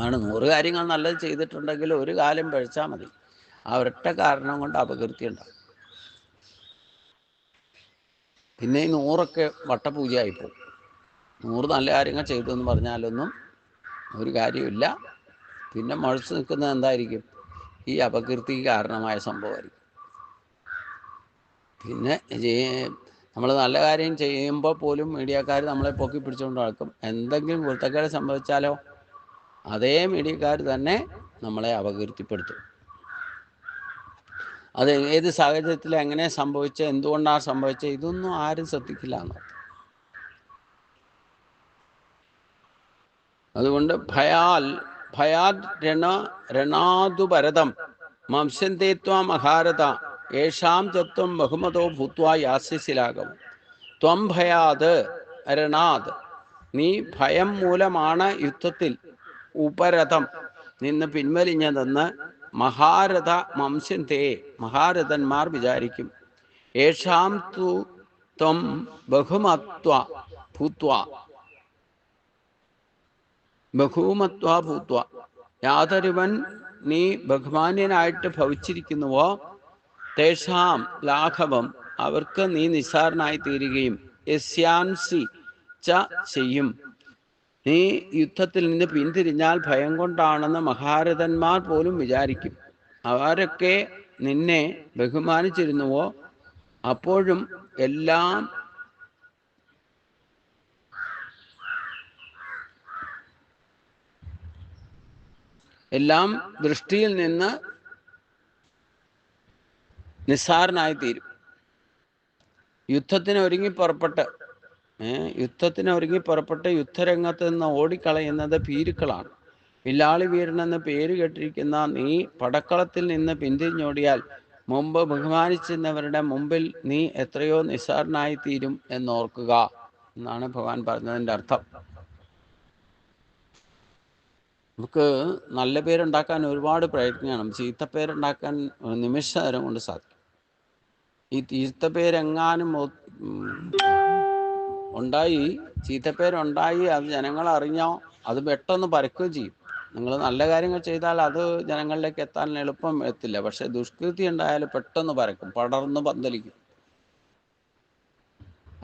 [SPEAKER 1] ആണ്. 100 കാര്യങ്ങൾ നല്ലത് ചെയ്തിട്ടുണ്ടെങ്കിൽ ഒരു കാലം പഴിച്ചാൽ മതി, ആ ഒരൊറ്റ കാരണം കൊണ്ട് അപകീർത്തി ഉണ്ടാവും. പിന്നെ ഈ 100ഒക്കെ വട്ടപൂജയായിപ്പോവും. 100 നല്ല കാര്യങ്ങൾ ചെയ്തു എന്ന് പറഞ്ഞാലൊന്നും ഒരു കാര്യമില്ല. പിന്നെ മുഴച്ചു നിൽക്കുന്നത് എന്തായിരിക്കും? ഈ അപകീർത്തിക്ക് കാരണമായ സംഭവമായിരിക്കും. പിന്നെ നമ്മൾ നല്ല കാര്യം ചെയ്യുമ്പോൾ പോലും മീഡിയക്കാർ നമ്മളെ പൊക്കി പിടിച്ചുകൊണ്ട് നടക്കും. എന്തെങ്കിലും കുരുത്തക്കേട് സംഭവിച്ചാലോ അതേ മീഡിയക്കാർ തന്നെ നമ്മളെ അപകീർത്തിപ്പെടുത്തും. അത് ഏത് സാഹചര്യത്തിൽ എങ്ങനെ സംഭവിച്ചത്, എന്തുകൊണ്ടാണ് സംഭവിച്ചത്, ഇതൊന്നും ആരും ശ്രദ്ധിക്കില്ല എന്നർത്ഥം. അതുകൊണ്ട് ഭയാത് രണാദു ഭരതം മംസന്തേ ത്വാം അഹാരത യേഷാം തത്വം ബഹുമതോ ഭൂത്വാ യാസ്യശിലാകം. ത്വം ഭയാത് രണാത്, നീ ഭയം മൂലമാണ് യുദ്ധത്തിൽ ഉപരതം നിന്ന് പിൻവലിഞ്ഞതെന്ന് മഹാരഥ മംസന്തേ, മഹാരഥന്മാർ വിചാരിക്കും. യേഷാം തു ത്വം ബഹുമത്വ ഭൂത്വാ, ബഹൂമത്വ ഭൂത്വ, യാതൊരുവൻ നീ ബഹുമാന്യനായിട്ട് ഭവിച്ചിരിക്കുന്നുവോ തേഷാം ലാഘവം, അവർക്ക് നീ നിസ്സാരനായി തീരുകയും യസ്യാൻസി ച ചെയ്യും, നീ യുദ്ധത്തിൽ നിന്ന് പിന്തിരിഞ്ഞാൽ ഭയം കൊണ്ടാണെന്ന് മഹാരഥന്മാർ പോലും വിചാരിക്കും. അവരൊക്കെ നിന്നെ ബഹുമാനിച്ചിരുന്നുവോ അപ്പോഴും എല്ലാം ദൃഷ്ടിയിൽ നിന്ന് നിസ്സാരനായി തീരും. യുദ്ധത്തിന് ഒരുങ്ങി പുറപ്പെട്ട് യുദ്ധരംഗത്ത് നിന്ന് ഓടിക്കളയുന്നത് ഭീരുക്കളാണ്. വില്ലാളി വീരനെന്ന് പേര് കേട്ടിരിക്കുന്ന നീ പടക്കളത്തിൽ നിന്ന് പിന്തിരിഞ്ഞോടിയാൽ മുമ്പ് ബഹുമാനിച്ചിരുന്നവരുടെ മുമ്പിൽ നീ എത്രയോ നിസ്സാരനായി തീരും എന്നോർക്കുക എന്നാണ് ഭഗവാൻ പറഞ്ഞതിൻ്റെ അർത്ഥം. നമുക്ക് നല്ല പേരുണ്ടാക്കാൻ ഒരുപാട് പ്രയത്നം, ചീത്തപ്പേരുണ്ടാക്കാൻ നിമിഷ നേരം കൊണ്ട് സാധിക്കും. ഈ ചീത്തപ്പേരെങ്ങാനും ചീത്തപ്പേരുണ്ടായി അത് ജനങ്ങൾ അറിഞ്ഞോ അത് പെട്ടെന്ന് പരക്കുകയും ചെയ്യും. നിങ്ങൾ നല്ല കാര്യങ്ങൾ ചെയ്താൽ അത് ജനങ്ങളിലേക്ക് എത്താൻ എളുപ്പം എത്തില്ല. പക്ഷെ ദുഷ്കൃതി ഉണ്ടായാൽ പെട്ടെന്ന് പരക്കും, പടർന്ന് പന്തലിക്കും.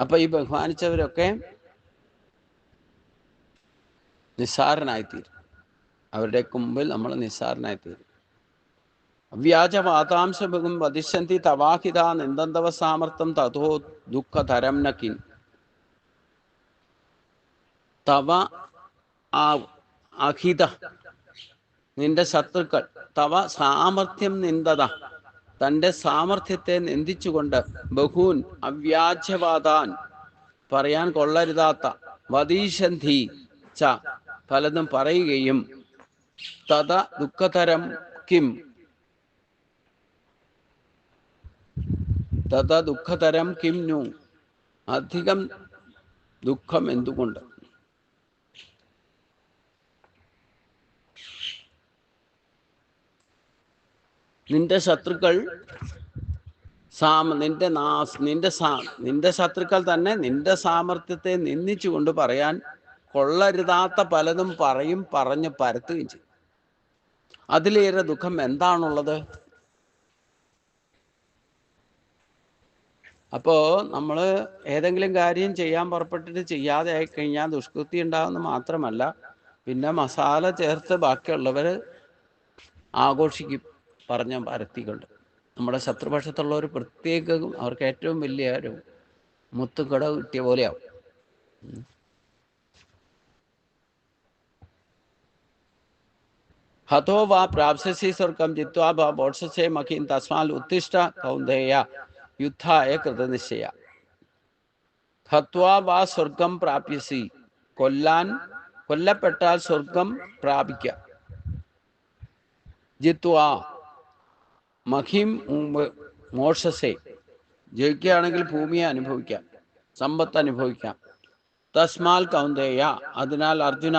[SPEAKER 1] അപ്പൊ ഈ ബഹുമാനിച്ചവരൊക്കെ നിസ്സാരനായിത്തീരും. അവരുടെ മുമ്പിൽ നമ്മൾ നിസ്സാരനായിത്തീരും. അവ്യാജവാതാംശഭും വധിഷ്യന്തി തവാഹിത നിന്ദന്തവ സാമർത്ഥം തഥോ ദുഃഖതരം നക്കിൻ. തവ അഹിത, നിന്റെ ശത്രുക്കൾ, തവ സാമർത്ഥ്യം നിന്ദത, തൻ്റെ സാമർത്ഥ്യത്തെ നിന്ദിച്ചുകൊണ്ട്, ബഹൂൻ അവ്യാജവാദാൻ, പറയാൻ കൊള്ളരുതാത്ത, വദീശന്തി ച, പലതും പറയുകയും, തത ദുഃഖതരം കിം, തത ദുഃഖതരം കിം നു, അധികം ദുഃഖം എന്തുകൊണ്ട്. നിന്റെ ശത്രുക്കൾ നിന്റെ ശത്രുക്കൾ തന്നെ നിന്റെ സാമർത്ഥ്യത്തെ നിന്ദിച്ചുകൊണ്ട് പറയാൻ കൊള്ളരുതാത്ത പലതും പറഞ്ഞ് പരത്തുകയും ചെയ്യും. അതിലേറെ ദുഃഖം എന്താണുള്ളത്? അപ്പോൾ നമ്മൾ ഏതെങ്കിലും കാര്യം ചെയ്യാൻ പുറപ്പെട്ടിട്ട് ചെയ്യാതെ ആയിക്കഴിഞ്ഞാൽ ദുഷ്കൃതി ഉണ്ടാകുന്ന മാത്രമല്ല, പിന്നെ മസാല ചേർത്ത് ബാക്കിയുള്ളവർ ആഘോഷിക്കും പറഞ്ഞ പരത്തിക്കൊണ്ട്. നമ്മുടെ ശത്രുപക്ഷത്തുള്ളവർ പ്രത്യേകം അവർക്ക് ഏറ്റവും വലിയ ഒരു മുത്തുകട കിട്ടിയ പോലെയാവും. ഹതോ വാ പ്രാപ്സ്യസി സ്വർഗം ജിത്വാ വാ ബോത്സസേ മഖീൻ തസ്മാൽ ഉത്തിഷ്ഠ കൗന്ദേയ യുദ്ധായ കൃതനിശ്ചയ. ഹത്വാ വാ സ്വർഗം പ്രാപ്യസി, കൊല്ലപ്പെട്ടാൽ സ്വർഗം പ്രാപിക്കാം. ജിത്വാ മഹിം മോക്ഷസേ, ജയിക്കുകയാണെങ്കിൽ ഭൂമിയെ അനുഭവിക്കാം, സമ്പത്ത് അനുഭവിക്കാം. തസ്മാൽ കൗന്ദേയ, അതിനാൽ അർജുന,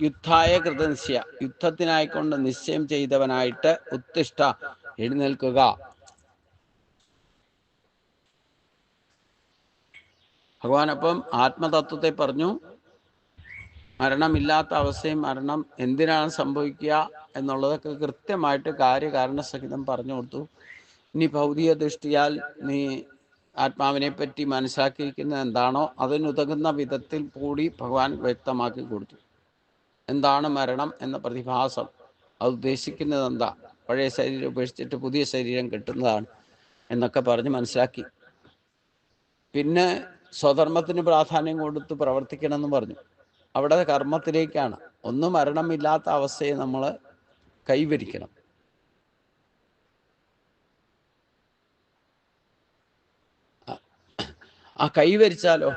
[SPEAKER 1] യുദ്ധായ കൃതനിശ്ചയ, യുദ്ധത്തിനായിക്കൊണ്ട് നിശ്ചയം ചെയ്തവനായിട്ട് ഉത്തിഷ്ഠ, എഴുന്നേൽക്കുക. ഭഗവാൻ അപ്പം ആത്മതത്വത്തെ പറഞ്ഞു. മരണമില്ലാത്ത അവസ്ഥയും മരണം എന്തിനാണ് സംഭവിക്കുക എന്നുള്ളതൊക്കെ കൃത്യമായിട്ട് കാര്യകാരണസഹിതം പറഞ്ഞു കൊടുത്തു. ഇനി ഭൗതിക ദൃഷ്ടിയാൽ നീ ആത്മാവിനെ പറ്റി മനസ്സിലാക്കിയിരിക്കുന്നത് എന്താണോ അതിനുതകുന്ന വിധത്തിൽ കൂടി ഭഗവാൻ വ്യക്തമാക്കി കൊടുത്തു. എന്താണ് മരണം എന്ന പ്രതിഭാസം, അത് ഉദ്ദേശിക്കുന്നത് എന്താ, പഴയ ശരീരം ഉപേക്ഷിച്ചിട്ട് പുതിയ ശരീരം കിട്ടുന്നതാണ് എന്നൊക്കെ പറഞ്ഞ് മനസ്സിലാക്കി. പിന്നെ സ്വധർമ്മത്തിന് പ്രാധാന്യം കൊടുത്ത് പ്രവർത്തിക്കണമെന്ന് പറഞ്ഞു. അവിടെ കർമ്മത്തിലേക്കാണ്. ഒന്നും മരണമില്ലാത്ത അവസ്ഥയെ നമ്മൾ കൈവരിക്കണം. ആ കൈവരിച്ചാലോ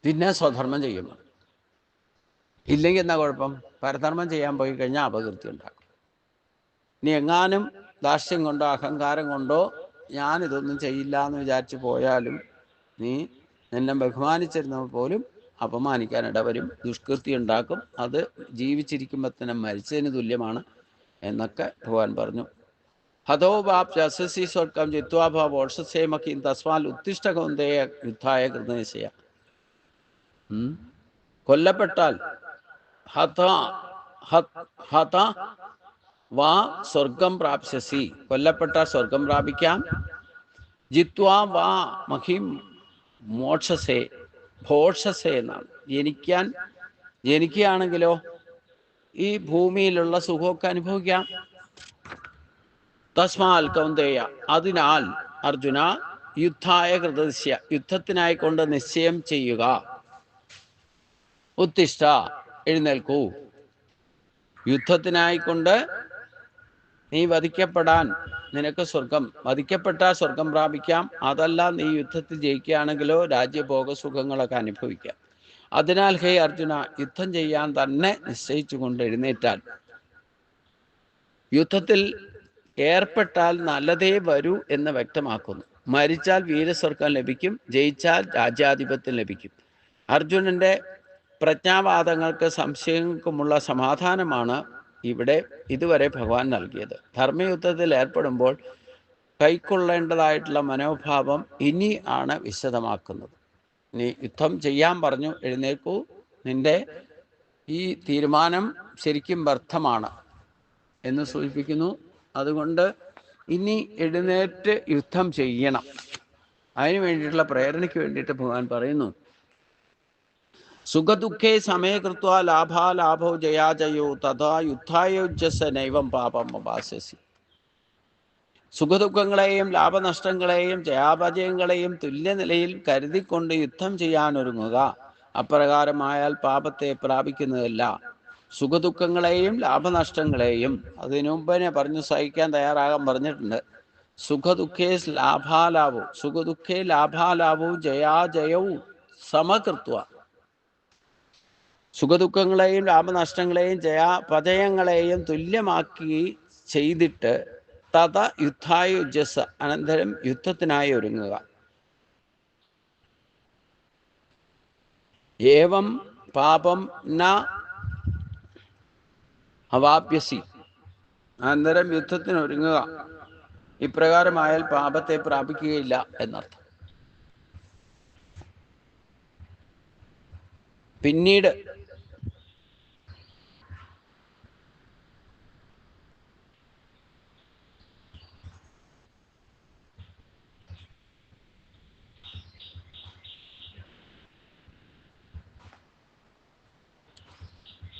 [SPEAKER 1] പിന്നെ സ്വധർമ്മം ചെയ്യണം. ഇല്ലെങ്കിൽ എന്നാ കുഴപ്പം? പരധർമ്മം ചെയ്യാൻ പോയി കഴിഞ്ഞാൽ അപകീർത്തി ഉണ്ടാക്കും. ഇനി എങ്ങാനും ദാർഷ്ട്യം കൊണ്ടോ അഹങ്കാരം കൊണ്ടോ ഞാനിതൊന്നും ചെയ്യില്ല എന്ന് വിചാരിച്ച് പോയാലും നീ നിന്നെ ബഹുമാനിച്ചിരുന്നവർ പോലും അപമാനിക്കാൻ ഇടവരും, ദുഷ്കൃതി ഉണ്ടാക്കും. അത് ജീവിച്ചിരിക്കുമ്പോൾ തന്നെ മരിച്ചതിന് തുല്യമാണ് എന്നൊക്കെ ഭഗവാൻ പറഞ്ഞു. ഹതോ ബാപ് ജസസി സ്വർഗം ജിത്വാഭാ വോഷസേമക്കിൻ തസ്മാൽ ഉത്തിഷ്ഠ കൗന്ദേയ യുദ്ധായ കൃതനിശ്ചയ. കൊല്ലപ്പെട്ടാൽ ഹത വാ സ്വർഗം പ്രാപ്സ്യസി, കൊല്ലപ്പെട്ടാൽ സ്വർഗം പ്രാപിക്കാം. ജിത്വാ വാ മഹിം മോക്ഷസേ, ഭോഷസേ എന്നാണ്. ജനിക്കുകയാണെങ്കിലോ ഈ ഭൂമിയിലുള്ള സുഖമൊക്കെ അനുഭവിക്കാം. തസ്മാൽ കൗന്ദേയ, അതിനാൽ അർജുന യുദ്ധായ കൃതനിശ്ചയ, യുദ്ധത്തിനായിക്കൊണ്ട് നിശ്ചയം ചെയ്യുക. ഉത്തിഷ്ഠ, എഴുന്നേൽക്കൂ. യുദ്ധത്തിനായിക്കൊണ്ട് നീ വധിക്കപ്പെടാൻ നിനക്ക് സ്വർഗം, വധിക്കപ്പെട്ടാൽ സ്വർഗം പ്രാപിക്കാം. അതല്ല നീ യുദ്ധത്തിൽ ജയിക്കുകയാണെങ്കിലോ രാജ്യഭോഗ സുഖങ്ങളൊക്കെ അനുഭവിക്കാം. അതിനാൽ ഹേ അർജുന, യുദ്ധം ചെയ്യാൻ തന്നെ നിശ്ചയിച്ചുകൊണ്ട് എഴുന്നേറ്റാൽ, യുദ്ധത്തിൽ ഏർപ്പെട്ടാൽ നല്ലതേ വരൂ എന്ന് വ്യക്തമാക്കുന്നു. മരിച്ചാൽ വീരസ്വർഗം ലഭിക്കും, ജയിച്ചാൽ രാജ്യാധിപത്യം ലഭിക്കും. അർജുനന്റെ പ്രജ്ഞാവാദങ്ങൾക്ക് സംശയങ്ങൾക്കുമുള്ള സമാധാനമാണ് ഇവിടെ ഇതുവരെ ഭഗവാൻ നൽകിയത്. ധർമ്മയുദ്ധത്തിൽ ഏർപ്പെടുമ്പോൾ കൈക്കൊള്ളേണ്ടതായിട്ടുള്ള മനോഭാവം ഇനി ആണ് വിശദമാക്കുന്നത്. നീ യുദ്ധം ചെയ്യാൻ പറഞ്ഞു, എഴുന്നേൽക്കൂ. നിന്റെ ഈ തീരുമാനം ശരിക്കും വ്യർത്ഥമാണ് എന്ന് സൂചിപ്പിക്കുന്നു. അതുകൊണ്ട് ഇനി എഴുന്നേറ്റ് യുദ്ധം ചെയ്യണം. അതിനു വേണ്ടിയിട്ടുള്ള പ്രേരണയ്ക്ക് വേണ്ടിയിട്ട് ഭഗവാൻ പറയുന്നു, സുഖദുഃഖേ സമയകൃത്വ ലാഭാലാഭോ ജയാജയോ തഥാ യുദ്ധായോജ്യസ നൈവം പാപം അപാസ്യസി. സുഖദുഃഖങ്ങളെയും ലാഭനഷ്ടങ്ങളെയും ജയാപജയങ്ങളെയും തുല്യനിലയിൽ കരുതിക്കൊണ്ട് യുദ്ധം ചെയ്യാനൊരുങ്ങുക. അപ്രകാരമായാൽ പാപത്തെ പ്രാപിക്കുന്നതല്ല. സുഖദുഃഖങ്ങളെയും ലാഭനഷ്ടങ്ങളെയും അതിനു മുമ്പേ പറഞ്ഞു സഹിക്കാൻ തയ്യാറാകാൻ പറഞ്ഞിട്ടുണ്ട്. സുഖദുഃഖേ ലാഭാലാഭോ, സുഖദുഃഖേ ലാഭാലാഭോ ജയാജയവും സമകൃത്വ. സുഖദുഃഖങ്ങളെയും ലാഭനഷ്ടങ്ങളെയും ജയാപജയങ്ങളെയും തുല്യമാക്കി ചെയ്തിട്ട് തഥ യുദ്ധായുജസ്, അനന്തരം യുദ്ധത്തിനായി ഒരുങ്ങുക. ഏവം പാപം ന അവാപ്യസി, അനന്തരം യുദ്ധത്തിന് ഒരുങ്ങുക. ഇപ്രകാരമായാൽ പാപത്തെ പ്രാപിക്കുകയില്ല എന്നർത്ഥം. പിന്നീട്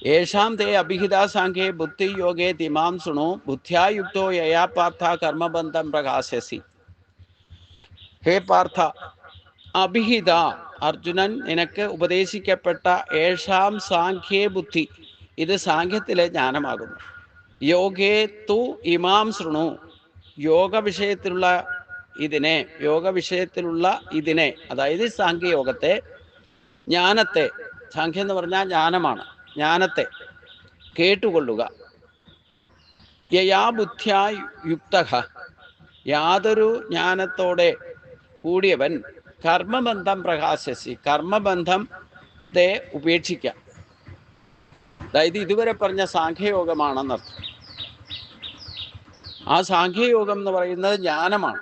[SPEAKER 1] യേഷാം തേ അഭിഹിതാ സാഖ്യേ ബുദ്ധിയോഗേ തിമാം ശൃണു ബുദ്ധ്യായുക്തോ യയാ പാർത്ഥ കർമ്മബന്ധം പ്രകാശസി. ഹേ പാർത്ഥ, അഭിഹിത അർജുനൻ, നിനക്ക് ഉപദേശിക്കപ്പെട്ട യേഷാം സാഖ്യേ ബുദ്ധി, ഇത് സാഖ്യത്തിലെ ജ്ഞാനമാകുന്നു. യോഗേ തു ഇമാം ശൃണു, യോഗവിഷയത്തിലുള്ള ഇതിനെ, അതായത് സാഖ്യയോഗത്തെ, ജ്ഞാനത്തെ, സാഖ്യം എന്ന് പറഞ്ഞാൽ ജ്ഞാനമാണ്, ജ്ഞാനത്തെ കേട്ടുകൊള്ളുക. യയാ ബുദ്ധ്യാ യുക്തഃ, യാതൊരു ജ്ഞാനത്തോടെ കൂടിയവൻ കർമ്മബന്ധം പ്രകാശസി, കർമ്മബന്ധത്തെ ഉപേക്ഷിക്കാം. അതായത് ഇതുവരെ പറഞ്ഞ സാഖ്യയോഗമാണെന്നർത്ഥം. ആ സാഖ്യയോഗം എന്ന് പറയുന്നത് ജ്ഞാനമാണ്.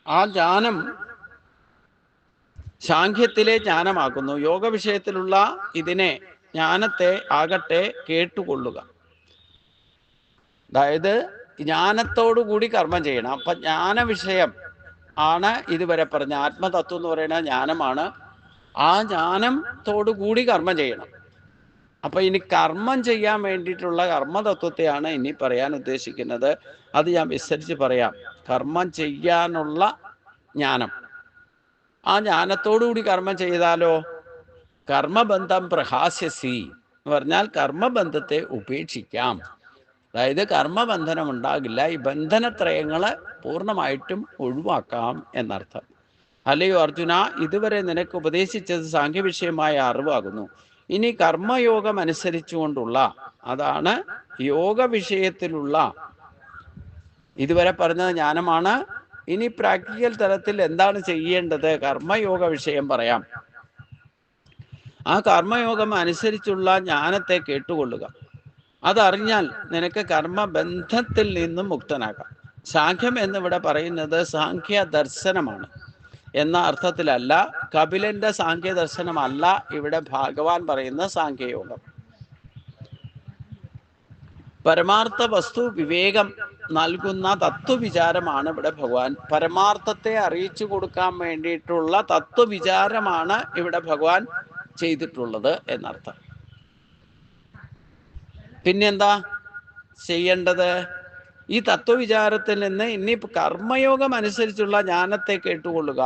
[SPEAKER 1] ആ ജ്ഞാനം സാഖ്യത്തിലെ ജ്ഞാനമാക്കുന്നു. യോഗ വിഷയത്തിലുള്ള ജ്ഞാനത്തെ ആകട്ടെ കേട്ടുകൊള്ളുക. അതായത് ജ്ഞാനത്തോടുകൂടി കർമ്മം ചെയ്യണം. അപ്പൊ ജ്ഞാന വിഷയം ആണ് ഇതുവരെ പറഞ്ഞ ആത്മതത്വം എന്ന് പറയുന്ന ജ്ഞാനമാണ്. ആ ജ്ഞാനത്തോടുകൂടി കർമ്മം ചെയ്യണം. അപ്പൊ ഇനി കർമ്മം ചെയ്യാൻ വേണ്ടിയിട്ടുള്ള കർമ്മതത്വത്തെയാണ് ഇനി പറയാൻ ഉദ്ദേശിക്കുന്നത്. അത് ഞാൻ വിസ്തരിച്ച് പറയാം. കർമ്മം ചെയ്യാനുള്ള ജ്ഞാനം, ആ ജ്ഞാനത്തോടുകൂടി കർമ്മം ചെയ്താലോ കർമ്മബന്ധം പ്രഹാസ്യസി എന്ന് പറഞ്ഞാൽ കർമ്മബന്ധത്തെ ഉപേക്ഷിക്കാം. അതായത് കർമ്മബന്ധനം ഉണ്ടാകില്ല, ഈ ബന്ധനത്രയങ്ങളെ പൂർണ്ണമായിട്ടും ഒഴിവാക്കാം എന്നർത്ഥം. അല്ലയോ അർജുന, ഇതുവരെ നിനക്ക് ഉപദേശിച്ചത് സാഖ്യവിഷയമായ അറിവാകുന്നു. ഇനി കർമ്മയോഗം അനുസരിച്ചുകൊണ്ടുള്ള, അതാണ് യോഗ വിഷയത്തിലുള്ള ഇതുവരെ പറഞ്ഞ ജ്ഞാനമാണ്. ഇനി പ്രാക്ടിക്കൽ തലത്തിൽ എന്താണ് ചെയ്യേണ്ടത്, കർമ്മയോഗ വിഷയം പറയാം. ആ കർമ്മയോഗം അനുസരിച്ചുള്ള ജ്ഞാനത്തെ കേട്ടുകൊള്ളുക. അതറിഞ്ഞാൽ നിനക്ക് കർമ്മബന്ധത്തിൽ നിന്നും മുക്തനാക്കാം. സാഖ്യം എന്നിവിടെ പറയുന്നത് സാഖ്യ ദർശനമാണ് എന്ന അർത്ഥത്തിലല്ല. കപിലന്റെ സാഖ്യ ദർശനമല്ല ഇവിടെ ഭഗവാൻ പറയുന്ന സാഖ്യയോഗം. പരമാർത്ഥ വസ്തു വിവേകം നൽകുന്ന തത്വവിചാരമാണ് ഇവിടെ ഭഗവാൻ. പരമാർത്ഥത്തെ അറിയിച്ചു കൊടുക്കാൻ വേണ്ടിയിട്ടുള്ള തത്വവിചാരമാണ് ഇവിടെ ഭഗവാൻ ചെയ്തിട്ടുള്ളത് എന്നർത്ഥം. പിന്നെന്താ ചെയ്യേണ്ടത്? ഈ തത്വവിചാരത്തിൽ നിന്ന് ഇനി കർമ്മയോഗം അനുസരിച്ചുള്ള ജ്ഞാനത്തെ കേട്ടുകൊള്ളുക.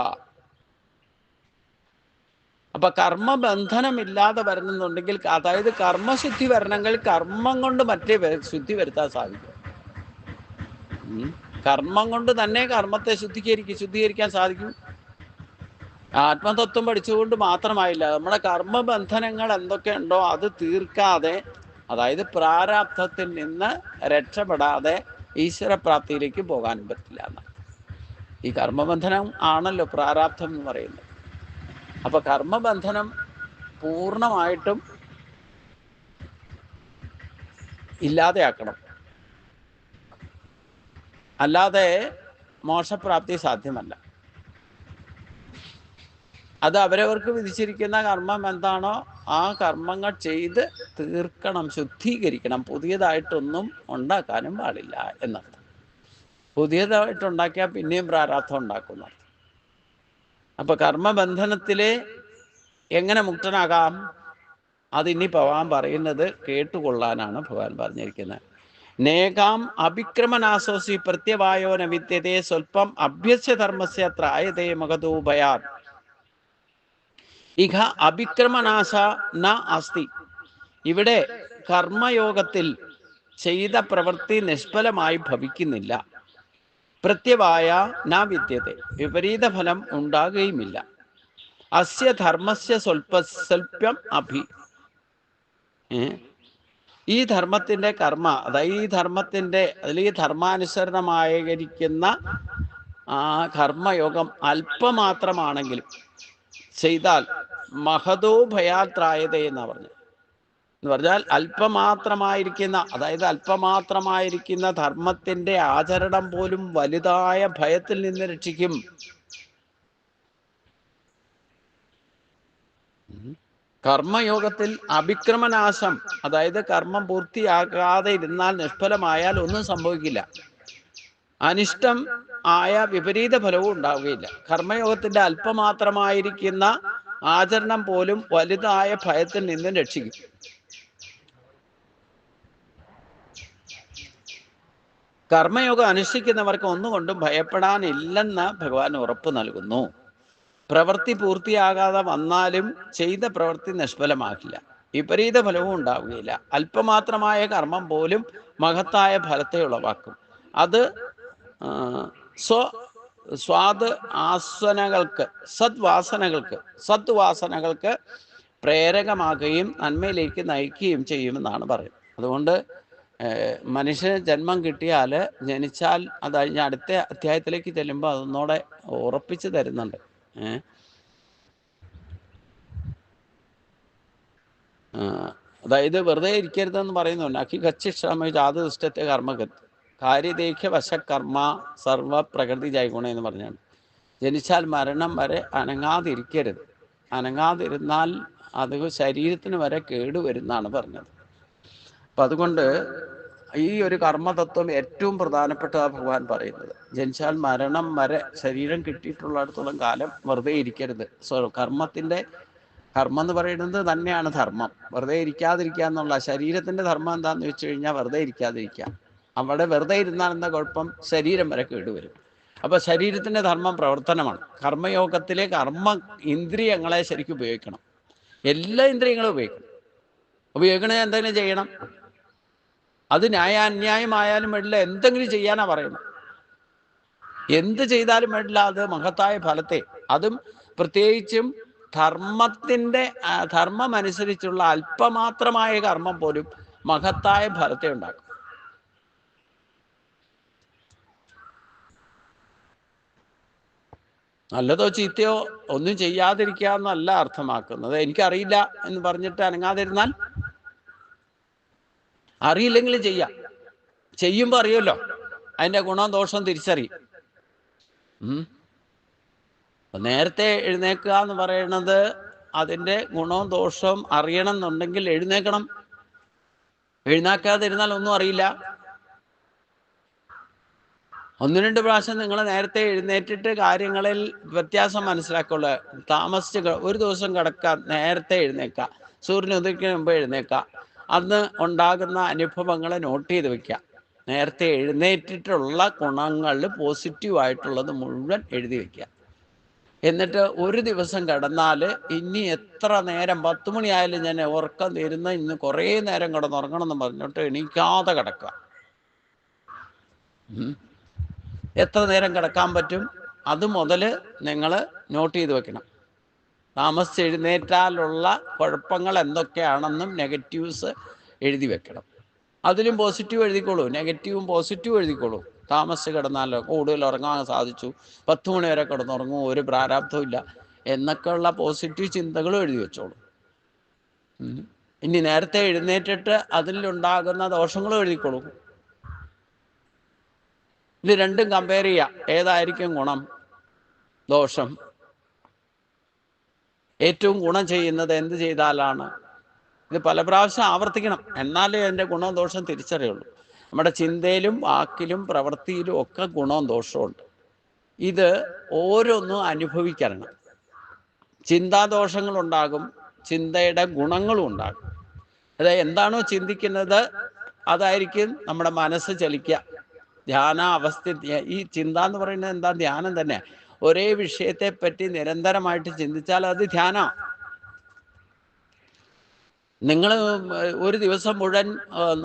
[SPEAKER 1] അപ്പൊ കർമ്മബന്ധനമില്ലാതെ വരുന്നുണ്ടെങ്കിൽ, അതായത് കർമ്മശുദ്ധി വരണമെങ്കിൽ കർമ്മം കൊണ്ട് മറ്റേ ശുദ്ധി വരുത്താൻ സാധിക്കും. കർമ്മം കൊണ്ട് തന്നെ കർമ്മത്തെ ശുദ്ധീകരിക്കാൻ സാധിക്കും. ആത്മതത്വം പഠിച്ചുകൊണ്ട് മാത്രമായില്ല. നമ്മുടെ കർമ്മബന്ധനങ്ങൾ എന്തൊക്കെയുണ്ടോ അത് തീർക്കാതെ, അതായത് പ്രാരാബ്ധത്തിൽ നിന്ന് രക്ഷപ്പെടാതെ ഈശ്വരപ്രാപ്തിയിലേക്ക് പോകാനും പറ്റില്ല എന്നാണ്. ഈ കർമ്മബന്ധനം ആണല്ലോ പ്രാരാബ്ധം എന്ന് പറയുന്നത്. അപ്പൊ കർമ്മബന്ധനം പൂർണ്ണമായിട്ടും ഇല്ലാതെയാക്കണം, അല്ലാതെ മോക്ഷപ്രാപ്തി സാധ്യമല്ല. അത് അവരവർക്ക് വിധിച്ചിരിക്കുന്ന കർമ്മം എന്താണോ ആ കർമ്മങ്ങൾ ചെയ്ത് തീർക്കണം, ശുദ്ധീകരിക്കണം. പുതിയതായിട്ടൊന്നും ഉണ്ടാക്കാനും പാടില്ല എന്നർത്ഥം. പുതിയതായിട്ടുണ്ടാക്കിയാൽ പിന്നെയും പ്രാരാബ്ധം ഉണ്ടാക്കുന്ന. അപ്പൊ കർമ്മബന്ധനത്തിലെ എങ്ങനെ മുക്തനാകാം, അതിനി ഭഗവാൻ പറയുന്നത് കേട്ടുകൊള്ളാനാണ് ഭഗവാൻ പറഞ്ഞിരിക്കുന്നത്. നേകാം അഭിക്രമനാസോസി പ്രത്യവായോ ന വിദ്യതേ സ്വൽപ്പം അഭ്യസ്യ ധർമ്മസ്യ ത്രായതേ മഹതോ ഭയാൻ. ഇഹ അഭിക്രമനാശ ന അസ്തി. ഇവിടെ കർമ്മയോഗത്തിൽ ചെയ്ത പ്രവൃത്തി നിഷ്ഫലമായി ഭവിക്കുന്നില്ല. പ്രത്യവായ ന വിദ്യത്തെ, വിപരീത ഫലം ഉണ്ടാകുകയുമില്ല. അസ്യ ധർമ്മസ്യ സ്വൽപ്യം അഭി. ഈ ധർമ്മത്തിന്റെ കർമ്മ, അതായത് ഈ ധർമ്മത്തിന്റെ അല്ലെങ്കിൽ ധർമാനുസരണമായിരിക്കുന്ന ആ കർമ്മയോഗം അല്പമാത്രമാണെങ്കിലും ചെയ്താൽ മഹതോ ഭയാത്രായത എന്നാ പറഞ്ഞു. എന്ന് പറഞ്ഞാൽ അല്പമാത്രമായിരിക്കുന്ന, അതായത് അല്പമാത്രമായിരിക്കുന്ന ധർമ്മത്തിന്റെ ആചരണം പോലും വലുതായ ഭയത്തിൽ നിന്ന് രക്ഷിക്കും. കർമ്മയോഗത്തിൽ അഭിക്രമനാശം, അതായത് കർമ്മം പൂർത്തിയാക്കാതെ ഇരുന്നാൽ നിഷ്ഫലമായാൽ ഒന്നും സംഭവിക്കില്ല. അനിഷ്ടം ആയ വിപരീത ഫലവും ഉണ്ടാവുകയില്ല. കർമ്മയോഗത്തിന്റെ അല്പമാത്രമായിരിക്കുന്ന ആചരണം പോലും വലുതായ ഭയത്തിൽ നിന്നും രക്ഷിക്കും. കർമ്മയോഗം അനുഷ്ഠിക്കുന്നവർക്ക് ഒന്നുകൊണ്ടും ഭയപ്പെടാനില്ലെന്ന് ഭഗവാൻ ഉറപ്പ് നൽകുന്നു. പ്രവൃത്തി പൂർത്തിയാകാതെ വന്നാലും ചെയ്ത പ്രവൃത്തി നിഷ്ഫലമാക്കില്ല, വിപരീത ഫലവും ഉണ്ടാവുകയില്ല. അല്പമാത്രമായ കർമ്മം പോലും മഹത്തായ ഫലത്തെ ഉളവാക്കും. അത് സ്വാദ് ആസ്വനകൾക്ക്, സദ്വാസനകൾക്ക് പ്രേരകമാകുകയും നന്മയിലേക്ക് നയിക്കുകയും ചെയ്യുമെന്നാണ് പറയുന്നത്. അതുകൊണ്ട് മനുഷ്യന് ജന്മം കിട്ടിയാൽ, ജനിച്ചാൽ അത് കഴിഞ്ഞ് അടുത്ത അധ്യായത്തിലേക്ക് ചെല്ലുമ്പോൾ അതൊന്നൂടെ ഉറപ്പിച്ച് തരുന്നുണ്ട്. അതായത് വെറുതെ ഇരിക്കരുതെന്ന് പറയുന്നുണ്ട്. അഖി ഖച്ഛിഷ്ടാമ ജാതദുഷ്ടത്തെ കർമ്മഗത് കാര്യദേഖ്യ വശകർമ്മ സർവ പ്രകൃതി ജൈഗുണ എന്ന് പറഞ്ഞാണ്. ജനിച്ചാൽ മരണം വരെ അനങ്ങാതിരിക്കരുത്. അനങ്ങാതിരുന്നാൽ അത് ശരീരത്തിന് വരെ കേടുവരുന്നാണ് പറഞ്ഞത്. അപ്പം അതുകൊണ്ട് ഈ ഒരു കർമ്മതത്വം ഏറ്റവും പ്രധാനപ്പെട്ട ഭഗവാൻ പറയുന്നത്. ജനിച്ചാൽ മരണം വരെ ശരീരം കിട്ടിയിട്ടുള്ളിടത്തോളം കാലം വെറുതെ ഇരിക്കരുത്. കർമ്മത്തിൻ്റെ കർമ്മം എന്ന് പറയുന്നത് തന്നെയാണ് ധർമ്മം. വെറുതെ ഇരിക്കാതിരിക്കുക എന്നുള്ള ശരീരത്തിന്റെ ധർമ്മം എന്താന്ന് വെച്ച് കഴിഞ്ഞാൽ വെറുതെ ഇരിക്കാതിരിക്കുക. അവിടെ വെറുതെ ഇരുന്നാൽ എന്താ കുഴപ്പം? ശരീരം വരെ കേടുവരും. അപ്പൊ ശരീരത്തിന്റെ ധർമ്മം പ്രവർത്തനമാണ്. കർമ്മയോഗത്തിലെ കർമ്മ ഇന്ദ്രിയങ്ങളെ ശരിക്കും ഉപയോഗിക്കണം. എല്ലാ ഇന്ദ്രിയങ്ങളും ഉപയോഗിക്കണത് എന്തെങ്കിലും ചെയ്യണം. അത് അന്യായമായാലും വേണ്ടില്ല, എന്തെങ്കിലും ചെയ്യാനാ പറയുന്നത്. എന്ത് ചെയ്താലും വേണ്ടില്ല, അത് മഹത്തായ ഫലത്തെ, അതും പ്രത്യേകിച്ചും ധർമ്മം അനുസരിച്ചുള്ള അല്പമാത്രമായ കർമ്മം പോലും മഹത്തായ ഫലത്തെ ഉണ്ടാക്കും. നല്ലതോ ചീത്തയോ ഒന്നും ചെയ്യാതിരിക്കുക എന്നല്ല അർത്ഥമാക്കുന്നത്. എനിക്കറിയില്ല എന്ന് പറഞ്ഞിട്ട് അനങ്ങാതിരുന്നാൽ, അറിയില്ലെങ്കിലും ചെയ്യുമ്പോൾ അറിയുമല്ലോ, അതിൻ്റെ ഗുണവും ദോഷവും തിരിച്ചറിയും. നേരത്തെ എഴുന്നേൽക്കുക എന്ന് പറയുന്നത് അതിൻ്റെ ഗുണവും ദോഷവും അറിയണം എന്നുണ്ടെങ്കിൽ എഴുന്നേൽക്കണം. എഴുന്നേൽക്കാതിരുന്നാൽ ഒന്നും അറിയില്ല. 1-2 പ്രാവശ്യം നിങ്ങൾ നേരത്തെ എഴുന്നേറ്റിട്ട് കാര്യങ്ങളിൽ വ്യത്യാസം മനസ്സിലാക്കുള്ളൂ. താമസിച്ച് ഒരു ദിവസം കിടക്കുക, നേരത്തെ എഴുന്നേൽക്കുക, സൂര്യൻ ഉദിക്കുന്നതിന് മുമ്പ് എഴുന്നേൽക്കുക, അന്ന് ഉണ്ടാകുന്ന അനുഭവങ്ങളെ നോട്ട് ചെയ്ത് വെക്കുക. നേരത്തെ എഴുന്നേറ്റിട്ടുള്ള ഗുണങ്ങളിൽ പോസിറ്റീവായിട്ടുള്ളത് മുഴുവൻ എഴുതി വെക്കുക. എന്നിട്ട് ഒരു ദിവസം കിടന്നാൽ ഇനി എത്ര നേരം, 10 മണിയായാലും ഞാൻ ഉറക്കം തീരുന്ന ഇന്ന് കുറേ നേരം കിടന്നുറങ്ങണം എന്ന് പറഞ്ഞിട്ട് എണീക്കാതെ കിടക്കുക. എത്ര നേരം കിടക്കാൻ പറ്റും അത് മുതൽ നിങ്ങൾ നോട്ട് ചെയ്ത് വെക്കണം. താമസിച്ച് എഴുന്നേറ്റാലുള്ള കുഴപ്പങ്ങൾ എന്തൊക്കെയാണെന്നും നെഗറ്റീവ്സ് എഴുതി വെക്കണം. അതിലും പോസിറ്റീവ് എഴുതിക്കോളൂ, നെഗറ്റീവും പോസിറ്റീവും എഴുതിക്കോളൂ. താമസിച്ച് കിടന്നാലോ കൂടുതൽ ഉറങ്ങാൻ സാധിച്ചു, 10 മണി വരെ കിടന്നുറങ്ങും, ഒരു പ്രാരാബ്ധവും ഇല്ല എന്നൊക്കെയുള്ള പോസിറ്റീവ് ചിന്തകളും എഴുതി വെച്ചോളൂ. ഇനി നേരത്തെ എഴുന്നേറ്റിട്ട് അതിലുണ്ടാകുന്ന ദോഷങ്ങളും എഴുതിക്കോളൂ. ഇത് രണ്ടും കമ്പയർ ചെയ്യാം. ഏതായിരിക്കും ഗുണം ദോഷം? ഏറ്റവും ഗുണം ചെയ്യുന്നത് എന്ത് ചെയ്താലാണ്? ഇത് പല പ്രാവശ്യം ആവർത്തിക്കണം, എന്നാലേ അതിൻ്റെ ഗുണവും ദോഷം തിരിച്ചറിയുള്ളൂ. നമ്മുടെ ചിന്തയിലും വാക്കിലും പ്രവൃത്തിയിലും ഒക്കെ ഗുണവും ദോഷവും ഉണ്ട്. ഇത് ഓരോന്നും അനുഭവിക്കണം. ചിന്താദോഷങ്ങളുണ്ടാകും, ചിന്തയുടെ ഗുണങ്ങളും ഉണ്ടാകും. അതായത് എന്താണോ ചിന്തിക്കുന്നത് അതായിരിക്കും നമ്മുടെ മനസ്സ് ചലിക്കുക. ധ്യാന അവസ്ഥ, ഈ ചിന്ത എന്ന് പറയുന്നത് എന്താ? ധ്യാനം തന്നെ. ഒരേ വിഷയത്തെ പറ്റി നിരന്തരമായിട്ട് ചിന്തിച്ചാൽ അത് ധ്യാനം. നിങ്ങൾ ഒരു ദിവസം മുഴുവൻ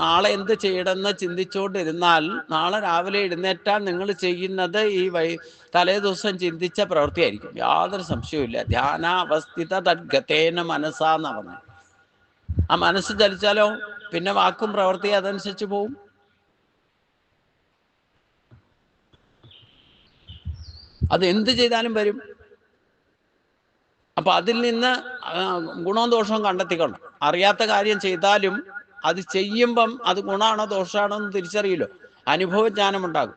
[SPEAKER 1] നാളെ എന്ത് ചെയ്യണമെന്ന് ചിന്തിച്ചുകൊണ്ടിരുന്നാൽ നാളെ രാവിലെ എഴുന്നേറ്റാൽ നിങ്ങൾ ചെയ്യുന്നത് ഈ തലേ ദിവസം ചിന്തിച്ച പ്രവൃത്തിയായിരിക്കും, യാതൊരു സംശയവുമില്ല. ധ്യാനാവസ്ഥിത തദ്ഗതേന മനസ്സാന്ന് പറഞ്ഞു. ആ മനസ്സ് ചലിച്ചാലോ പിന്നെ വാക്കും പ്രവൃത്തി അതനുസരിച്ച് പോവും. അത് എന്ത് ചെയ്താലും വരും. അപ്പൊ അതിൽ നിന്ന് ഗുണവും ദോഷവും കണ്ടെത്തിക്കൊണ്ട്, അറിയാത്ത കാര്യം ചെയ്താലും അത് ചെയ്യുമ്പം അത് ഗുണമാണോ ദോഷമാണോ എന്ന് തിരിച്ചറിയില്ലോ, അനുഭവജ്ഞാനം ഉണ്ടാകും.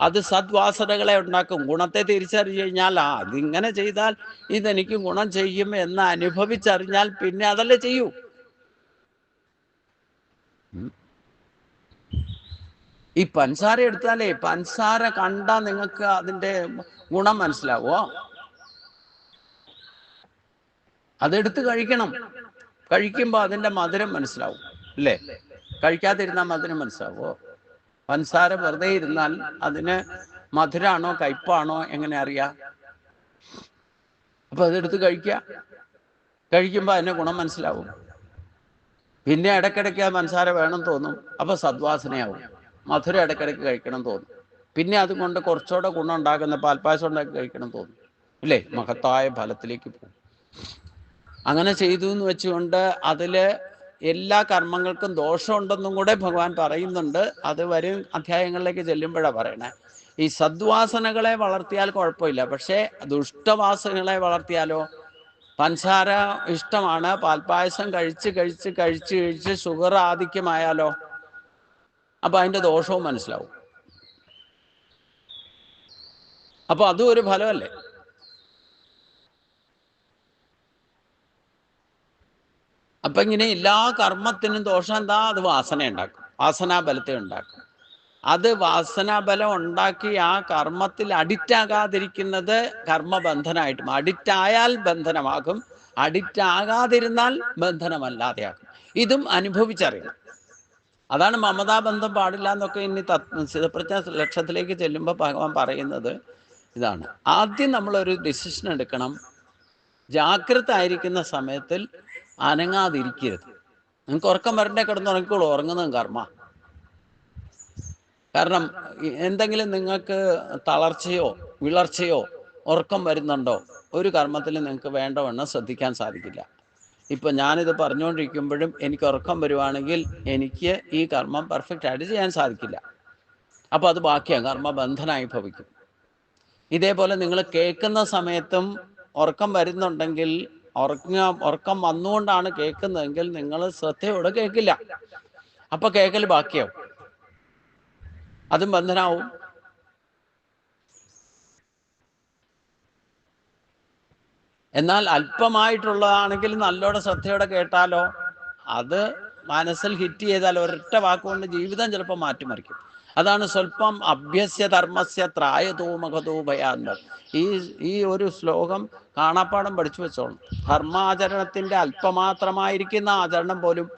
[SPEAKER 1] അത് സദ്വാസനകളെ ഉണ്ടാക്കും. ഗുണത്തെ തിരിച്ചറിഞ്ഞു കഴിഞ്ഞാൽ അതിങ്ങനെ ചെയ്താൽ ഇതെനിക്ക് ഗുണം ചെയ്യും എന്ന് അനുഭവിച്ചറിഞ്ഞാൽ പിന്നെ അതല്ലേ ചെയ്യൂ. ഈ പഞ്ചസാര എടുത്താലേ, പഞ്ചസാര കണ്ടാൽ നിങ്ങൾക്ക് അതിൻ്റെ ഗുണം മനസ്സിലാവോ? അതെടുത്ത് കഴിക്കണം. കഴിക്കുമ്പോൾ അതിൻ്റെ മധുരം മനസ്സിലാവും അല്ലേ? കഴിക്കാതിരുന്നാൽ മധുരം മനസ്സിലാവോ? പഞ്ചസാര വെറുതെ ഇരുന്നാൽ അതിന് മധുരമാണോ കയ്പാണോ എങ്ങനെ അറിയാം? അപ്പൊ അതെടുത്ത് കഴിക്കുമ്പോൾ അതിന് ഗുണം മനസ്സിലാവും. പിന്നെ ഇടയ്ക്കിടയ്ക്ക് ആ പഞ്ചസാര വേണം തോന്നും, അപ്പൊ സദ്വാസനയാവും. മധുരം ഇടയ്ക്കിടയ്ക്ക് കഴിക്കണം തോന്നും. പിന്നെ അതുകൊണ്ട് കുറച്ചുകൂടെ ഗുണം ഉണ്ടാകുന്ന പാൽപ്പായസം ഉണ്ടാക്കി കഴിക്കണം തോന്നും അല്ലേ? മഹത്തായ ഫലത്തിലേക്ക് പോകും. അങ്ങനെ ചെയ്തു എന്ന് വെച്ചുകൊണ്ട് അതിൽ എല്ലാ കർമ്മങ്ങൾക്കും ദോഷമുണ്ടെന്നും കൂടെ ഭഗവാൻ പറയുന്നുണ്ട്. അത് വരും അധ്യായങ്ങളിലേക്ക് ചെല്ലുമ്പോഴാണ് പറയണേ. ഈ സദ്വാസനകളെ വളർത്തിയാൽ കുഴപ്പമില്ല, പക്ഷേ ദുഷ്ടവാസനകളെ വളർത്തിയാലോ? പഞ്ചസാര ഇഷ്ടമാണ്, പാൽപ്പായസം കഴിച്ച് ഷുഗർ ആധിക്യമായാലോ? അപ്പൊ അതിൻ്റെ ദോഷവും മനസ്സിലാവും. അപ്പൊ അതും ഒരു ഫലമല്ലേ? അപ്പൊ ഇങ്ങനെ എല്ലാ കർമ്മത്തിനും ദോഷം എന്താ? അത് വാസന ഉണ്ടാക്കും, വാസനാബലത്തെ ഉണ്ടാക്കും. അത് വാസനാബലം ഉണ്ടാക്കി ആ കർമ്മത്തിൽ അഡിക്റ്റ് ആകാതിരിക്കുന്നത് കർമ്മബന്ധനമായിട്ടും. അഡിക്റ്റ് ആയാൽ ബന്ധനമാകും, അഡിക്റ്റ് ആകാതിരുന്നാൽ ബന്ധനമല്ലാതെയാക്കും. ഇതും അനുഭവിച്ചറിയണം. അതാണ് മമതാബന്ധം പാടില്ല എന്നൊക്കെ ഇനി സ്ഥിതപ്രജ്ഞ ലക്ഷ്യത്തിലേക്ക് ചെല്ലുമ്പോൾ ഭഗവാൻ പറയുന്നത് ഇതാണ്. ആദ്യം നമ്മളൊരു ഡിസിഷൻ എടുക്കണം. ജാഗ്രത ആയിരിക്കുന്ന സമയത്തിൽ അനങ്ങാതിരിക്കരുത്. നിങ്ങൾക്ക് ഉറക്കം വരണ്ടേ, കിടന്നുറങ്ങിക്കോളൂ. ഉറങ്ങുന്നതും കർമ്മ. കാരണം എന്തെങ്കിലും നിങ്ങൾക്ക് തളർച്ചയോ വിളർച്ചയോ ഉറക്കം വരുന്നുണ്ടോ, ഒരു കർമ്മത്തിൽ നിങ്ങൾക്ക് വേണ്ടവണ്ണം ശ്രദ്ധിക്കാൻ സാധിക്കില്ല. ഇപ്പം ഞാനിത് പറഞ്ഞുകൊണ്ടിരിക്കുമ്പോഴും എനിക്ക് ഉറക്കം വരുവാണെങ്കിൽ എനിക്ക് ഈ കർമ്മം പെർഫെക്റ്റ് ആയിട്ട് ചെയ്യാൻ സാധിക്കില്ല. അപ്പോൾ അത് ബാക്കിയാണ്, കർമ്മബന്ധനായി ഭവിക്കും. ഇതേപോലെ നിങ്ങൾ കേൾക്കുന്ന സമയത്തും ഉറക്കം വരുന്നുണ്ടെങ്കിൽ, ഉറക്കം വന്നുകൊണ്ടാണ് കേൾക്കുന്നതെങ്കിൽ നിങ്ങൾ ശ്രദ്ധയോടെ കേൾക്കില്ല. അപ്പോൾ കേൾക്കൽ ബാക്കിയാവും, അതും ബന്ധനാവും. എന്നാൽ അല്പമായിട്ടുള്ളതാണെങ്കിൽ നല്ലോണം ശ്രദ്ധയോടെ കേട്ടാലോ, അത് മനസ്സിൽ ഹിറ്റ് ചെയ്താൽ ഒരൊറ്റ വാക്കുകൊണ്ട് ജീവിതം ചിലപ്പോൾ മാറ്റിമറിക്കും. അതാണ് സ്വല്പം അഭ്യസ്യ ധർമ്മസ്യ ത്രായതോ മഹതോ ഭയാന്തം. ഈ ഒരു ശ്ലോകം കാണാപ്പാടം പഠിച്ചു വെച്ചോളും. ധർമാചരണത്തിൻ്റെ അല്പമാത്രമായിരിക്കുന്ന ആചരണം പോലും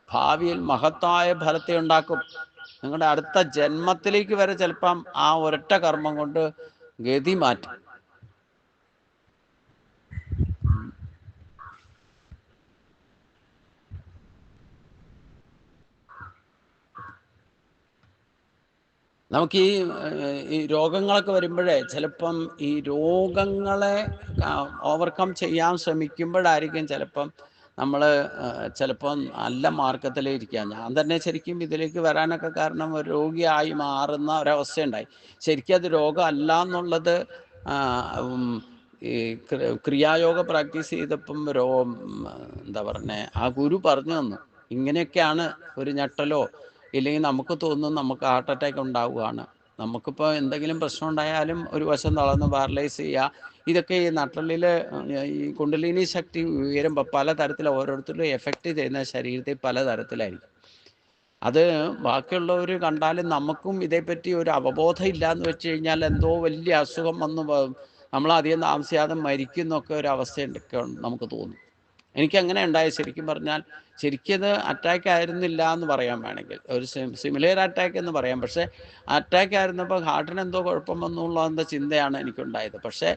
[SPEAKER 1] ഭാവിയിൽ മഹത്തായ ഫലത്തെ ഉണ്ടാക്കും. നിങ്ങളുടെ അടുത്ത ജന്മത്തിലേക്ക് വരെ ചിലപ്പം ആ ഒരൊറ്റ കർമ്മം കൊണ്ട് ഗതി മാറ്റും. നമുക്ക് ഈ രോഗങ്ങളൊക്കെ വരുമ്പോഴേ ചിലപ്പം ഈ രോഗങ്ങളെ ഓവർകം ചെയ്യാൻ ശ്രമിക്കുമ്പോഴായിരിക്കും ചിലപ്പം നമ്മൾ ചിലപ്പം നല്ല മാർഗത്തിലിരിക്കുക. ഞാൻ തന്നെ ശരിക്കും ഇതിലേക്ക് വരാനൊക്കെ കാരണം ഒരു രോഗിയായി മാറുന്ന ഒരവസ്ഥയുണ്ടായി. ശരിക്കും അത് രോഗമല്ല എന്നുള്ളത് ഈ ക്രിയായോഗ പ്രാക്ടീസ് ചെയ്തപ്പം എന്താ പറഞ്ഞേ, ആ ഗുരു പറഞ്ഞു തന്നു, ഇങ്ങനെയൊക്കെയാണ് ഒരു ഞെട്ടലോ ഇല്ലെങ്കിൽ നമുക്ക് തോന്നും നമുക്ക് ഹാർട്ട് അറ്റാക്ക് ഉണ്ടാവുകയാണ്. നമുക്കിപ്പോൾ എന്തെങ്കിലും പ്രശ്നം ഉണ്ടായാലും ഒരു വശം തളർന്ന് പാരലൈസ് ചെയ്യുക, ഇതൊക്കെ ഈ നട്ടലിൽ ഈ കുണ്ടലിനി ശക്തി ഉയരുമ്പോൾ പലതരത്തിൽ ഓരോരുത്തരും എഫക്റ്റ് ചെയ്യുന്ന ശരീരത്തിൽ പലതരത്തിലായിരിക്കും. അത് ബാക്കിയുള്ളവർ കണ്ടാലും നമുക്കും ഇതേപ്പറ്റി ഒരു അവബോധം ഇല്ല എന്ന് വെച്ച് കഴിഞ്ഞാൽ എന്തോ വലിയ അസുഖം വന്ന് നമ്മളധികം താമസിയാതെ മരിക്കുന്നൊക്കെ ഒരു അവസ്ഥയൊക്കെ നമുക്ക് തോന്നും. എനിക്കങ്ങനെ ഉണ്ടായി. ശരിക്കും പറഞ്ഞാൽ ശരിക്കത് അറ്റാക്ക് ആയിരുന്നില്ല എന്ന് പറയാൻ വേണമെങ്കിൽ, ഒരു സിമിലർ അറ്റാക്ക് എന്ന് പറയാം. പക്ഷേ അറ്റാക്ക് ആയിരുന്നപ്പോൾ ഹാർട്ടിന് എന്തോ കുഴപ്പം വന്നുള്ളതെന്ന ചിന്തയാണ് എനിക്കുണ്ടായത്. പക്ഷേ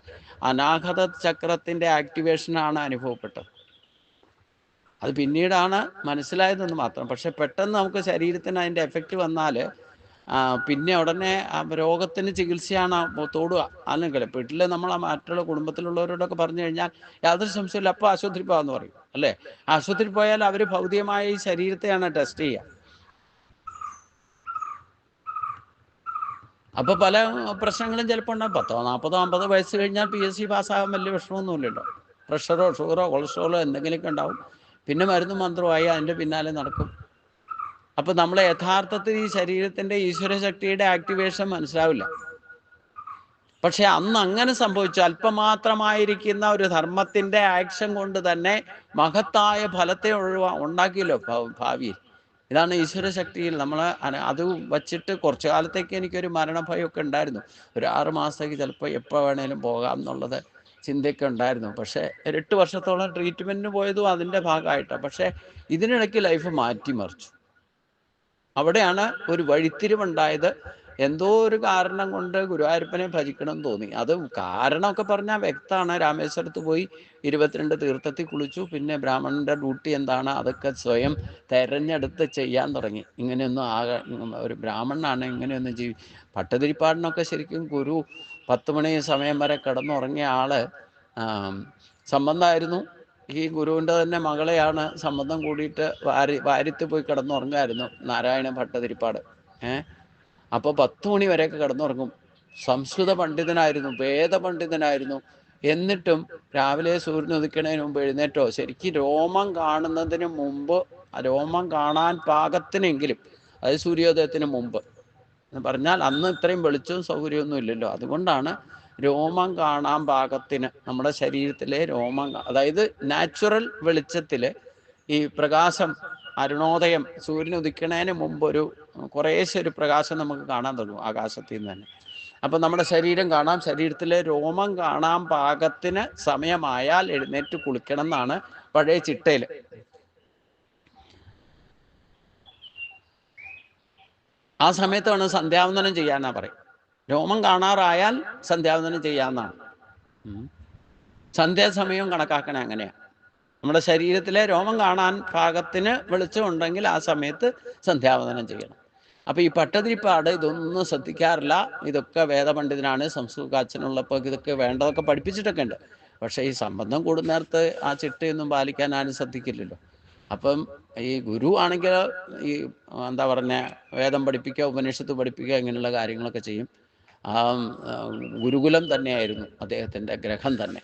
[SPEAKER 1] അനാഹത ചക്രത്തിൻ്റെ ആക്ടിവേഷനാണ് അനുഭവപ്പെട്ടത്. അത് പിന്നീടാണ് മനസ്സിലായതെന്ന് മാത്രം. പക്ഷെ പെട്ടെന്ന് നമുക്ക് ശരീരത്തിന് അതിൻ്റെ എഫക്റ്റ് വന്നാൽ പിന്നെ ഉടനെ രോഗത്തിന് ചികിത്സയാണ് തോടുക. അല്ലെങ്കിൽ വീട്ടിൽ നമ്മൾ മറ്റുള്ള കുടുംബത്തിലുള്ളവരോടൊക്കെ പറഞ്ഞു കഴിഞ്ഞാൽ യാതൊരു സംശയമില്ല, അപ്പോൾ ആശുപത്രി പോകാമെന്ന് പറയും, അല്ലേ? ആശുപത്രി പോയാൽ അവർ ഭൗതികമായി ശരീരത്തെയാണ് ടെസ്റ്റ് ചെയ്യുക. അപ്പോൾ പല പ്രശ്നങ്ങളും ചിലപ്പോൾ ഉണ്ടാകും. 10, 40, 50 വയസ്സ് കഴിഞ്ഞാൽ PSC പാസ്സാകാൻ വലിയ വിഷമമൊന്നുമില്ലല്ലോ. പ്രഷറോ ഷുഗറോ കൊളസ്ട്രോളോ എന്തെങ്കിലുമൊക്കെ ഉണ്ടാവും. പിന്നെ മരുന്നും മന്ത്രമായി അതിൻ്റെ പിന്നാലെ നടക്കും. അപ്പോൾ നമ്മളെ യഥാർത്ഥത്തിൽ ഈ ശരീരത്തിൻ്റെ ഈശ്വരശക്തിയുടെ ആക്ടിവേഷൻ മനസ്സിലാവില്ല. പക്ഷെ അന്ന് അങ്ങനെ സംഭവിച്ചു. അല്പമാത്രമായിരിക്കുന്ന ഒരു ധർമ്മത്തിൻ്റെ ആക്ഷൻ കൊണ്ട് തന്നെ മഹത്തായ ഫലത്തെ ഉണ്ടാക്കിയല്ലോ ഭാവിയിൽ. ഇതാണ് ഈശ്വരശക്തിയിൽ നമ്മൾ അത് വച്ചിട്ട് കുറച്ചു കാലത്തേക്ക് എനിക്കൊരു മരണഭയമൊക്കെ ഉണ്ടായിരുന്നു. ഒരു 6 മാസത്തേക്ക് ചിലപ്പോൾ എപ്പോൾ വേണേലും പോകാം എന്നുള്ളത് ചിന്തയൊക്കെ ഉണ്ടായിരുന്നു. പക്ഷേ 8 വർഷത്തോളം ട്രീറ്റ്മെൻറ്റിന് പോയതും അതിൻ്റെ ഭാഗമായിട്ടാണ്. പക്ഷേ ഇതിനിടയ്ക്ക് ലൈഫ് മാറ്റിമറിച്ചു. അവിടെയാണ് ഒരു വഴിത്തിരിവുണ്ടായത്. എന്തോ ഒരു കാരണം കൊണ്ട് ഗുരുവായൂരപ്പനെ ഭജിക്കണം തോന്നി. അത് കാരണമൊക്കെ പറഞ്ഞാൽ വ്യക്തമാണ്. രാമേശ്വരത്ത് പോയി 22 തീർത്ഥത്തിൽ കുളിച്ചു. പിന്നെ ബ്രാഹ്മണൻ്റെ ഡ്യൂട്ടി എന്താണ് അതൊക്കെ സ്വയം തെരഞ്ഞെടുത്ത് ചെയ്യാൻ തുടങ്ങി. ഇങ്ങനെയൊന്നും ഒരു ബ്രാഹ്മണനാണ് ഇങ്ങനെയൊന്നും ഭട്ടതിരിപ്പാടിനൊക്കെ ശരിക്കും ഗുരു 10 മണി സമയം വരെ കിടന്നുറങ്ങിയ ആള് സംബന്ധമായിരുന്നു. ഈ ഗുരുവിൻ്റെ തന്നെ മകളെയാണ് സംബന്ധം കൂടിയിട്ട് വാര്യത്ത് പോയി കിടന്നുറങ്ങായിരുന്നു നാരായണ ഭട്ടതിരിപ്പാട്. അപ്പോൾ 10 മണി വരെയൊക്കെ കിടന്നുറങ്ങും. സംസ്കൃത പണ്ഡിതനായിരുന്നു, വേദപണ്ഡിതനായിരുന്നു. എന്നിട്ടും രാവിലെ സൂര്യൻ ഉദിക്കണതിന് മുമ്പ് എഴുന്നേറ്റോ ശരിക്കും രോമം കാണുന്നതിന് മുമ്പ്, രോമം കാണാൻ പാകത്തിനെങ്കിലും, അതായത് സൂര്യോദയത്തിന് മുമ്പ് എന്ന് പറഞ്ഞാൽ അന്ന് ഇത്രയും വെളിച്ചവും സൗകര്യമൊന്നും ഇല്ലല്ലോ. അതുകൊണ്ടാണ് രോമം കാണാൻ പാകത്തിന് നമ്മുടെ ശരീരത്തിലെ രോമം, അതായത് നാച്ചുറൽ വെളിച്ചത്തിൽ ഈ പ്രകാശം, അരുണോദയം, സൂര്യൻ ഉദിക്കണതിന് മുമ്പ് കുറേശ്ശെ ഒരു പ്രകാശം നമുക്ക് കാണാൻ തുടങ്ങും ആകാശത്തിൽ നിന്ന് തന്നെ. അപ്പം നമ്മുടെ ശരീരം കാണാം, ശരീരത്തിലെ രോമം കാണാൻ പാകത്തിന് സമയമായാൽ എഴുന്നേറ്റ് കുളിക്കണം എന്നാണ് പഴയ ചിട്ടയിൽ. ആ സമയത്ത് വേണം സന്ധ്യാവന്ദനം ചെയ്യാനാ പറയും. രോമം കാണാറായാൽ സന്ധ്യാവന്ദനം ചെയ്യാമെന്നാണ്. സന്ധ്യാസമയവും കണക്കാക്കണേ അങ്ങനെയാണ്. നമ്മുടെ ശരീരത്തിലെ രോമം കാണാൻ പാകത്തിന് വെളിച്ചമുണ്ടെങ്കിൽ ആ സമയത്ത് സന്ധ്യാവന്ദനം ചെയ്യണം. അപ്പം ഈ പട്ടതിരിപ്പാട് ഇതൊന്നും ശ്രദ്ധിക്കാറില്ല. ഇതൊക്കെ വേദപണ്ഡിതനാണ്, സംസ്കൃത അച്ഛനുള്ളപ്പോൾ ഇതൊക്കെ വേണ്ടതൊക്കെ പഠിപ്പിച്ചിട്ടൊക്കെ ഉണ്ട്. പക്ഷേ ഈ സംബന്ധം കൂടുന്നേരത്ത് ആ ചിട്ടയൊന്നും പാലിക്കാൻ ആരും ശ്രദ്ധിക്കില്ലല്ലോ. അപ്പം ഈ ഗുരു ആണെങ്കിൽ ഈ എന്താ പറഞ്ഞ വേദം പഠിപ്പിക്കുക, ഉപനിഷത്ത് പഠിപ്പിക്കുക, ഇങ്ങനെയുള്ള കാര്യങ്ങളൊക്കെ ചെയ്യും. ആ ഗുരുകുലം തന്നെയായിരുന്നു അദ്ദേഹത്തിൻ്റെ ഗ്രഹം തന്നെ.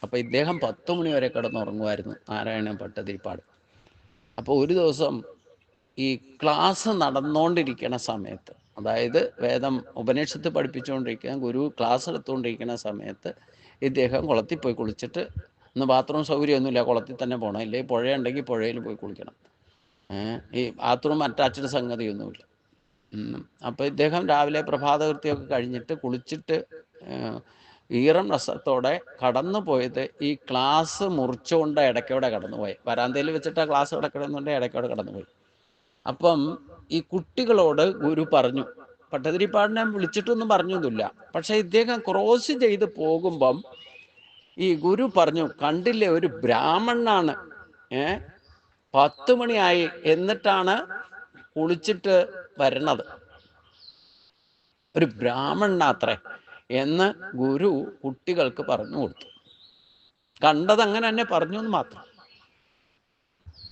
[SPEAKER 1] അപ്പോൾ ഇദ്ദേഹം 10 മണി വരെ കിടന്നുറങ്ങുമായിരുന്നു, നാരായണ ഭട്ടതിരിപ്പാട്. അപ്പോൾ ഒരു ദിവസം ഈ ക്ലാസ് നടന്നുകൊണ്ടിരിക്കുന്ന സമയത്ത്, അതായത് വേദം ഉപനിഷത്ത് പഠിപ്പിച്ചുകൊണ്ടിരിക്കുന്ന ഗുരു ക്ലാസ് എടുത്തുകൊണ്ടിരിക്കുന്ന സമയത്ത് ഇദ്ദേഹം കുളത്തിൽ പോയി കുളിച്ചിട്ട്, ഇന്ന് ബാത്റൂം സൗകര്യമൊന്നുമില്ല, കുളത്തിൽ തന്നെ പോകണം, ഇല്ലെങ്കിൽ പുഴയുണ്ടെങ്കിൽ പുഴയിൽ പോയി കുളിക്കണം. ഈ ബാത്റൂം അറ്റാച്ച്ഡ് സംഗതിയൊന്നുമില്ല. അപ്പോൾ ഇദ്ദേഹം രാവിലെ പ്രഭാതകൃത്യമൊക്കെ കഴിഞ്ഞിട്ട് കുളിച്ചിട്ട് ഈറം രസത്തോടെ കടന്നു പോയത് ഈ ക്ലാസ് മുറിച്ചുകൊണ്ട് ഇടയ്ക്കോടെ കടന്നുപോയി. വരാന്തയിൽ വെച്ചിട്ട് ക്ലാസ് കിടക്കണമെന്നുണ്ട്, ഇടയ്ക്കോടെ കടന്നുപോയി. അപ്പം ഈ കുട്ടികളോട് ഗുരു പറഞ്ഞു, പട്ടതിരിപ്പാടിനെ വിളിച്ചിട്ടൊന്നും പറഞ്ഞൊന്നുമില്ല. പക്ഷെ ഇദ്ദേഹം ക്രോസ് ചെയ്ത് പോകുമ്പം ഈ ഗുരു പറഞ്ഞു, കണ്ടില്ലേ ഒരു ബ്രാഹ്മണനാണ്, 10 മണിയായി എന്നിട്ടാണ് കുളിച്ചിട്ട് വരണത്, ഒരു ബ്രാഹ്മണനാത്രേ എന്ന് ഗുരു കുട്ടികൾക്ക് പറഞ്ഞു കൊടുത്തു. കണ്ടത് അങ്ങനെ തന്നെ പറഞ്ഞു എന്ന് മാത്രം.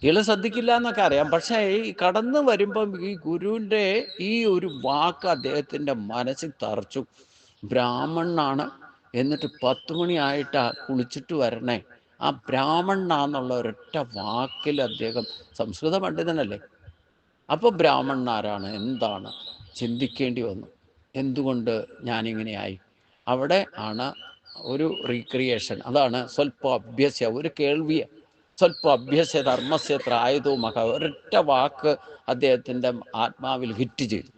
[SPEAKER 1] ഇയാൾ ശ്രദ്ധിക്കില്ല എന്നൊക്കെ അറിയാം. പക്ഷേ ഈ കടന്നു വരുമ്പം ഈ ഗുരുവിൻ്റെ ഈ ഒരു വാക്ക് അദ്ദേഹത്തിൻ്റെ മനസ്സിൽ തറച്ചു. ബ്രാഹ്മണനാണ്, എന്നിട്ട് 10 മണിയായിട്ടാ കുളിച്ചിട്ട് വരണേ. ആ ബ്രാഹ്മണനാന്നുള്ള ഒരൊറ്റ വാക്കിൽ അദ്ദേഹം, സംസ്കൃത പണ്ഡിതനല്ലേ, അപ്പോൾ ബ്രാഹ്മണനാരാണ്, എന്താണ് ചിന്തിക്കേണ്ടി വന്നു. എന്തുകൊണ്ട് ഞാനിങ്ങനെയായി? അവിടെ ആണ് ഒരു റീക്രിയേഷൻ. അതാണ് സ്വൽപ്പ അഭ്യസ്യ, ഒരു കേൾവിയെ, സ്വൽപ്പ അഭ്യസ്യ ധർമ്മസ്യ ത്രായതോ മഹ, ഒരൊറ്റ വാക്ക് അദ്ദേഹത്തിൻ്റെ ആത്മാവിൽ ഹിറ്റ് ചെയ്തു,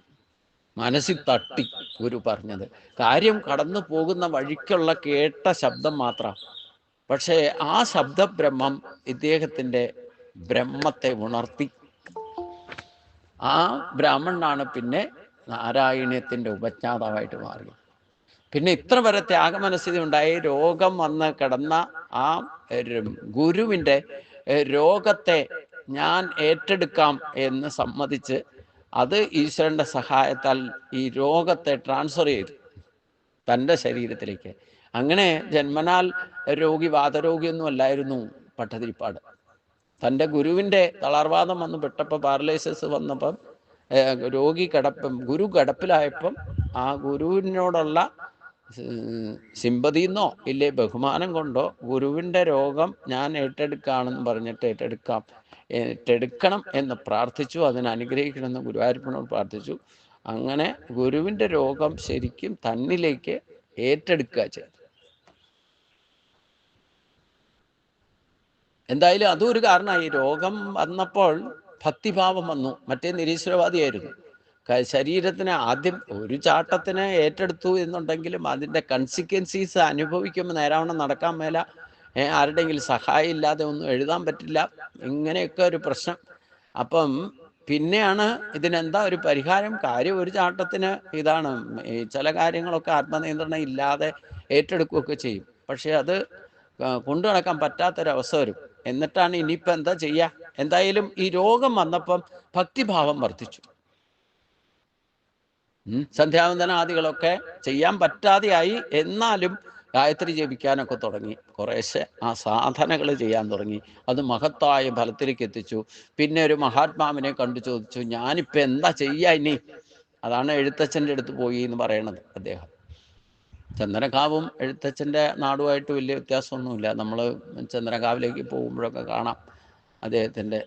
[SPEAKER 1] മനസ്സിൽ തട്ടി. ഗുരു പറഞ്ഞത് കാര്യം കടന്നു പോകുന്ന വഴിക്കുള്ള കേട്ട ശബ്ദം മാത്രം. പക്ഷേ ആ ശബ്ദബ്രഹ്മം ഇദ്ദേഹത്തിൻ്റെ ബ്രഹ്മത്തെ ഉണർത്തി. ആ ബ്രാഹ്മണനാണ് പിന്നെ നാരായണീയത്തിൻ്റെ ഉപജ്ഞാതാവായിട്ട് മാറി. പിന്നെ ഇത്ര വരെ ത്യാഗമനസ്ഥിതി ഉണ്ടായി. രോഗം വന്ന് കിടന്ന ആ ഗുരുവിൻ്റെ രോഗത്തെ ഞാൻ ഏറ്റെടുക്കാം എന്ന് സമ്മതിച്ച്, അത് ഈശ്വരൻ്റെ സഹായത്താൽ ഈ രോഗത്തെ ട്രാൻസ്ഫർ ചെയ്തു തൻ്റെ ശരീരത്തിലേക്ക്. അങ്ങനെ ജന്മനാൽ രോഗി, വാതരോഗിയൊന്നും അല്ലായിരുന്നു പട്ടതിരിപ്പാട്. തൻ്റെ ഗുരുവിൻ്റെ തളർവാദം വന്ന് പെട്ടപ്പോൾ, പാരലൈസിസ് വന്നപ്പം, ഗുരു കിടപ്പിലായപ്പം ആ ഗുരുവിനോടുള്ള സിമ്പതിന്നോ ഇല്ലേ ബഹുമാനം കൊണ്ടോ ഗുരുവിൻ്റെ രോഗം ഞാൻ ഏറ്റെടുക്കുകയാണെന്ന് പറഞ്ഞിട്ട് ഏറ്റെടുക്കണം എന്ന് പ്രാർത്ഥിച്ചു. അതിന് അനുഗ്രഹിക്കണമെന്ന് ഗുരുവായൂരപ്പനോട് പ്രാർത്ഥിച്ചു. അങ്ങനെ ഗുരുവിൻ്റെ രോഗം ശരിക്കും തന്നിലേക്ക് ഏറ്റെടുക്കുക ചെയ്തു. എന്തായാലും അതും ഒരു കാരണമായി. രോഗം വന്നപ്പോൾ ഭക്തിഭാവം വന്നു. മറ്റേ നിരീശ്വരവാദിയായിരുന്നു. ശരീരത്തിന് ആദ്യം ഒരു ചാട്ടത്തിന് ഏറ്റെടുത്തു എന്നുണ്ടെങ്കിലും അതിൻ്റെ കൺസിക്വൻസീസ് അനുഭവിക്കുമ്പോൾ നേരാവണ്ണം നടക്കാൻ മേല, ആരുടെയെങ്കിലും സഹായം ഇല്ലാതെ ഒന്നും എഴുതാൻ പറ്റില്ല, ഇങ്ങനെയൊക്കെ ഒരു പ്രശ്നം. അപ്പം പിന്നെയാണ് ഇതിനെന്താ ഒരു പരിഹാരം. കാര്യം ഒരു ചാട്ടത്തിന് ഇതാണ്. ചില കാര്യങ്ങളൊക്കെ ആത്മനിയന്ത്രണം ഇല്ലാതെ ഏറ്റെടുക്കുകയൊക്കെ ചെയ്യും. പക്ഷെ അത് കൊണ്ടു നടക്കാൻ പറ്റാത്തൊരവസ്ഥ വരും. എന്നിട്ടാണ് ഇനിയിപ്പോൾ എന്താ ചെയ്യുക. എന്തായാലും ഈ രോഗം വന്നപ്പം ഭക്തിഭാവം വർദ്ധിച്ചു. സന്ധ്യാവന്ദനാദികളൊക്കെ ചെയ്യാൻ പറ്റാതെയായി. എന്നാലും ഗായത്രി ജപിക്കാനൊക്കെ തുടങ്ങി. കുറേശ്ശെ ആ സാധനകൾ ചെയ്യാൻ തുടങ്ങി. അത് മഹത്തായ ഫലത്തിലേക്ക് എത്തിച്ചു. പിന്നെ ഒരു മഹാത്മാവിനെ കണ്ടു ചോദിച്ചു, ഞാനിപ്പോൾ എന്താ ചെയ്യുക ഇനി? അതാണ് എഴുത്തച്ഛൻ്റെ അടുത്ത് പോയി എന്ന് പറയണത് അദ്ദേഹം. ചന്ദനക്കാവും എഴുത്തച്ഛൻ്റെ നാടുമായിട്ട് വലിയ വ്യത്യാസമൊന്നുമില്ല. നമ്മൾ ചന്ദനക്കാവിലേക്ക് പോകുമ്പോഴൊക്കെ കാണാം അദ്ദേഹത്തിൻ്റെ.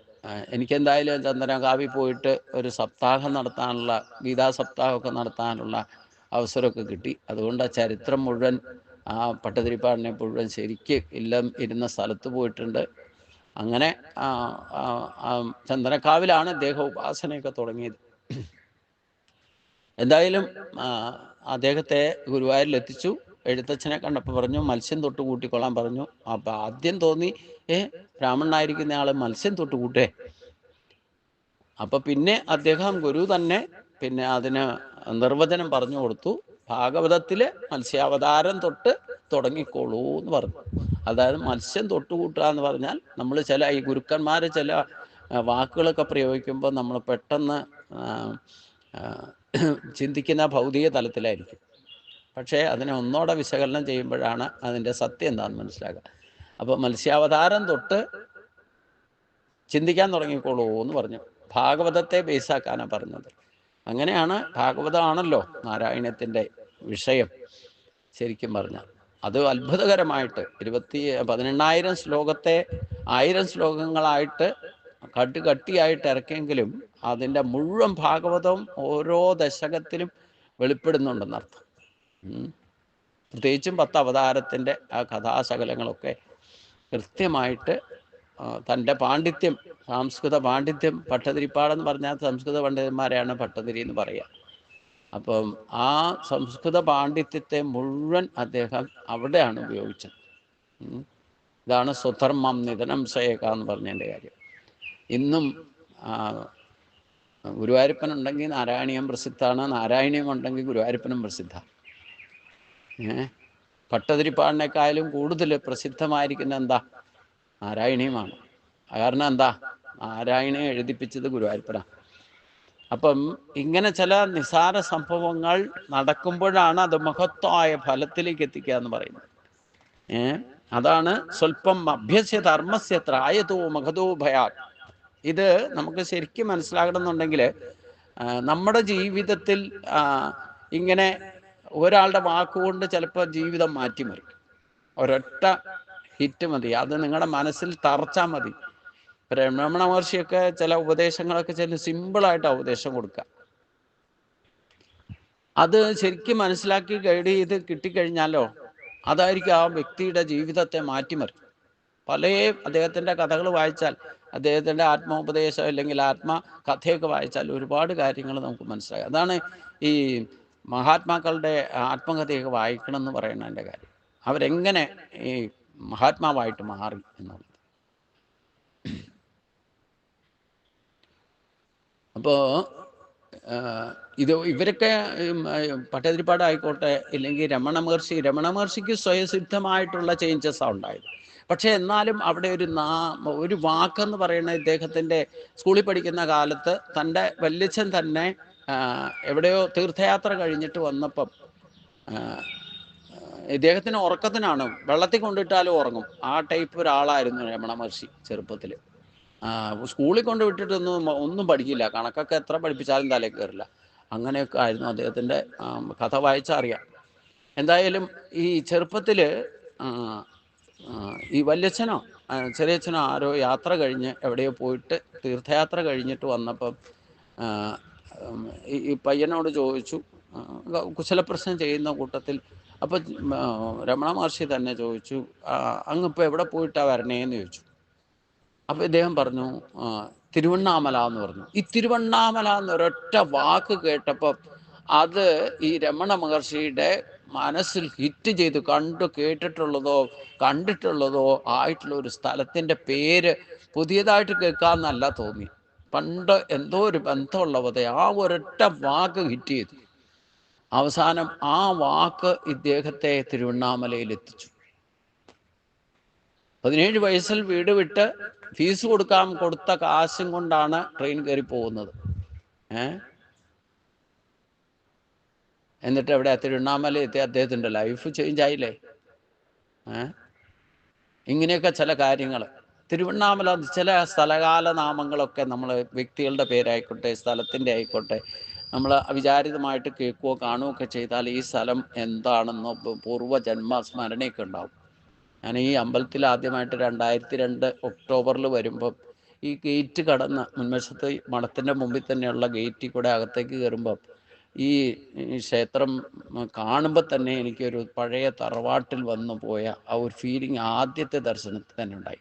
[SPEAKER 1] എനിക്കെന്തായാലും ചന്ദനക്കാവിൽ പോയിട്ട് ഒരു സപ്താഹം നടത്താനുള്ള, ഗീതാ സപ്താഹമൊക്കെ നടത്താനുള്ള അവസരമൊക്കെ കിട്ടി. അതുകൊണ്ട് ആ ചരിത്രം മുഴുവൻ, ആ പട്ടതിരിപ്പാടിനെ മുഴുവൻ ശരിക്ക് ഇരുന്ന സ്ഥലത്ത് പോയിട്ടുണ്ട്. അങ്ങനെ ചന്ദനക്കാവിലാണ് അദ്ദേഹം ഉപാസനയൊക്കെ തുടങ്ങിയത്. എന്തായാലും അദ്ദേഹത്തെ ഗുരുവായൂരിലെത്തിച്ചു. എഴുത്തച്ഛനെ കണ്ടപ്പോൾ പറഞ്ഞു മത്സ്യം തൊട്ട് കൂട്ടിക്കൊള്ളാൻ പറഞ്ഞു. അപ്പം ആദ്യം തോന്നി ബ്രാഹ്മണനായിരിക്കുന്ന ആൾ മത്സ്യം തൊട്ട് കൂട്ടേ. അപ്പം പിന്നെ അദ്ദേഹം ഗുരു തന്നെ പിന്നെ അതിന് നിർവചനം പറഞ്ഞു കൊടുത്തു. ഭാഗവതത്തിൽ മത്സ്യാവതാരം തൊട്ട് തുടങ്ങിക്കോളൂ എന്ന് പറഞ്ഞു. അതായത് മത്സ്യം തൊട്ടുകൂട്ടുക എന്ന് പറഞ്ഞാൽ നമ്മൾ ഈ ഗുരുക്കന്മാർ ചില വാക്കുകളൊക്കെ പ്രയോഗിക്കുമ്പോൾ നമ്മൾ പെട്ടെന്ന് ചിന്തിക്കുന്ന ഭൗതിക തലത്തിലായിരിക്കും. പക്ഷേ അതിനെ ഒന്നോടെ വിശകലനം ചെയ്യുമ്പോഴാണ് അതിൻ്റെ സത്യം എന്താണെന്ന് മനസ്സിലാക്കുക. അപ്പോൾ മത്സ്യാവതാരം തൊട്ട് ചിന്തിക്കാൻ തുടങ്ങിക്കോളൂ എന്ന് പറഞ്ഞു. ഭാഗവതത്തെ ബേസാക്കാനാണ് പറഞ്ഞത്. അങ്ങനെയാണ്, ഭാഗവതമാണല്ലോ നാരായണത്തിൻ്റെ വിഷയം ശരിക്കും പറഞ്ഞാൽ. അത് അത്ഭുതകരമായിട്ട് 18,000 ശ്ലോകത്തെ 1000 ശ്ലോകങ്ങളായിട്ട് കട്ടിയായിട്ട് ഇറക്കിയെങ്കിലും അതിൻ്റെ മുഴുവൻ ഭാഗവതവും ഓരോ ദശകത്തിലും വെളിപ്പെടുന്നുണ്ടെന്നർത്ഥം. പ്രത്യേകിച്ചും 10 അവതാരത്തിൻ്റെ ആ കഥാശകലങ്ങളൊക്കെ കൃത്യമായിട്ട് തൻ്റെ പാണ്ഡിത്യം, സംസ്കൃത പാണ്ഡിത്യം, ഭട്ടതിരിപ്പാടെന്ന് പറഞ്ഞാൽ സംസ്കൃത പണ്ഡിതന്മാരെയാണ് ഭട്ടതിരി എന്ന് പറയുക. അപ്പം ആ സംസ്കൃത പാണ്ഡിത്യത്തെ മുഴുവൻ അദ്ദേഹം അവിടെയാണ് ഉപയോഗിച്ചത്. ഇതാണ് സ്വധർമ്മം നിധനം സേക എന്ന് പറഞ്ഞതിൻ്റെ കാര്യം. ഇന്നും ഗുരുവായൂരപ്പൻ ഉണ്ടെങ്കിൽ നാരായണീയം പ്രസിദ്ധമാണ്, നാരായണീയം ഉണ്ടെങ്കിൽ ഗുരുവായൂരപ്പനും പ്രസിദ്ധമാണ്. ഭട്ടതിരിപ്പാടിനേക്കാളും കൂടുതൽ പ്രസിദ്ധമായിരിക്കുന്ന എന്താ? നാരായണീയമാണ്. കാരണം എന്താ? നാരായണീയം എഴുതിപ്പിച്ചത് ഗുരുവായൂരപ്പനാണ്. അപ്പം ഇങ്ങനെ ചില നിസാര സംഭവങ്ങൾ നടക്കുമ്പോഴാണ് അത് മഹത്വമായ ഫലത്തിലേക്ക് എത്തിക്കുക എന്ന് പറയുന്നത്. അതാണ് സ്വല്പം അഭ്യസ്യ ധർമ്മസ്യ ത്രായതോ മഹതോ ഭയാൽ. ഇത് നമുക്ക് ശരിക്കും മനസ്സിലാകണമെന്നുണ്ടെങ്കിൽ നമ്മുടെ ജീവിതത്തിൽ ഇങ്ങനെ ഒരാളുടെ വാക്കുകൊണ്ട് ചിലപ്പോൾ ജീവിതം മാറ്റിമറിക്കും. ഒരൊറ്റ ഹിറ്റ് മതി, അത് നിങ്ങളുടെ മനസ്സിൽ തറച്ചാൽ മതി. രമണ മഹർഷിയൊക്കെ ചില ഉപദേശങ്ങളൊക്കെ സിമ്പിളായിട്ട് ഉപദേശം കൊടുക്കുക. അത് ശരിക്കും മനസ്സിലാക്കി ഗൈഡ് ചെയ്ത് കിട്ടിക്കഴിഞ്ഞാലോ അതായിരിക്കും ആ വ്യക്തിയുടെ ജീവിതത്തെ മാറ്റിമറിക്കും. പല അദ്ദേഹത്തിൻ്റെ കഥകൾ വായിച്ചാൽ, അദ്ദേഹത്തിൻ്റെ ആത്മോപദേശം അല്ലെങ്കിൽ ആത്മകഥയൊക്കെ വായിച്ചാൽ ഒരുപാട് കാര്യങ്ങൾ നമുക്ക് മനസ്സിലാകും. അതാണ് ഈ മഹാത്മാക്കളുടെ ആത്മകഥയൊക്കെ വായിക്കണം എന്ന് പറയുന്നതിൻ്റെ കാര്യം. അവരെങ്ങനെ ഈ മഹാത്മാവായിട്ട് മാറി എന്നുള്ളത്. അപ്പോൾ ഇവരൊക്കെ ഭട്ടതിരിപ്പാട് ആയിക്കോട്ടെ, ഇല്ലെങ്കിൽ രമണ മഹർഷിക്ക് സ്വയസിദ്ധമായിട്ടുള്ള ചേഞ്ചസാണ് ഉണ്ടായത്. പക്ഷെ എന്നാലും അവിടെ ഒരു വാക്കെന്ന് പറയുന്നത്, ഇദ്ദേഹത്തിൻ്റെ സ്കൂളിൽ പഠിക്കുന്ന കാലത്ത് തൻ്റെ വല്യച്ഛൻ തന്നെ എവിടെയോ തീർത്ഥയാത്ര കഴിഞ്ഞിട്ട് വന്നപ്പം ഇദ്ദേഹത്തിന് ഉറക്കത്തിനാണ്, വെള്ളത്തിൽ കൊണ്ടിട്ടാലും ഉറങ്ങും. ആ ടൈപ്പ് ഒരാളായിരുന്നു രമണ മഹർഷി ചെറുപ്പത്തിൽ. സ്കൂളിൽ കൊണ്ട് ഒന്നും പഠിക്കില്ല, കണക്കൊക്കെ എത്ര പഠിപ്പിച്ചാലും തലയിൽ കയറില്ല. അങ്ങനെയൊക്കെ ആയിരുന്നു അദ്ദേഹത്തിൻ്റെ കഥ വായിച്ചാൽ അറിയാം. എന്തായാലും ഈ ചെറുപ്പത്തിൽ ഈ വല്യച്ഛനോ ചെറിയച്ഛനോ ആരോ യാത്ര കഴിഞ്ഞ് എവിടെയോ പോയിട്ട് തീർത്ഥയാത്ര കഴിഞ്ഞിട്ട് വന്നപ്പം ഈ പയ്യനോട് ചോദിച്ചു, കുശലപ്രശ്നം ചെയ്യുന്ന കൂട്ടത്തിൽ. അപ്പം രമണ മഹർഷി തന്നെ ചോദിച്ചു, അങ്ങിപ്പോൾ എവിടെ പോയിട്ടാണ് വരണേന്ന് ചോദിച്ചു. അപ്പം ഇദ്ദേഹം പറഞ്ഞു തിരുവണ്ണാമല എന്ന് പറഞ്ഞു. ഈ തിരുവണ്ണാമല എന്നൊരൊറ്റ വാക്ക് കേട്ടപ്പം അത് ഈ രമണ മഹർഷിയുടെ മനസ്സിൽ ഹിറ്റ് ചെയ്തു. കേട്ടിട്ടുള്ളതോ കണ്ടിട്ടുള്ളതോ ആയിട്ടുള്ള ഒരു സ്ഥലത്തിൻ്റെ പേര് പുതിയതായിട്ട് കേൾക്കാമെന്നല്ല തോന്നി. പണ്ട് എന്തോ ഒരു ബന്ധമുള്ളവതെ ആ ഒരൊറ്റ വാക്ക് ഹിറ്റ് ചെയ്തു. അവസാനം ആ വാക്ക് ഇദ്ദേഹത്തെ തിരുവണ്ണാമലയിൽ എത്തിച്ചു. 17 വയസ്സിൽ വീട് വിട്ട് ഫീസ് കൊടുത്ത കാശും കൊണ്ടാണ് ട്രെയിൻ കയറി പോകുന്നത്. എന്നിട്ട് എവിടെ തിരുവണ്ണാമല എത്തി അദ്ദേഹത്തിൻ്റെ ലൈഫ് ചേഞ്ച് ആയില്ലേ? ഇങ്ങനെയൊക്കെ ചില കാര്യങ്ങൾ. തിരുവണ്ണാമല ചില സ്ഥലകാല നാമങ്ങളൊക്കെ നമ്മൾ വ്യക്തികളുടെ പേരായിക്കോട്ടെ സ്ഥലത്തിൻ്റെ ആയിക്കോട്ടെ നമ്മൾ അവിചാരിതമായിട്ട് കേൾക്കുകയോ കാണുകയൊക്കെ ചെയ്താൽ ഈ സ്ഥലം എന്താണെന്നോ പൂർവ്വജന്മ സ്മരണയൊക്കെ ഉണ്ടാവും. ഞാൻ ഈ അമ്പലത്തിൽ ആദ്യമായിട്ട് 2002 ഒക്ടോബറിൽ വരുമ്പം ഈ ഗേറ്റ് കടന്ന് മുൻവശത്ത് മഠത്തിൻ്റെ മുമ്പിൽ തന്നെയുള്ള ഗേറ്റിൽ കൂടെ അകത്തേക്ക് കയറുമ്പം ഈ ക്ഷേത്രം കാണുമ്പോൾ തന്നെ എനിക്കൊരു പഴയ തറവാട്ടിൽ വന്നു പോയ ആ ഒരു ഫീലിംഗ് ആദ്യത്തെ ദർശനത്തിൽ തന്നെ ഉണ്ടായി.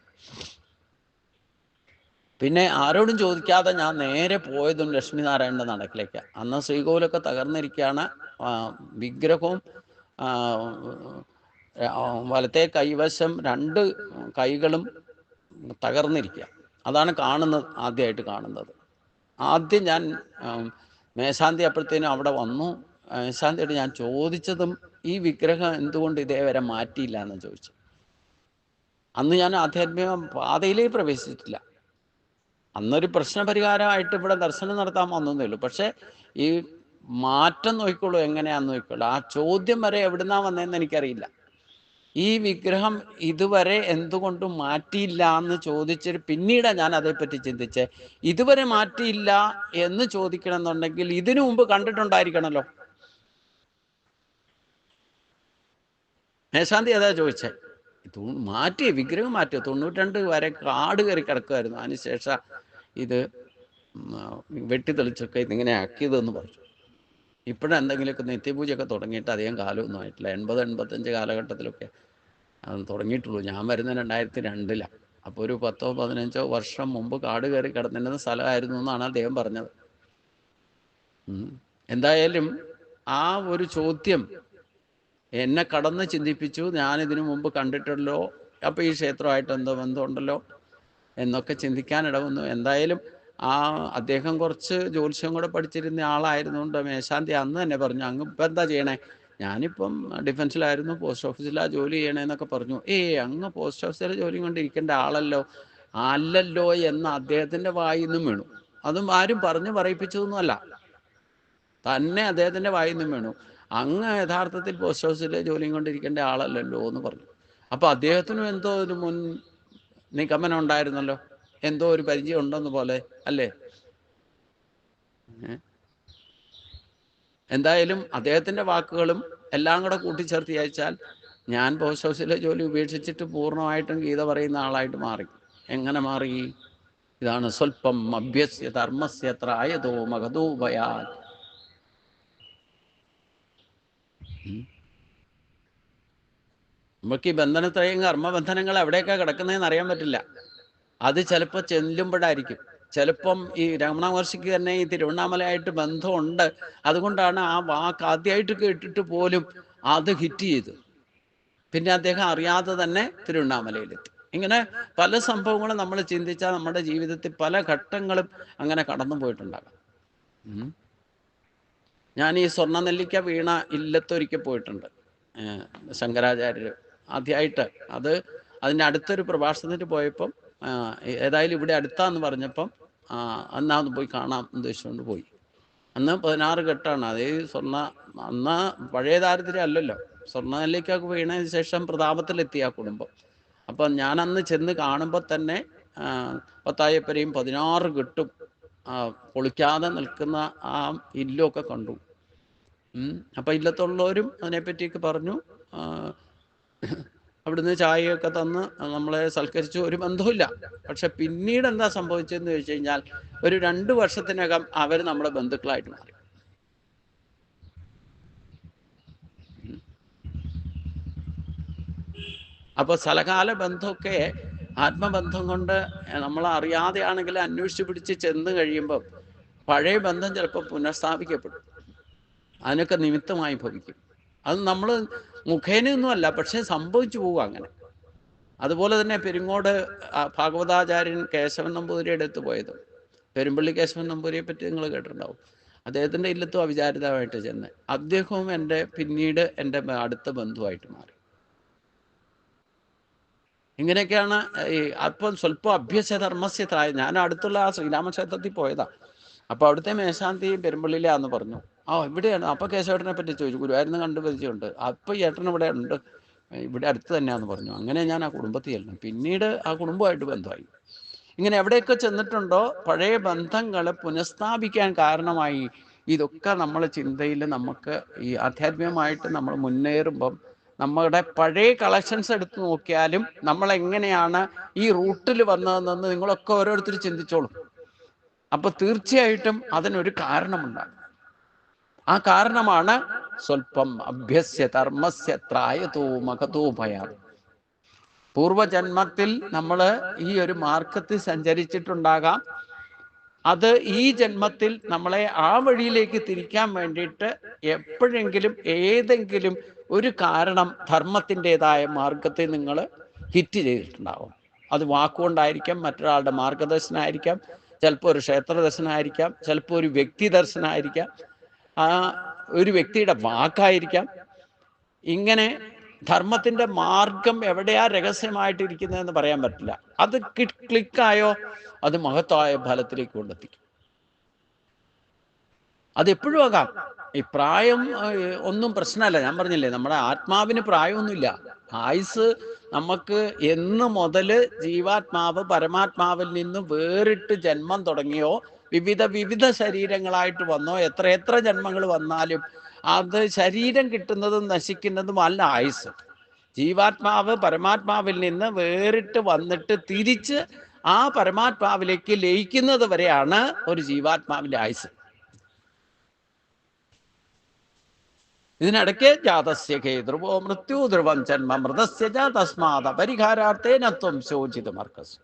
[SPEAKER 1] പിന്നെ ആരോടും ചോദിക്കാതെ ഞാൻ നേരെ പോയതും ലക്ഷ്മിനാരായണൻ്റെ നടക്കിലേക്കാണ്. അന്ന് ശ്രീകോവിലൊക്കെ തകർന്നിരിക്കുകയാണ്. വിഗ്രഹവും വലത്തെ കൈവശം 2 കൈകളും തകർന്നിരിക്കുക. അതാണ് കാണുന്നത്, ആദ്യമായിട്ട് കാണുന്നത്. ആദ്യം ഞാൻ മേശാന്തി അപ്പോഴത്തേനും അവിടെ വന്നു. മേശാന്തിയോട് ഞാൻ ചോദിച്ചതും ഈ വിഗ്രഹം എന്തുകൊണ്ട് ഇതേവരെ മാറ്റിയില്ല എന്ന് ചോദിച്ചു. അന്ന് ഞാൻ ആധ്യാത്മിക പാതയിലേ പ്രവേശിച്ചിട്ടില്ല. അന്നൊരു പ്രശ്നപരിഹാരമായിട്ട് ഇവിടെ ദർശനം നടത്താൻ വന്നേ ഉള്ളൂ. പക്ഷേ ഈ മാറ്റം നോക്കിക്കോളൂ, എങ്ങനെയാന്ന് നോക്കിക്കോളൂ. ആ ചോദ്യം വരെ എവിടുന്നാ വന്നതെന്ന് എനിക്കറിയില്ല. ഈ വിഗ്രഹം ഇതുവരെ എന്തുകൊണ്ട് മാറ്റിയില്ല എന്ന് ചോദിച്ചിട്ട് പിന്നീടാണ് ഞാൻ അതേപ്പറ്റി ചിന്തിച്ച്, ഇതുവരെ മാറ്റിയില്ല എന്ന് ചോദിക്കണം എന്നുണ്ടെങ്കിൽ ഇതിനു മുമ്പ് കണ്ടിട്ടുണ്ടായിരിക്കണമല്ലോ. മേശാന്തി അതാ ചോദിച്ചേ. മാറ്റി, വിഗ്രഹം മാറ്റി. 92 വരെ കാട് കയറി കിടക്കുമായിരുന്നു. അതിനുശേഷം ഇത് വെട്ടി തെളിച്ചൊക്കെ ഇതിങ്ങനെ ആക്കിയതെന്ന് പറഞ്ഞു. ഇപ്പോഴെന്തെങ്കിലുമൊക്കെ നിത്യപൂജയൊക്കെ തുടങ്ങിയിട്ട് അധികം കാലമൊന്നും ആയിട്ടില്ല. 80-85 കാലഘട്ടത്തിലൊക്കെ അത് തുടങ്ങിയിട്ടുള്ളൂ. ഞാൻ വരുന്നത് 2002-ലാണ്. അപ്പോൾ ഒരു 10-15 വർഷം മുമ്പ് കാട് കയറി കിടന്നിരുന്ന സ്ഥലമായിരുന്നു എന്നാണ് അദ്ദേഹം പറഞ്ഞത്. എന്തായാലും ആ ഒരു ചോദ്യം എന്നെ കടന്ന് ചിന്തിപ്പിച്ചു. ഞാനിതിനു മുമ്പ് കണ്ടിട്ടുള്ളോ, അപ്പോൾ ഈ ക്ഷേത്രമായിട്ട് എന്തോ ബന്ധമുണ്ടല്ലോ എന്നൊക്കെ ചിന്തിക്കാനിട വന്നു. എന്തായാലും അദ്ദേഹം കുറച്ച് ജ്യോത്സ്യം കൂടെ പഠിച്ചിരുന്ന ആളായിരുന്നുകൊണ്ട് മേശാന്തി അന്ന് തന്നെ പറഞ്ഞു, അങ്ങ് ഇപ്പം എന്താ ചെയ്യണേ? ഞാനിപ്പം ഡിഫൻസിലായിരുന്നു, പോസ്റ്റ് ഓഫീസിലാണ് ജോലി ചെയ്യണേന്നൊക്കെ പറഞ്ഞു. അങ്ങ് പോസ്റ്റ് ഓഫീസിലെ ജോലി കൊണ്ടിരിക്കേണ്ട ആളല്ലോ, അല്ലല്ലോ എന്ന് അദ്ദേഹത്തിൻ്റെ വായിൽ നിന്നും വീണു. അതും ആരും പറഞ്ഞു പറയിപ്പിച്ചതൊന്നുമല്ല, തന്നെ അദ്ദേഹത്തിൻ്റെ വായിൽ നിന്നും വീണു. അങ്ങ് യഥാർത്ഥത്തിൽ പോസ്റ്റ് ഓഫീസിലെ ജോലിയും കൊണ്ടിരിക്കേണ്ട ആളല്ലല്ലോ എന്ന് പറഞ്ഞു. അപ്പോൾ അദ്ദേഹത്തിനും എന്തോ ഒരു മുൻ നിഗമനം ഉണ്ടായിരുന്നല്ലോ, എന്തോ ഒരു പരിചയം ഉണ്ടെന്ന് പോലെ അല്ലേ. എന്തായാലും അദ്ദേഹത്തിൻ്റെ വാക്കുകളും എല്ലാം കൂടെ കൂട്ടിച്ചേർത്ത് അയച്ചാൽ ഞാൻ പോസ്റ്റ് ഓഫീസിലെ ജോലി ഉപേക്ഷിച്ചിട്ട് പൂർണ്ണമായിട്ടും ഗീത പറയുന്ന ആളായിട്ട് മാറി. എങ്ങനെ മാറി? ഇതാണ് സ്വല്പം അഭ്യസ്യ ധർമ്മസ്യ ത്രായതോ മഹതോ ഭയാൽ. നമുക്ക് ഈ ബന്ധനത്രയും കർമ്മബന്ധനങ്ങൾ എവിടെയൊക്കെ കിടക്കുന്നതെന്ന് അറിയാൻ പറ്റില്ല. അത് ചിലപ്പോൾ ചെല്ലുമ്പോഴായിരിക്കും. ചിലപ്പം ഈ രമണ മഹർഷിക്ക് തന്നെ ഈ തിരുവണ്ണാമലയായിട്ട് ബന്ധമുണ്ട്. അതുകൊണ്ടാണ് ആ വാക്ക് ആദ്യമായിട്ട് കേട്ടിട്ട് പോലും അത് ഹിറ്റ് ചെയ്തു. പിന്നെ അദ്ദേഹം അറിയാതെ തന്നെ തിരുവണ്ണാമലയിലെത്തി. ഇങ്ങനെ പല സംഭവങ്ങളും നമ്മൾ ചിന്തിച്ചാൽ നമ്മുടെ ജീവിതത്തിൽ പല ഘട്ടങ്ങളും അങ്ങനെ കടന്നു പോയിട്ടുണ്ടാകാം. ഞാൻ ഈ സ്വർണ്ണനെല്ലിക്ക വീണ ഇല്ലത്തൊരിക്കൽ പോയിട്ടുണ്ട്. ശങ്കരാചാര്യർ ആദ്യമായിട്ട് അതിൻ്റെ അടുത്തൊരു പ്രഭാഷണത്തിന് പോയപ്പം ഏതായാലും ഇവിടെ അടുത്താന്ന് പറഞ്ഞപ്പം അന്ന് പോയി കാണാം ഉദ്ദേശിച്ചുകൊണ്ട് പോയി. അന്ന് 16 കെട്ടാണ്. അതേ അന്ന് പഴയ ദാരിദ്ര്യം അല്ലല്ലോ. സ്വർണ്ണനെല്ലിക്കൊക്കെ വീണതിന് ശേഷം പ്രതാപത്തിലെത്തിയ ആ കുടുംബം. അപ്പം ഞാനന്ന് ചെന്ന് കാണുമ്പോൾ തന്നെ പത്തായപ്പരയും 16 കെട്ടും പൊളിക്കാതെ നിൽക്കുന്ന ആ ഇല്ലൊക്കെ കണ്ടു. അപ്പം ഇല്ലത്തുള്ളവരും അതിനെപ്പറ്റിയൊക്കെ പറഞ്ഞു. അവിടുന്ന് ചായയൊക്കെ തന്ന് നമ്മളെ സൽക്കരിച്ചു. ഒരു ബന്ധവുമില്ല. പക്ഷെ പിന്നീട് എന്താ സംഭവിച്ചതെന്ന് ചോദിച്ചു കഴിഞ്ഞാൽ ഒരു 2 വർഷത്തിനകം അവർ നമ്മുടെ ബന്ധുക്കളായിട്ട് മാറി. അപ്പോൾ സ്ഥലകാല ബന്ധമൊക്കെ ആത്മബന്ധം കൊണ്ട് നമ്മൾ അറിയാതെയാണെങ്കിൽ അന്വേഷിച്ച് പിടിച്ച് ചെന്ന് കഴിയുമ്പോൾ പഴയ ബന്ധം ചിലപ്പോൾ പുനഃസ്ഥാപിക്കപ്പെടും. അതിനൊക്കെ നിമിത്തമായി ഭവിക്കും. അത് നമ്മൾ മുഖേനയൊന്നുമല്ല, പക്ഷേ സംഭവിച്ചു പോകും അങ്ങനെ. അതുപോലെ തന്നെ പെരിങ്ങോട് ഭാഗവതാചാര്യൻ കേശവൻ നമ്പൂതിരിയുടെ അടുത്ത് പോയത്, പെരുമ്പള്ളി കേശവൻ നമ്പൂതിരിയെ പറ്റി നിങ്ങൾ കേട്ടിട്ടുണ്ടാവും. അദ്ദേഹത്തിൻ്റെ ഇല്ലത്തും അവിചാരിതമായിട്ട് ചെന്ന് അദ്ദേഹവും പിന്നീട് എൻ്റെ അടുത്ത ബന്ധുവായിട്ട് മാറി. ഇങ്ങനെയൊക്കെയാണ് അപ്പം സ്വല്പം അഭ്യസ്യധർമ്മസ്യ ത്രായ. ഞാൻ അടുത്തുള്ള ആ ശ്രീരാമക്ഷേത്രത്തിൽ പോയതാ. അപ്പോൾ അവിടുത്തെ മേശാന്തി പെരുമ്പള്ളിയിലാന്ന് പറഞ്ഞു. ഇവിടെയാണ്. അപ്പോൾ കേശവേട്ടനെ പറ്റി ചോദിച്ചു. ഗുരുവായൂരിന്ന് കണ്ട് പരിചയമുണ്ട്. അപ്പോൾ ഈ ഏട്ടൻ ഇവിടെ ഉണ്ട്, ഇവിടെ അടുത്ത് തന്നെയാന്ന് പറഞ്ഞു. അങ്ങനെ ഞാൻ ആ കുടുംബത്തിൽ ചെല്ലും. പിന്നീട് ആ കുടുംബമായിട്ട് ബന്ധമായി. ഇങ്ങനെ എവിടെയൊക്കെ ചെന്നിട്ടുണ്ടോ പഴയ ബന്ധങ്ങൾ പുനഃസ്ഥാപിക്കാൻ കാരണമായി. ഇതൊക്കെ നമ്മളെ ചിന്തയിൽ നമുക്ക് ഈ ആധ്യാത്മികമായിട്ട് നമ്മൾ മുന്നേറുമ്പം നമ്മുടെ പഴയ കളക്ഷൻസ് എടുത്ത് നോക്കിയാലും നമ്മൾ എങ്ങനെയാണ് ഈ റൂട്ടിൽ വന്നതെന്ന് നിങ്ങളൊക്കെ ഓരോരുത്തർ ചിന്തിച്ചോളും. അപ്പൊ തീർച്ചയായിട്ടും അതിനൊരു കാരണമുണ്ടാകും. ആ കാരണമാണ് സ്വല്പം അഭ്യസ്യ ധർമ്മസ്യ ത്രായതോ മഹതോ ഭയാൽ. പൂർവജന്മത്തിൽ നമ്മൾ ഈ ഒരു മാർഗത്തിൽ സഞ്ചരിച്ചിട്ടുണ്ടാകാം. അത് ഈ ജന്മത്തിൽ നമ്മളെ ആ വഴിയിലേക്ക് തിരിക്കാൻ വേണ്ടിയിട്ട് എപ്പോഴെങ്കിലും ഏതെങ്കിലും ഒരു കാരണം ധർമ്മത്തിൻ്റെതായ മാർഗത്തെ നിങ്ങൾ ഹിറ്റ് ചെയ്തിട്ടുണ്ടാവും. അത് വാക്കുകൊണ്ടായിരിക്കാം, മറ്റൊരാളുടെ മാർഗദർശനമായിരിക്കാം, ചിലപ്പോൾ ഒരു ക്ഷേത്ര ദർശനമായിരിക്കാം, ചിലപ്പോൾ ഒരു വ്യക്തി ദർശനമായിരിക്കാം, ആ ഒരു വ്യക്തിയുടെ വാക്കായിരിക്കാം. ഇങ്ങനെ ധർമ്മത്തിന്റെ മാർഗം എവിടെയാ രഹസ്യമായിട്ടിരിക്കുന്നതെന്ന് പറയാൻ പറ്റില്ല. അത് ക്ലിക്കായോ അത് മഹത്തായ ഫലത്തിലേക്ക് കൊണ്ടെത്തിക്കും. അതെപ്പോഴും ആകാം. ഈ പ്രായം ഒന്നും പ്രശ്നമല്ല. ഞാൻ പറഞ്ഞില്ലേ, നമ്മുടെ ആത്മാവിന് പ്രായമൊന്നുമില്ല. ആയുസ് നമുക്ക് എന്ന് മുതൽ ജീവാത്മാവ് പരമാത്മാവിൽ നിന്ന് വേറിട്ട് ജന്മം തുടങ്ങിയോ, വിവിധ ശരീരങ്ങളായിട്ട് വന്നോ, എത്ര ജന്മങ്ങൾ വന്നാലും അത് ശരീരം കിട്ടുന്നതും നശിക്കുന്നതും അല്ല ആയുസ്. ജീവാത്മാവ് പരമാത്മാവിൽ നിന്ന് വേറിട്ട് വന്നിട്ട് തിരിച്ച് ആ പരമാത്മാവിലേക്ക് ലയിക്കുന്നത് വരെയാണ് ഒരു ജീവാത്മാവിന്റെ ആയുസ്. ഇതിനിടയ്ക്ക് ജാതസ്യ ഹേ ധ്രുവോ മൃത്യു ധ്രുവം ജന്മ മൃതസ്യ തസ്മാത പരിഹാരാർത്ഥേനത്വം ശോചിതമർക്കസ്.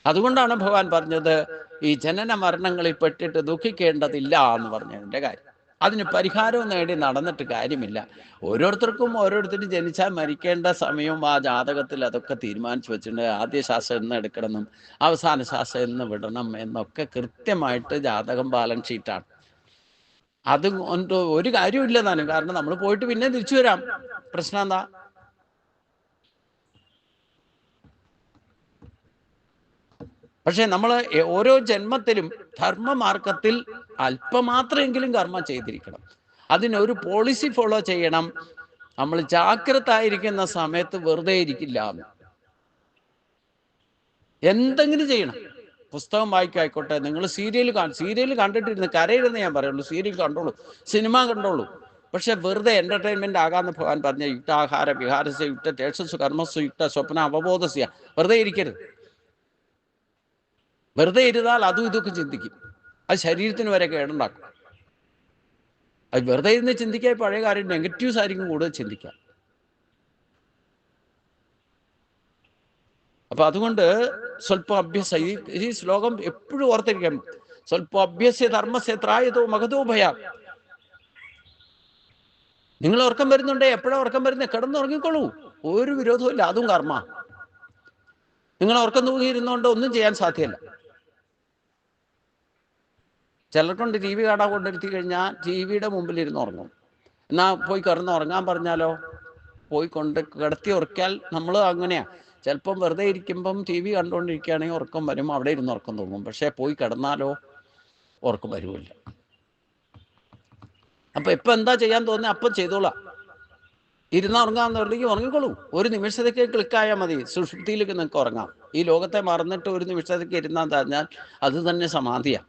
[SPEAKER 1] അതുകൊണ്ടാണ് ഭഗവാൻ പറഞ്ഞത് ഈ ജനന മരണങ്ങളിൽ പെട്ടിട്ട് ദുഃഖിക്കേണ്ടതില്ല എന്ന് പറഞ്ഞതിൻ്റെ കാര്യം. അതിന് പരിഹാരവും നേടി നടന്നിട്ട് കാര്യമില്ല. ഓരോരുത്തരും ജനിച്ചാൽ മരിക്കേണ്ട സമയവും ആ ജാതകത്തിൽ അതൊക്കെ തീരുമാനിച്ചു വെച്ചിട്ടുണ്ട്. ആദ്യ ശ്വാസം എന്ന് എടുക്കണമെന്നും അവസാന ശ്വാസം എന്ന് വിടണം എന്നൊക്കെ കൃത്യമായിട്ട് ജാതകം ബാലൻസ് ഷീറ്റാണ്. അത് ഒരു കാര്യമില്ല താനും. കാരണം നമ്മൾ പോയിട്ട് പിന്നെ തിരിച്ചു വരാം. പ്രശ്നം എന്താ? പക്ഷെ നമ്മൾ ഓരോ ജന്മത്തിലും ധർമ്മമാർഗത്തിൽ അല്പമാത്രമെങ്കിലും കർമ്മം ചെയ്തിരിക്കണം. അതിനൊരു പോളിസി ഫോളോ ചെയ്യണം. നമ്മൾ ജാഗ്രത ആയിരിക്കുന്ന സമയത്ത് വെറുതെ ഇരിക്കില്ല. എന്തെങ്കിലും ചെയ്യണം. പുസ്തകം വായിക്കായിക്കോട്ടെ, നിങ്ങൾ സീരിയൽ കണ്ടിട്ടിരുന്ന് കരയിരുന്ന് ഞാൻ പറയുള്ളൂ. സീരിയൽ കണ്ടോളൂ, സിനിമ കണ്ടോളൂ. പക്ഷെ വെറുതെ എന്റർടൈൻമെന്റ് ആകാന്ന് ഭഗവാൻ പറഞ്ഞ യുക്താഹാര വിഹാരസ്യ യുക്ത തേജസ്സു കർമ്മസ്സു യുക്ത സ്വപ്ന അവബോധസ്യ. വെറുതെ ഇരിക്കരുത്. വെറുതെ ഇരുന്നാൽ അതും ഇതൊക്കെ ചിന്തിക്കും. അത് ശരീരത്തിന് വരെ കേടുണ്ടാക്കും. അത് വെറുതെ ഇരുന്ന് ചിന്തിക്കാൻ പഴയ കാര്യം നെഗറ്റീവ്സ് ആയിരിക്കും കൂടുതൽ ചിന്തിക്കാം. അപ്പൊ അതുകൊണ്ട് സ്വല്പ അഭ്യസ, ഈ ശ്ലോകം എപ്പോഴും ഓർത്തിരിക്കാം. സ്വല്പ അഭ്യസ്യ ധർമ്മസ്യ ത്രായതോ മഹതോ ഭയാ. നിങ്ങൾ ഉറക്കം വരുന്നുണ്ടേ, എപ്പോഴാണ് ഉറക്കം വരുന്നത്? കിടന്നുറങ്ങിക്കോളൂ, ഒരു വിരോധവും ഇല്ല. അതും കർമ്മ. നിങ്ങൾ ഉറക്കം തൂങ്ങിയിരുന്നോണ്ട് ഒന്നും ചെയ്യാൻ സാധ്യമല്ല. ചിലർക്കൊണ്ട് ടി വി കാണാൻ കൊണ്ടിരുത്തി കഴിഞ്ഞാൽ ടി വിയുടെ മുമ്പിൽ ഇരുന്ന് ഉറങ്ങും. എന്നാ പോയി കിടന്നുറങ്ങാൻ പറഞ്ഞാലോ, പോയി കിടത്തി ഉറക്കിയാൽ നമ്മൾ അങ്ങനെയാ. ചിലപ്പം വെറുതെ ഇരിക്കുമ്പം ടി വി കണ്ടുകൊണ്ടിരിക്കുകയാണെങ്കിൽ ഉറക്കം വരും, അവിടെ ഇരുന്ന് ഉറക്കം തോന്നും. പക്ഷെ പോയി കിടന്നാലോ ഉറക്കം വരുമില്ല. അപ്പൊ ഇപ്പൊ എന്താ ചെയ്യാൻ തോന്നുന്നത് അപ്പം ചെയ്തോളാം. ഇരുന്ന് ഉറങ്ങാന്ന് പറഞ്ഞെങ്കിൽ ഉറങ്ങിക്കോളൂ. ഒരു നിമിഷത്തേക്ക് ക്ലിക്കായാൽ മതി, സുഷുപ്തിയിലേക്ക് നിങ്ങൾക്ക് ഉറങ്ങാം. ഈ ലോകത്തെ മറന്നിട്ട് ഒരു നിമിഷത്തേക്ക് ഇരുന്നാൽ പറഞ്ഞാൽ അത് തന്നെ സമാധിയാ.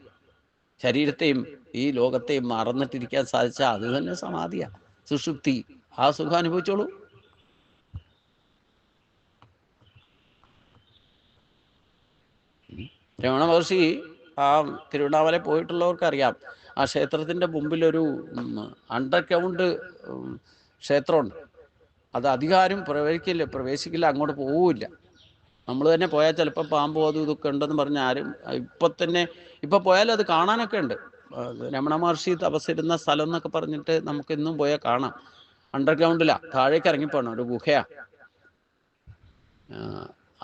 [SPEAKER 1] ശരീരത്തെയും ഈ ലോകത്തെയും മറന്നിട്ടിരിക്കാൻ സാധിച്ചാൽ അത് തന്നെ സമാധിയാ, സുഷുപ്തി. ആ സുഖം അനുഭവിച്ചോളൂ. രമണ മഹർഷി ആ തിരുവണ്ണാമല പോയിട്ടുള്ളവർക്കറിയാം. ആ ക്ഷേത്രത്തിന്റെ മുമ്പിലൊരു അണ്ടർഗ്രൗണ്ട് ക്ഷേത്രമുണ്ട്. അത് അധികാരം പ്രവേശിക്കില്ല, അങ്ങോട്ട് പോവില്ല. നമ്മൾ തന്നെ പോയാൽ ചിലപ്പോൾ പാമ്പോ അതും ഇതൊക്കെ ഉണ്ടെന്ന് പറഞ്ഞ് ആരും ഇപ്പൊ പോയാലും അത് കാണാനൊക്കെ ഉണ്ട്. രമണ മഹർഷി തപസ്സിരുന്ന സ്ഥലം എന്നൊക്കെ പറഞ്ഞിട്ട് നമുക്ക് ഇന്നും പോയാൽ കാണാം. അണ്ടർഗ്രൗണ്ടിലാ, താഴേക്ക് ഇറങ്ങിപ്പോണം, ഒരു ഗുഹയാ.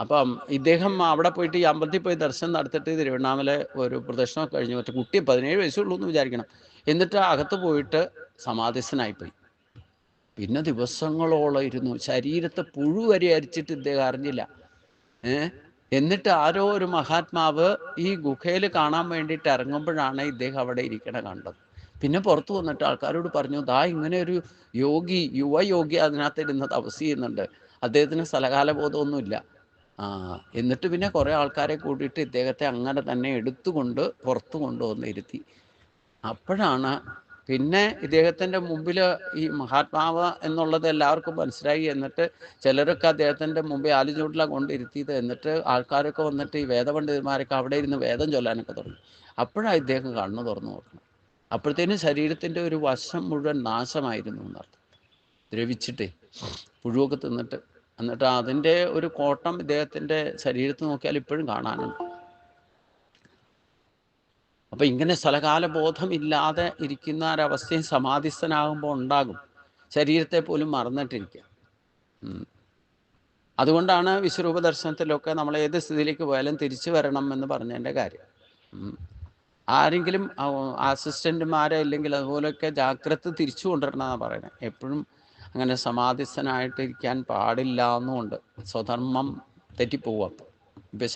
[SPEAKER 1] അപ്പം ഇദ്ദേഹം അവിടെ പോയിട്ട് ഈ അമ്പലത്തിൽ പോയി ദർശനം നടത്തിയിട്ട് തിരുവണ്ണാമല ഒരു പ്രദക്ഷിണമൊക്കെ കഴിഞ്ഞു. മറ്റേ കുട്ടി 17 വയസ്സുള്ളൂ എന്ന് വിചാരിക്കണം. എന്നിട്ട് അകത്ത് പോയിട്ട് സമാധിസ്ഥനായിപ്പോയി. പിന്നെ ദിവസങ്ങളോളം ഇരുന്നു. ശരീരത്തെ പുഴു വരെ അരിച്ചിട്ട് ഇദ്ദേഹം അറിഞ്ഞില്ല. എന്നിട്ട് ആരോ ഒരു മഹാത്മാവ് ഈ ഗുഹയിൽ കാണാൻ വേണ്ടിയിട്ട് ഇറങ്ങുമ്പോഴാണ് ഇദ്ദേഹം അവിടെ ഇരിക്കണ കണ്ടത്. പിന്നെ പുറത്തു വന്നിട്ട് ആൾക്കാരോട് പറഞ്ഞു, ദാ ഇങ്ങനെ ഒരു യുവയോഗി അതിനകത്ത് ഇരുന്ന് തപസ് ചെയ്യുന്നുണ്ട്, അദ്ദേഹത്തിന് സ്ഥലകാലബോധമൊന്നുമില്ല. എന്നിട്ട് പിന്നെ കുറെ ആൾക്കാരെ കൂട്ടിയിട്ട് ഇദ്ദേഹത്തെ അങ്ങനെ തന്നെ എടുത്തുകൊണ്ട് പുറത്തു കൊണ്ടുവന്ന് ഇരുത്തി. അപ്പോഴാണ് പിന്നെ ഇദ്ദേഹത്തിൻ്റെ മുമ്പിൽ ഈ മഹാത്മാവ് എന്നുള്ളത് എല്ലാവർക്കും മനസ്സിലായി. എന്നിട്ട് ചിലരൊക്കെ അദ്ദേഹത്തിൻ്റെ മുമ്പിൽ ആലുചൂട്ടിലാണ് കൊണ്ടിരുത്തിയത്. എന്നിട്ട് ആൾക്കാരൊക്കെ വന്നിട്ട് ഈ വേദപണ്ഡിതന്മാരൊക്കെ അവിടെ ഇരുന്ന് വേദം ചൊല്ലാനൊക്കെ തുടങ്ങി. അപ്പോഴാണ് ഇദ്ദേഹം കണ്ണു തുറന്നു നോക്കണം. അപ്പോഴത്തേനും ശരീരത്തിൻ്റെ ഒരു വശം മുഴുവൻ നാശമായിരുന്നു എന്നർത്ഥം, ദ്രവിച്ചിട്ടേ, പുഴുവൊക്കെ തിന്നിട്ട്. എന്നിട്ട് അതിൻ്റെ ഒരു കോട്ടം ഇദ്ദേഹത്തിൻ്റെ ശരീരത്ത് നോക്കിയാൽ ഇപ്പോഴും കാണാനുണ്ട്. അപ്പം ഇങ്ങനെ സ്ഥലകാല ബോധമില്ലാതെ ഇരിക്കുന്ന ഒരവസ്ഥയും സമാധിസ്ഥനാകുമ്പോൾ ഉണ്ടാകും. ശരീരത്തെ പോലും മറന്നിട്ടിരിക്കുക. അതുകൊണ്ടാണ് വിശ്വരൂപ ദർശനത്തിലൊക്കെ നമ്മൾ ഏത് സ്ഥിതിയിലേക്ക് പോയാലും തിരിച്ചു വരണം എന്ന് പറഞ്ഞതിൻ്റെ കാര്യം. ആരെങ്കിലും അസിസ്റ്റന്റുമാരെ ഇല്ലെങ്കിൽ അതുപോലെയൊക്കെ ജാഗ്രത തിരിച്ചു കൊണ്ടുവരണമെന്നാണ് പറയുന്നത്. എപ്പോഴും അങ്ങനെ സമാധിസ്ഥനായിട്ടിരിക്കാൻ പാടില്ല എന്നുമുണ്ട്. സ്വധർമ്മം തെറ്റിപ്പോവും. ഇപ്പം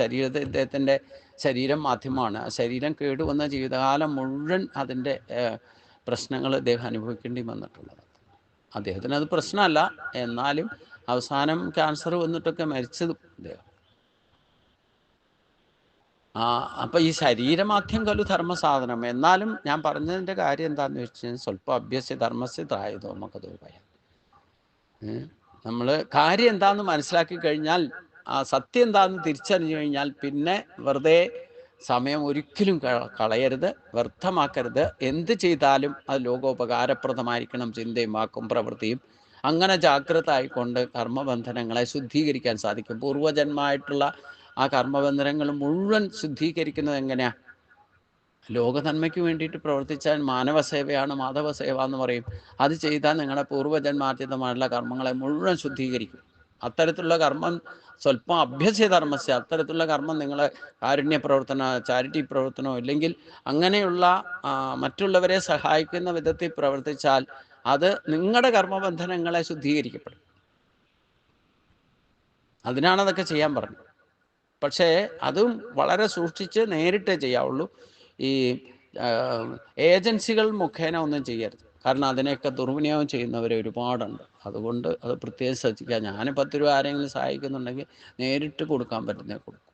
[SPEAKER 1] ഇദ്ദേഹത്തിൻ്റെ ശരീരം മാധ്യമമാണ്. ആ ശരീരം കേടുവന്ന ജീവിതകാലം മുഴുവൻ അതിൻ്റെ പ്രശ്നങ്ങൾ ഇദ്ദേഹം അനുഭവിക്കേണ്ടി വന്നിട്ടുള്ളത്. അദ്ദേഹത്തിന് അത് പ്രശ്നമല്ല, എന്നാലും അവസാനം ക്യാൻസർ വന്നിട്ടൊക്കെ മരിച്ചത് ഇദ്ദേഹം. അപ്പം ഈ ശരീരമാധ്യം കലു ധർമ്മസാധനം. എന്നാലും ഞാൻ പറഞ്ഞതിൻ്റെ കാര്യം എന്താണെന്ന് വെച്ച് കഴിഞ്ഞാൽ സ്വല്പം അഭ്യസ്യ ധർമ്മസ്യ ത്രായതോ നമുക്കത് പറയാം. നമ്മൾ കാര്യം എന്താണെന്ന് മനസ്സിലാക്കി കഴിഞ്ഞാൽ, ആ സത്യം എന്താണെന്ന് തിരിച്ചറിഞ്ഞു കഴിഞ്ഞാൽ പിന്നെ വെറുതെ സമയം ഒരിക്കലും കളയരുത്, വ്യർത്ഥമാക്കരുത്. എന്ത് ചെയ്താലും അത് ലോകോപകാരപ്രദമായിരിക്കണം, ചിന്തയും വാക്കും പ്രവൃത്തിയും. അങ്ങനെ ജാഗ്രത ആയിക്കൊണ്ട് കർമ്മബന്ധനങ്ങളെ ശുദ്ധീകരിക്കാൻ സാധിക്കും. പൂർവജന്മായിട്ടുള്ള ആ കർമ്മബന്ധനങ്ങൾ മുഴുവൻ ശുദ്ധീകരിക്കുന്നത് എങ്ങനെയാ? ലോകനന്മയ്ക്ക് വേണ്ടിയിട്ട് പ്രവർത്തിച്ചാൽ മാനവസേവയാണ് മാധവസേവ എന്ന് പറയും. അത് ചെയ്താൽ നിങ്ങളുടെ പൂർവ്വജന്മാർജിതമായിട്ടുള്ള കർമ്മങ്ങളെ മുഴുവൻ ശുദ്ധീകരിക്കും. അത്തരത്തിലുള്ള കർമ്മം സ്വല്പം അഭ്യസ്യ ധർമ്മസ്യ, അത്തരത്തിലുള്ള കർമ്മം നിങ്ങൾ കാരുണ്യ പ്രവർത്തനമോ ചാരിറ്റി പ്രവർത്തനമോ ഇല്ലെങ്കിൽ അങ്ങനെയുള്ള മറ്റുള്ളവരെ സഹായിക്കുന്ന വിധത്തിൽ പ്രവർത്തിച്ചാൽ അത് നിങ്ങളുടെ കർമ്മബന്ധനങ്ങളെ ശുദ്ധീകരിക്കപ്പെടും. അതിനാണ് അതൊക്കെ ചെയ്യാൻ പറഞ്ഞത്. പക്ഷേ അതും വളരെ സൂക്ഷിച്ച് നേരിട്ടേ ചെയ്യാവുള്ളൂ. ഈ ഏജൻസികൾ മുഖേന ഒന്നും ചെയ്യരുത്. കാരണം അതിനെയൊക്കെ ദുർവിനിയോഗം ചെയ്യുന്നവർ ഒരുപാടുണ്ട്. അതുകൊണ്ട് അത് പ്രത്യേകം ശ്രദ്ധിക്കുക. ഞാൻ 10 രൂപ ആരെങ്കിലും സഹായിക്കുന്നുണ്ടെങ്കിൽ നേരിട്ട് കൊടുക്കാൻ പറ്റുന്നേ കൊടുക്കും.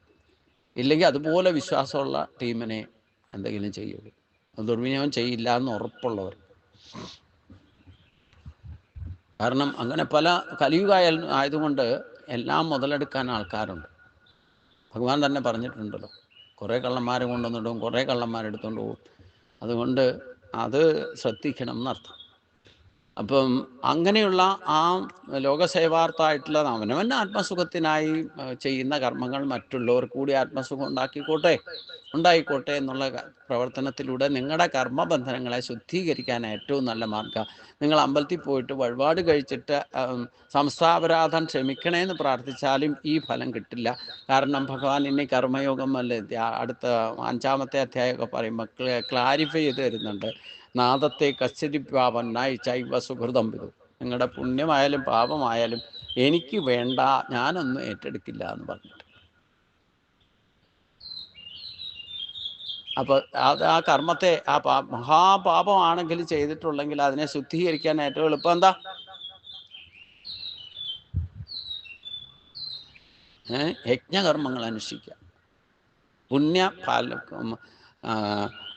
[SPEAKER 1] ഇല്ലെങ്കിൽ അതുപോലെ വിശ്വാസമുള്ള ടീമിനെ എന്തെങ്കിലും ചെയ്യുള്ളൂ. ദുർവിനിയോഗം ചെയ്യില്ല എന്ന് ഉറപ്പുള്ളവർ. കാരണം അങ്ങനെ പല കലിയുഗ ആയതുകൊണ്ട് എല്ലാം മുതലെടുക്കാൻ ആൾക്കാരുണ്ട്. ഭഗവാൻ തന്നെ പറഞ്ഞിട്ടുണ്ടല്ലോ, കുറേ കള്ളന്മാരെ കൊണ്ടുവന്നിടും, കുറേ കള്ളന്മാരെടുത്തുകൊണ്ട് പോകും. അതുകൊണ്ട് അത് ശ്രദ്ധിക്കണം എന്നർത്ഥം. അപ്പം അങ്ങനെയുള്ള ആ ലോകസേവാർത്ഥമായിട്ടുള്ള അവനവൻ്റെ ആത്മസുഖത്തിനായി ചെയ്യുന്ന കർമ്മങ്ങൾ മറ്റുള്ളവർ കൂടി ആത്മസുഖം ഉണ്ടായിക്കോട്ടെ എന്നുള്ള പ്രവർത്തനത്തിലൂടെ നിങ്ങളുടെ കർമ്മബന്ധനങ്ങളെ ശുദ്ധീകരിക്കാൻ ഏറ്റവും നല്ല മാർഗ്ഗം. നിങ്ങൾ അമ്പലത്തിൽ പോയിട്ട് വഴിപാട് കഴിച്ചിട്ട് സംസ്ഥാപരാധം ക്ഷമിക്കണേന്ന് പ്രാർത്ഥിച്ചാലും ഈ ഫലം കിട്ടില്ല. കാരണം ഭഗവാൻ ഇനി കർമ്മയോഗം അല്ലേ അടുത്ത 5-ാമത്തെ അധ്യായമൊക്കെ പറയുമ്പോൾ ക്ലാരിഫൈ ചെയ്ത് തരുന്നുണ്ട്. നാദത്തെ കശ്ചിതിപ്പാപന്നായി ചൈവ സുഹൃതം വിധു. നിങ്ങളുടെ പുണ്യമായാലും പാപമായാലും എനിക്ക് വേണ്ട, ഞാനൊന്നും ഏറ്റെടുക്കില്ല എന്ന് പറഞ്ഞിട്ട്. അപ്പോൾ അത് ആ കർമ്മത്തെ മഹാപാപമാണെങ്കിൽ ചെയ്തിട്ടുള്ളെങ്കിൽ അതിനെ ശുദ്ധീകരിക്കാൻ ഏറ്റവും എളുപ്പം എന്താ? യജ്ഞകർമ്മങ്ങൾ അനുഷ്ഠിക്കുക.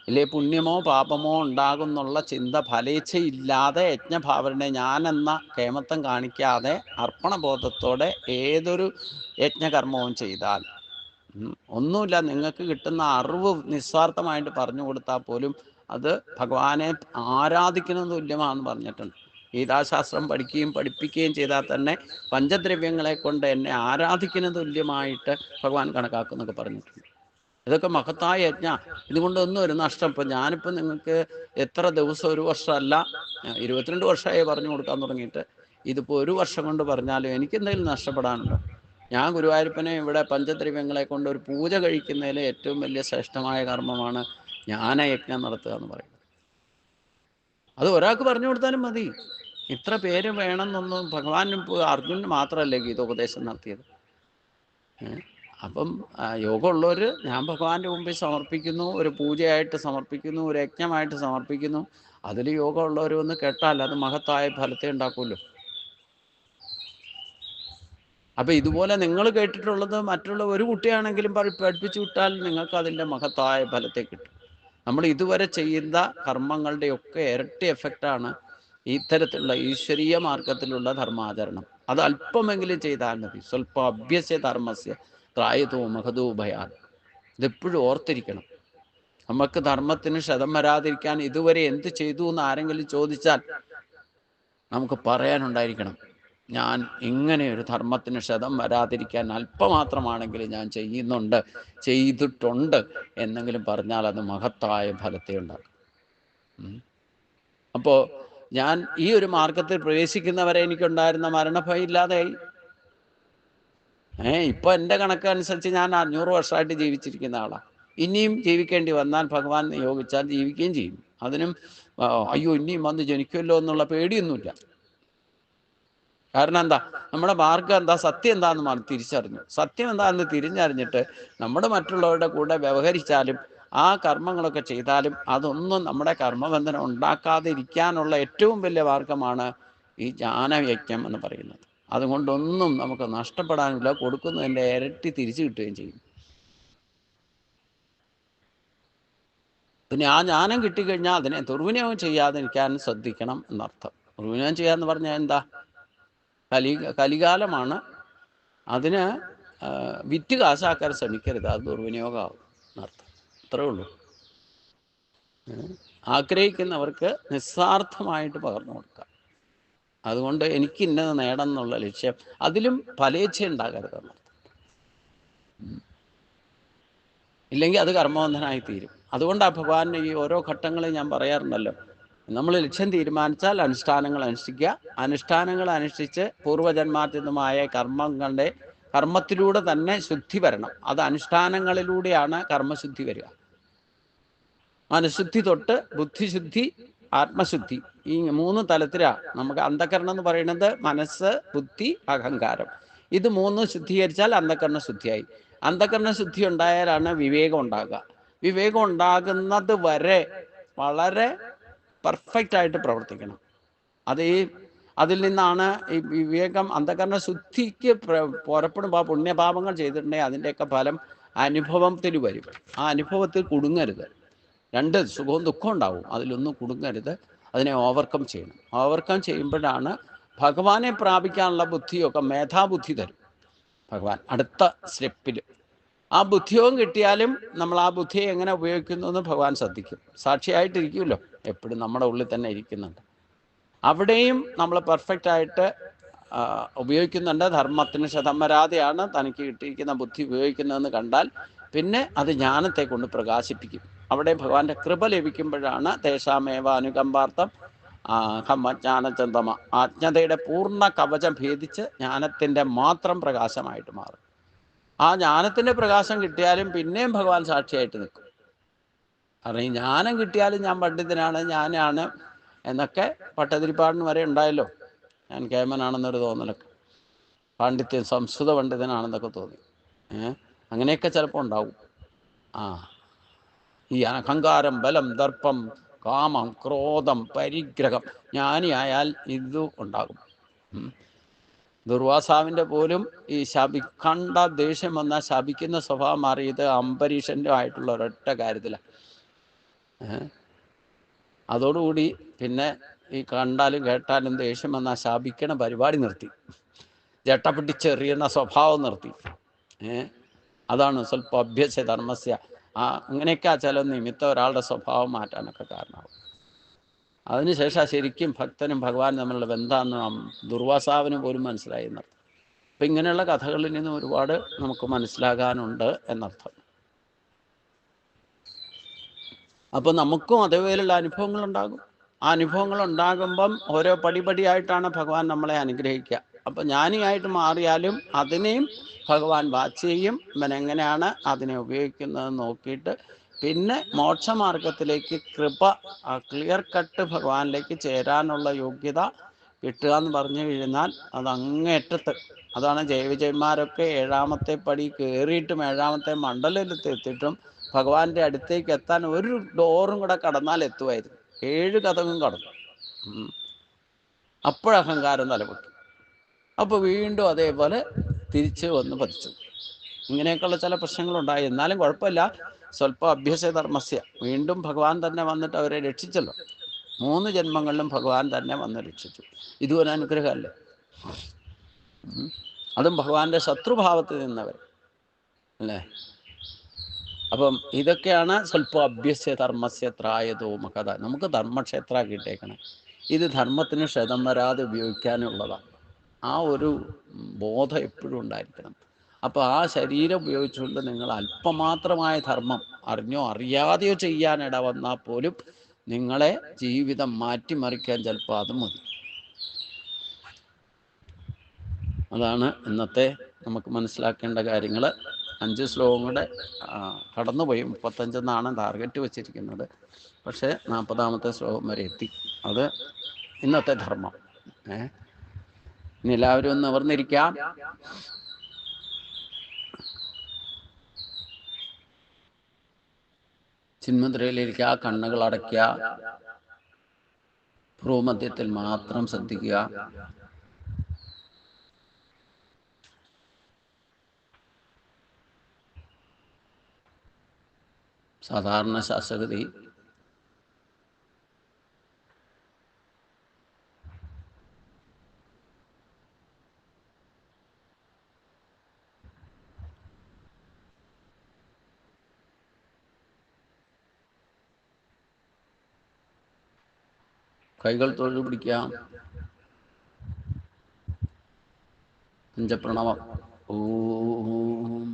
[SPEAKER 1] ഇല്ലേ പുണ്യമോ പാപമോ ഉണ്ടാകുന്നുള്ള ചിന്ത ഫലേച്ഛയില്ലാതെ യജ്ഞഭാവനെ ഞാനെന്ന കേമത്വം കാണിക്കാതെ അർപ്പണബോധത്തോടെ ഏതൊരു യജ്ഞകർമ്മവും ചെയ്താൽ ഒന്നുമില്ല, നിങ്ങൾക്ക് കിട്ടുന്ന അറിവ് നിസ്വാർത്ഥമായിട്ട് പറഞ്ഞു കൊടുത്താൽ പോലും അത് ഭഗവാനെ ആരാധിക്കുന്ന തുല്യമാണെന്ന് പറഞ്ഞിട്ടുണ്ട്. ഗീതാശാസ്ത്രം പഠിപ്പിക്കുകയും ചെയ്താൽ തന്നെ പഞ്ചദ്രവ്യങ്ങളെ കൊണ്ട് എന്നെ ആരാധിക്കുന്ന തുല്യമായിട്ട് ഭഗവാൻ കണക്കാക്കുന്നൊക്കെ പറഞ്ഞിട്ടുണ്ട്. ഇതൊക്കെ മഹത്തായ യജ്ഞ. ഇതുകൊണ്ടൊന്നും ഒരു നഷ്ടം. ഇപ്പം ഞാനിപ്പോൾ നിങ്ങൾക്ക് എത്ര ദിവസം, 1 വർഷമല്ല 22 വർഷമായി പറഞ്ഞു കൊടുക്കാൻ തുടങ്ങിയിട്ട്. ഇതിപ്പോൾ 1 വർഷം കൊണ്ട് പറഞ്ഞാലും എനിക്കെന്തെങ്കിലും നഷ്ടപ്പെടാനുണ്ടോ? ഞാൻ ഗുരുവായൂരപ്പനെ ഇവിടെ പഞ്ചദ്രവ്യങ്ങളെ കൊണ്ട് ഒരു പൂജ കഴിക്കുന്നതിൽ ഏറ്റവും വലിയ ശ്രേഷ്ഠമായ കർമ്മമാണ് ജ്ഞാനയജ്ഞം നടത്തുക എന്ന് പറയുന്നത്. അത് ഒരാൾക്ക് പറഞ്ഞു കൊടുത്താലും മതി. ഇത്ര പേര് വേണമെന്നൊന്നും ഭഗവാനും അർജുനന് മാത്രമല്ലേ ഗീതോപദേശം നടത്തിയത്. അപ്പം യോഗമുള്ളവർ ഞാൻ ഭഗവാന്റെ മുമ്പിൽ സമർപ്പിക്കുന്നു, ഒരു പൂജയായിട്ട് സമർപ്പിക്കുന്നു, ഒരു യജ്ഞമായിട്ട് സമർപ്പിക്കുന്നു. അതിൽ യോഗമുള്ളവർ ഒന്ന് കേട്ടാൽ അത് മഹത്തായ ഫലത്തെ ഉണ്ടാക്കുമല്ലോ. അപ്പം ഇതുപോലെ നിങ്ങൾ കേട്ടിട്ടുള്ളത് മറ്റുള്ള ഒരു കുട്ടിയാണെങ്കിലും പഠിപ്പിച്ചു വിട്ടാൽ നിങ്ങൾക്ക് അതിൻ്റെ മഹത്തായ ഫലത്തെ കിട്ടും. നമ്മൾ ഇതുവരെ ചെയ്യുന്ന കർമ്മങ്ങളുടെയൊക്കെ ഇരട്ടി എഫക്റ്റാണ് ഇത്തരത്തിലുള്ള ഈശ്വരീയ മാർഗത്തിലുള്ള ധർമാചരണം. അത് അല്പമെങ്കിലും ചെയ്താൽ മതി. സ്വല്പം അഭ്യസ്യ ധർമ്മസ്യ ത്രായതോ മഹതോ ഭയാൻ. ഇതെപ്പോഴും ഓർത്തിരിക്കണം. നമുക്ക് ധർമ്മത്തിന് ക്ഷതം വരാതിരിക്കാൻ ഇതുവരെ എന്ത് ചെയ്തു എന്ന് ആരെങ്കിലും ചോദിച്ചാൽ നമുക്ക് പറയാനുണ്ടായിരിക്കണം. ഞാൻ ഇങ്ങനെ ഒരു ധർമ്മത്തിന് ക്ഷതം വരാതിരിക്കാൻ അല്പമാത്രമാണെങ്കിലും ഞാൻ ചെയ്യുന്നുണ്ട്, ചെയ്തിട്ടുണ്ട് എന്നെങ്കിലും പറഞ്ഞാൽ അത് മഹത്തായ ഫലത്തെ ഉണ്ടാക്കും. അപ്പോൾ ഞാൻ ഈ ഒരു മാർഗത്തിൽ പ്രവേശിക്കുന്നവരെ എനിക്കുണ്ടായിരുന്ന മരണഭയം ഇല്ലാതെയായി. ഇപ്പൊ എൻ്റെ കണക്കനുസരിച്ച് ഞാൻ 500 വർഷമായിട്ട് ജീവിച്ചിരിക്കുന്ന ആളാണ്. ഇനിയും ജീവിക്കേണ്ടി വന്നാൽ ഭഗവാൻ നിയോഗിച്ചാൽ ജീവിക്കുകയും ചെയ്യും. അതിനും അയ്യോ ഇനിയും വന്ന് ജനിക്കുമല്ലോ എന്നുള്ള പേടിയൊന്നുമില്ല. കാരണം എന്താ, നമ്മുടെ മാർഗം എന്താ, സത്യം എന്താന്ന് തിരിച്ചറിഞ്ഞു. സത്യം എന്താണെന്ന് തിരിഞ്ഞറിഞ്ഞിട്ട് നമ്മുടെ മറ്റുള്ളവരുടെ കൂടെ വ്യവഹരിച്ചാലും ആ കർമ്മങ്ങളൊക്കെ ചെയ്താലും അതൊന്നും നമ്മുടെ കർമ്മബന്ധനം ഉണ്ടാക്കാതെ ഇരിക്കാനുള്ള ഏറ്റവും വലിയ മാർഗമാണ് ഈ ജ്ഞാനയജ്ഞം എന്ന് പറയുന്നത്. അതുകൊണ്ടൊന്നും നമുക്ക് നഷ്ടപ്പെടാനില്ല, കൊടുക്കുന്നതിൻ്റെ ഇരട്ടി തിരിച്ചു കിട്ടുകയും ചെയ്യും. പിന്നെ ആ ജ്ഞാനം കിട്ടിക്കഴിഞ്ഞാൽ അതിനെ ദുർവിനിയോഗം ചെയ്യാതിരിക്കാൻ ശ്രദ്ധിക്കണം എന്നർത്ഥം. ദുർവിനിയോഗം ചെയ്യാന്ന് പറഞ്ഞാൽ എന്താ, കലികാലമാണ്, അതിന് വിറ്റ് കാശാക്കാൻ ശ്രമിക്കരുത്, അത് ദുർവിനിയോഗമാകും എന്നർത്ഥം. അത്രേ ഉള്ളൂ. ആഗ്രഹിക്കുന്നവർക്ക് നിസ്വാർത്ഥമായിട്ട് പകർന്നു കൊടുക്കാം. അതുകൊണ്ട് എനിക്ക് ഇന്നത് നേടണം എന്നുള്ള ലക്ഷ്യം, അതിലും ഫലേച്ഛ ഉണ്ടാകരുതെന്നർത്ഥം. ഇല്ലെങ്കിൽ അത് കർമ്മബന്ധനായി തീരും. അതുകൊണ്ടാണ് ഭഗവാൻ ഈ ഓരോ ഘട്ടങ്ങളും ഞാൻ പറയാറുണ്ടല്ലോ, നമ്മൾ ലക്ഷ്യം തീരുമാനിച്ചാൽ അനുഷ്ഠാനങ്ങൾ അനുഷ്ഠിക്കുക, അനുഷ്ഠാനങ്ങൾ അനുഷ്ഠിച്ച് പൂർവ്വജന്മാർജിതമായ കർമ്മത്തിലൂടെ തന്നെ ശുദ്ധി വരണം. അത് അനുഷ്ഠാനങ്ങളിലൂടെയാണ് കർമ്മശുദ്ധി വരിക. മനഃശുദ്ധി തൊട്ട് ബുദ്ധിശുദ്ധി, ആത്മശുദ്ധി, ഈ 3 തലത്തിലാണ്. നമുക്ക് അന്ധകരണം എന്ന് പറയുന്നത് മനസ്സ്, ബുദ്ധി, അഹങ്കാരം. ഇത് 3 ശുദ്ധീകരിച്ചാൽ അന്ധകരണ ശുദ്ധിയായി. അന്ധകരണ ശുദ്ധി ഉണ്ടായാലാണ് വിവേകം ഉണ്ടാകുക. വിവേകം ഉണ്ടാകുന്നത് വരെ വളരെ പെർഫെക്റ്റ് ആയിട്ട് പ്രവർത്തിക്കണം. അതിൽ നിന്നാണ് ഈ വിവേകം, അന്ധകരണ ശുദ്ധിക്ക് പുറപ്പെടുമ്പോൾ പുണ്യപാപങ്ങൾ ചെയ്തിട്ടുണ്ടെങ്കിൽ അതിൻ്റെയൊക്കെ ഫലം അനുഭവത്തിൽ വരും. ആ അനുഭവത്തിൽ കുടുങ്ങരുത്. 2 സുഖവും ദുഃഖവും ഉണ്ടാവും, അതിലൊന്നും കുടുങ്ങരുത്. അതിനെ ഓവർകം ചെയ്യണം. ഓവർകം ചെയ്യുമ്പോഴാണ് ഭഗവാനെ പ്രാപിക്കാനുള്ള ബുദ്ധിയൊക്കെ, മേധാബുദ്ധി തരും ഭഗവാൻ അടുത്ത സ്റ്റെപ്പിൽ. ആ ബുദ്ധിയോഗം കിട്ടിയാലും നമ്മൾ ആ ബുദ്ധിയെ എങ്ങനെ ഉപയോഗിക്കുന്നു എന്ന് ഭഗവാൻ ശ്രദ്ധിക്കും. സാക്ഷിയായിട്ടിരിക്കുമല്ലോ, എപ്പോഴും നമ്മുടെ ഉള്ളിൽ തന്നെ ഇരിക്കുന്നുണ്ട്. അവിടെയും നമ്മൾ പെർഫെക്റ്റായിട്ട് ഉപയോഗിക്കുന്നുണ്ട്. ധർമ്മത്തിന് ക്ഷതം വരാതെയാണ് തനിക്ക് കിട്ടിയിരിക്കുന്ന ബുദ്ധി ഉപയോഗിക്കുന്നതെന്ന് കണ്ടാൽ പിന്നെ അത് ജ്ഞാനത്തെ കൊണ്ട് പ്രകാശിപ്പിക്കും. അവിടെ ഭഗവാന്റെ കൃപ ലഭിക്കുമ്പോഴാണ് തേഷാമേവ അനുകമ്പാർത്ഥം ജ്ഞാനചന്തമ, അജ്ഞതയുടെ പൂർണ്ണ കവചം ഭേദിച്ച് ജ്ഞാനത്തിൻ്റെ മാത്രം പ്രകാശമായിട്ട് മാറും. ആ ജ്ഞാനത്തിൻ്റെ പ്രകാശം കിട്ടിയാലും പിന്നെയും ഭഗവാൻ സാക്ഷിയായിട്ട് നിൽക്കും. കാരണം ഈ ജ്ഞാനം കിട്ടിയാലും ഞാൻ പണ്ഡിതനാണ്, ഞാനാണ് എന്നൊക്കെ പട്ടതിരിപ്പാടിന് വരെ ഉണ്ടായല്ലോ. ഞാൻ കേമനാണെന്നൊരു തോന്നലൊക്കെ, പാണ്ഡിത്യം സംസ്കൃത പണ്ഡിതനാണെന്നൊക്കെ തോന്നി. അങ്ങനെയൊക്കെ ചിലപ്പോൾ ഉണ്ടാവും. ഈ അഹങ്കാരം, ബലം, ദർപ്പം, കാമം, ക്രോധം, പരിഗ്രഹം, ജ്ഞാനിയായാൽ ഇതും ഉണ്ടാകും. ദുർവാസാവിൻ്റെ പോലും ഈ കണ്ട ദേഷ്യം വന്നാൽ ശപിക്കുന്ന സ്വഭാവം മാറിയത് അംബരീഷൻ്റെ ആയിട്ടുള്ള ഒരൊറ്റ കാര്യത്തിലാണ്. അതോടുകൂടി പിന്നെ ഈ കണ്ടാലും കേട്ടാലും ദേഷ്യം വന്നാൽ ശപിക്കണ പരിപാടി നിർത്തി, ജട്ടപ്പിടിച്ചെറിയുന്ന സ്വഭാവം നിർത്തി. അതാണ് സ്വല്പം അഭ്യസ്യ ധർമ്മസ്യ. അങ്ങനെയൊക്കെ ചില നിമിത്തം ഒരാളുടെ സ്വഭാവം മാറ്റാനൊക്കെ കാരണമാകും. അതിനുശേഷം ശരിക്കും ഭക്തനും ഭഗവാനും തമ്മിലുള്ള ബന്ധമെന്ന് ദുർവാസാവിന് പോലും മനസ്സിലായി എന്നർത്ഥം. അപ്പം ഇങ്ങനെയുള്ള കഥകളിൽ നിന്ന് ഒരുപാട് നമുക്ക് മനസ്സിലാകാനുണ്ട് എന്നർത്ഥം. അപ്പം നമുക്കും അതേപോലെയുള്ള അനുഭവങ്ങളുണ്ടാകും. ആ അനുഭവങ്ങൾ ഉണ്ടാകുമ്പം ഓരോ പടിപടിയായിട്ടാണ് ഭഗവാൻ നമ്മളെ അനുഗ്രഹിക്കുക. അപ്പം ജ്ഞാനിയായിട്ട് മാറിയാലും അതിനെയും ഭഗവാൻ വാച്ച് ചെയ്യും. ഇവനെങ്ങനെയാണ് അതിനെ ഉപയോഗിക്കുന്നത് നോക്കിയിട്ട് പിന്നെ മോക്ഷമാർഗത്തിലേക്ക് കൃപ, ക്ലിയർ കട്ട് ഭഗവാനിലേക്ക് ചേരാനുള്ള യോഗ്യത കിട്ടുക എന്ന് പറഞ്ഞു കഴിഞ്ഞാൽ അത് അങ്ങേറ്റത്ത്. അതാണ് ജയവിജയന്മാരൊക്കെ 7ാമത്തെ പടി കയറിയിട്ടും 7ാമത്തെ മണ്ഡലത്തിൽ എത്തിയിട്ടും ഭഗവാന്റെ അടുത്തേക്ക് എത്താൻ ഒരു ഡോറും കൂടെ കടന്നാൽ എത്തുമായിരുന്നു. 7 കഥകും കടന്നു. അപ്പോഴഹങ്കാരം തലപൊട്ടി. അപ്പോൾ വീണ്ടും അതേപോലെ തിരിച്ച് വന്ന് പതിച്ചു. ഇങ്ങനെയൊക്കെയുള്ള ചില പ്രശ്നങ്ങളുണ്ടായി. എന്നാലും കുഴപ്പമില്ല, സ്വല്പം അഭ്യസ്യ ധർമ്മസ്യ. വീണ്ടും ഭഗവാൻ തന്നെ വന്നിട്ട് അവരെ രക്ഷിച്ചല്ലോ. 3 ജന്മങ്ങളിലും ഭഗവാൻ തന്നെ വന്ന് രക്ഷിച്ചു. ഇതും ഒരു അനുഗ്രഹമല്ലേ. അതും ഭഗവാന്റെ ശത്രുഭാവത്തിൽ നിന്നവർ അല്ലേ. അപ്പം ഇതൊക്കെയാണ് സ്വല്പം അഭ്യസ്യ ധർമ്മസ്യ ത്രായതോ മഹത. നമുക്ക് ധർമ്മക്ഷേത്ര കിട്ടേക്കണം. ഇത് ധർമ്മത്തിന് ക്ഷതം വരാതെ ഉപയോഗിക്കാനുള്ളതാണ്. ആ ഒരു ബോധം എപ്പോഴും ഉണ്ടായിരിക്കണം. അപ്പോൾ ആ ശരീരം ഉപയോഗിച്ചുകൊണ്ട് നിങ്ങൾ അല്പമാത്രമായ ധർമ്മം അറിഞ്ഞോ അറിയാതെയോ ചെയ്യാനിട വന്നാൽ പോലും നിങ്ങളെ ജീവിതം മാറ്റിമറിക്കാൻ ചിലപ്പോൾ അത് മതി. അതാണ് ഇന്നത്തെ നമുക്ക് മനസ്സിലാക്കേണ്ട കാര്യങ്ങൾ. 5 ശ്ലോകം കൂടെ കടന്നുപോയി. 35 ടാർഗറ്റ് വെച്ചിരിക്കുന്നത്. പക്ഷേ 40ാമത്തെ ശ്ലോകം വരെ എത്തി. അത് ഇന്നത്തെ ധർമ്മം. ഇനി എല്ലാവരും ഒന്ന് നിവർന്നിരിക്കാം. ചിന്മുദ്രയിലിരിക്കുക, കണ്ണുകൾ അടയ്ക്കുക, ഭ്രൂമധ്യത്തിൽ മാത്രം ശ്രദ്ധിക്കുക. സാധാരണ ശ്വാസഗതി. കൈകൾ തൊഴിൽ പിടിക്കാം. പഞ്ചപ്രണവം. ഓം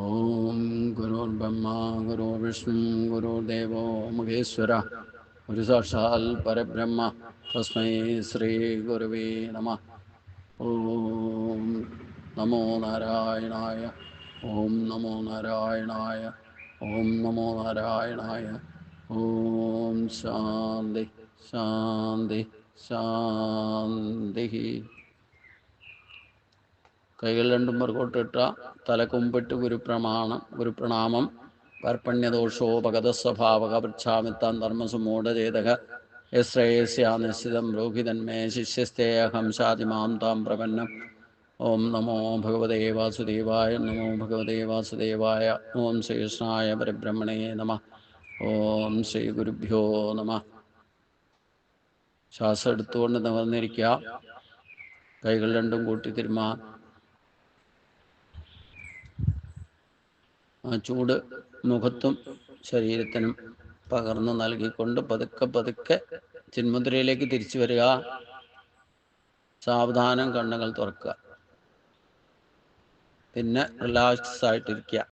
[SPEAKER 1] ഓം ഗുരുദേവോ മഹേശ്വര ഗുരു സാക്ഷാൽ പരബ്രഹ്മ തസ്മൈ ശ്രീ ഗുരുവേ നമഃ. ഓം നമോ നാരായണായ. ഓം നമോ നാരായണായ. ഓം നമോ നാരായണായ. ഓം ശാന്തി ശാന്തി ശാന്തി. കൈകൾ രണ്ടും പുറകോട്ടിട്ട തലകുമ്പിട്ട് ഗുരുപ്രണാമം. പർപ്പണ്യദോഷോപഗത സ്വഭാവക പൃച്ഛാമിത്താൻ ധർമ്മസുമൂഢചേതക യശ്രേയസ്യാ നിശ്ചിതം ബ്രൂഹിതന്മേ ശിഷ്യസ്തേഹം ശാതിമാം താം പ്രപന്നം. ഓം നമോ ഭഗവതേ വാസുദേവായ. നമോ ഭഗവതേ വാസുദേവായ. ഓം ശ്രീകൃഷ്ണായ പരബ്രഹ്മണേ നമഃ. ഓം ശ്രീ ഗുരുഭ്യോ നമഃ. ശ്വാസം എടുത്തുകൊണ്ട് നിവർന്നിരിക്കുക. കൈകൾ രണ്ടും കൂട്ടി തിരുമാ. ആ ചൂട് മുഖത്തും ശരീരത്തിനും പകർന്നു നൽകിക്കൊണ്ട് പതുക്കെ പതുക്കെ ചിന്മുദ്രയിലേക്ക് തിരിച്ചു വരിക. സാവധാനം കണ്ണുകൾ തുറക്കുക. പിന്നെ റിലാക്സ് ആയിട്ടിരിക്കുക.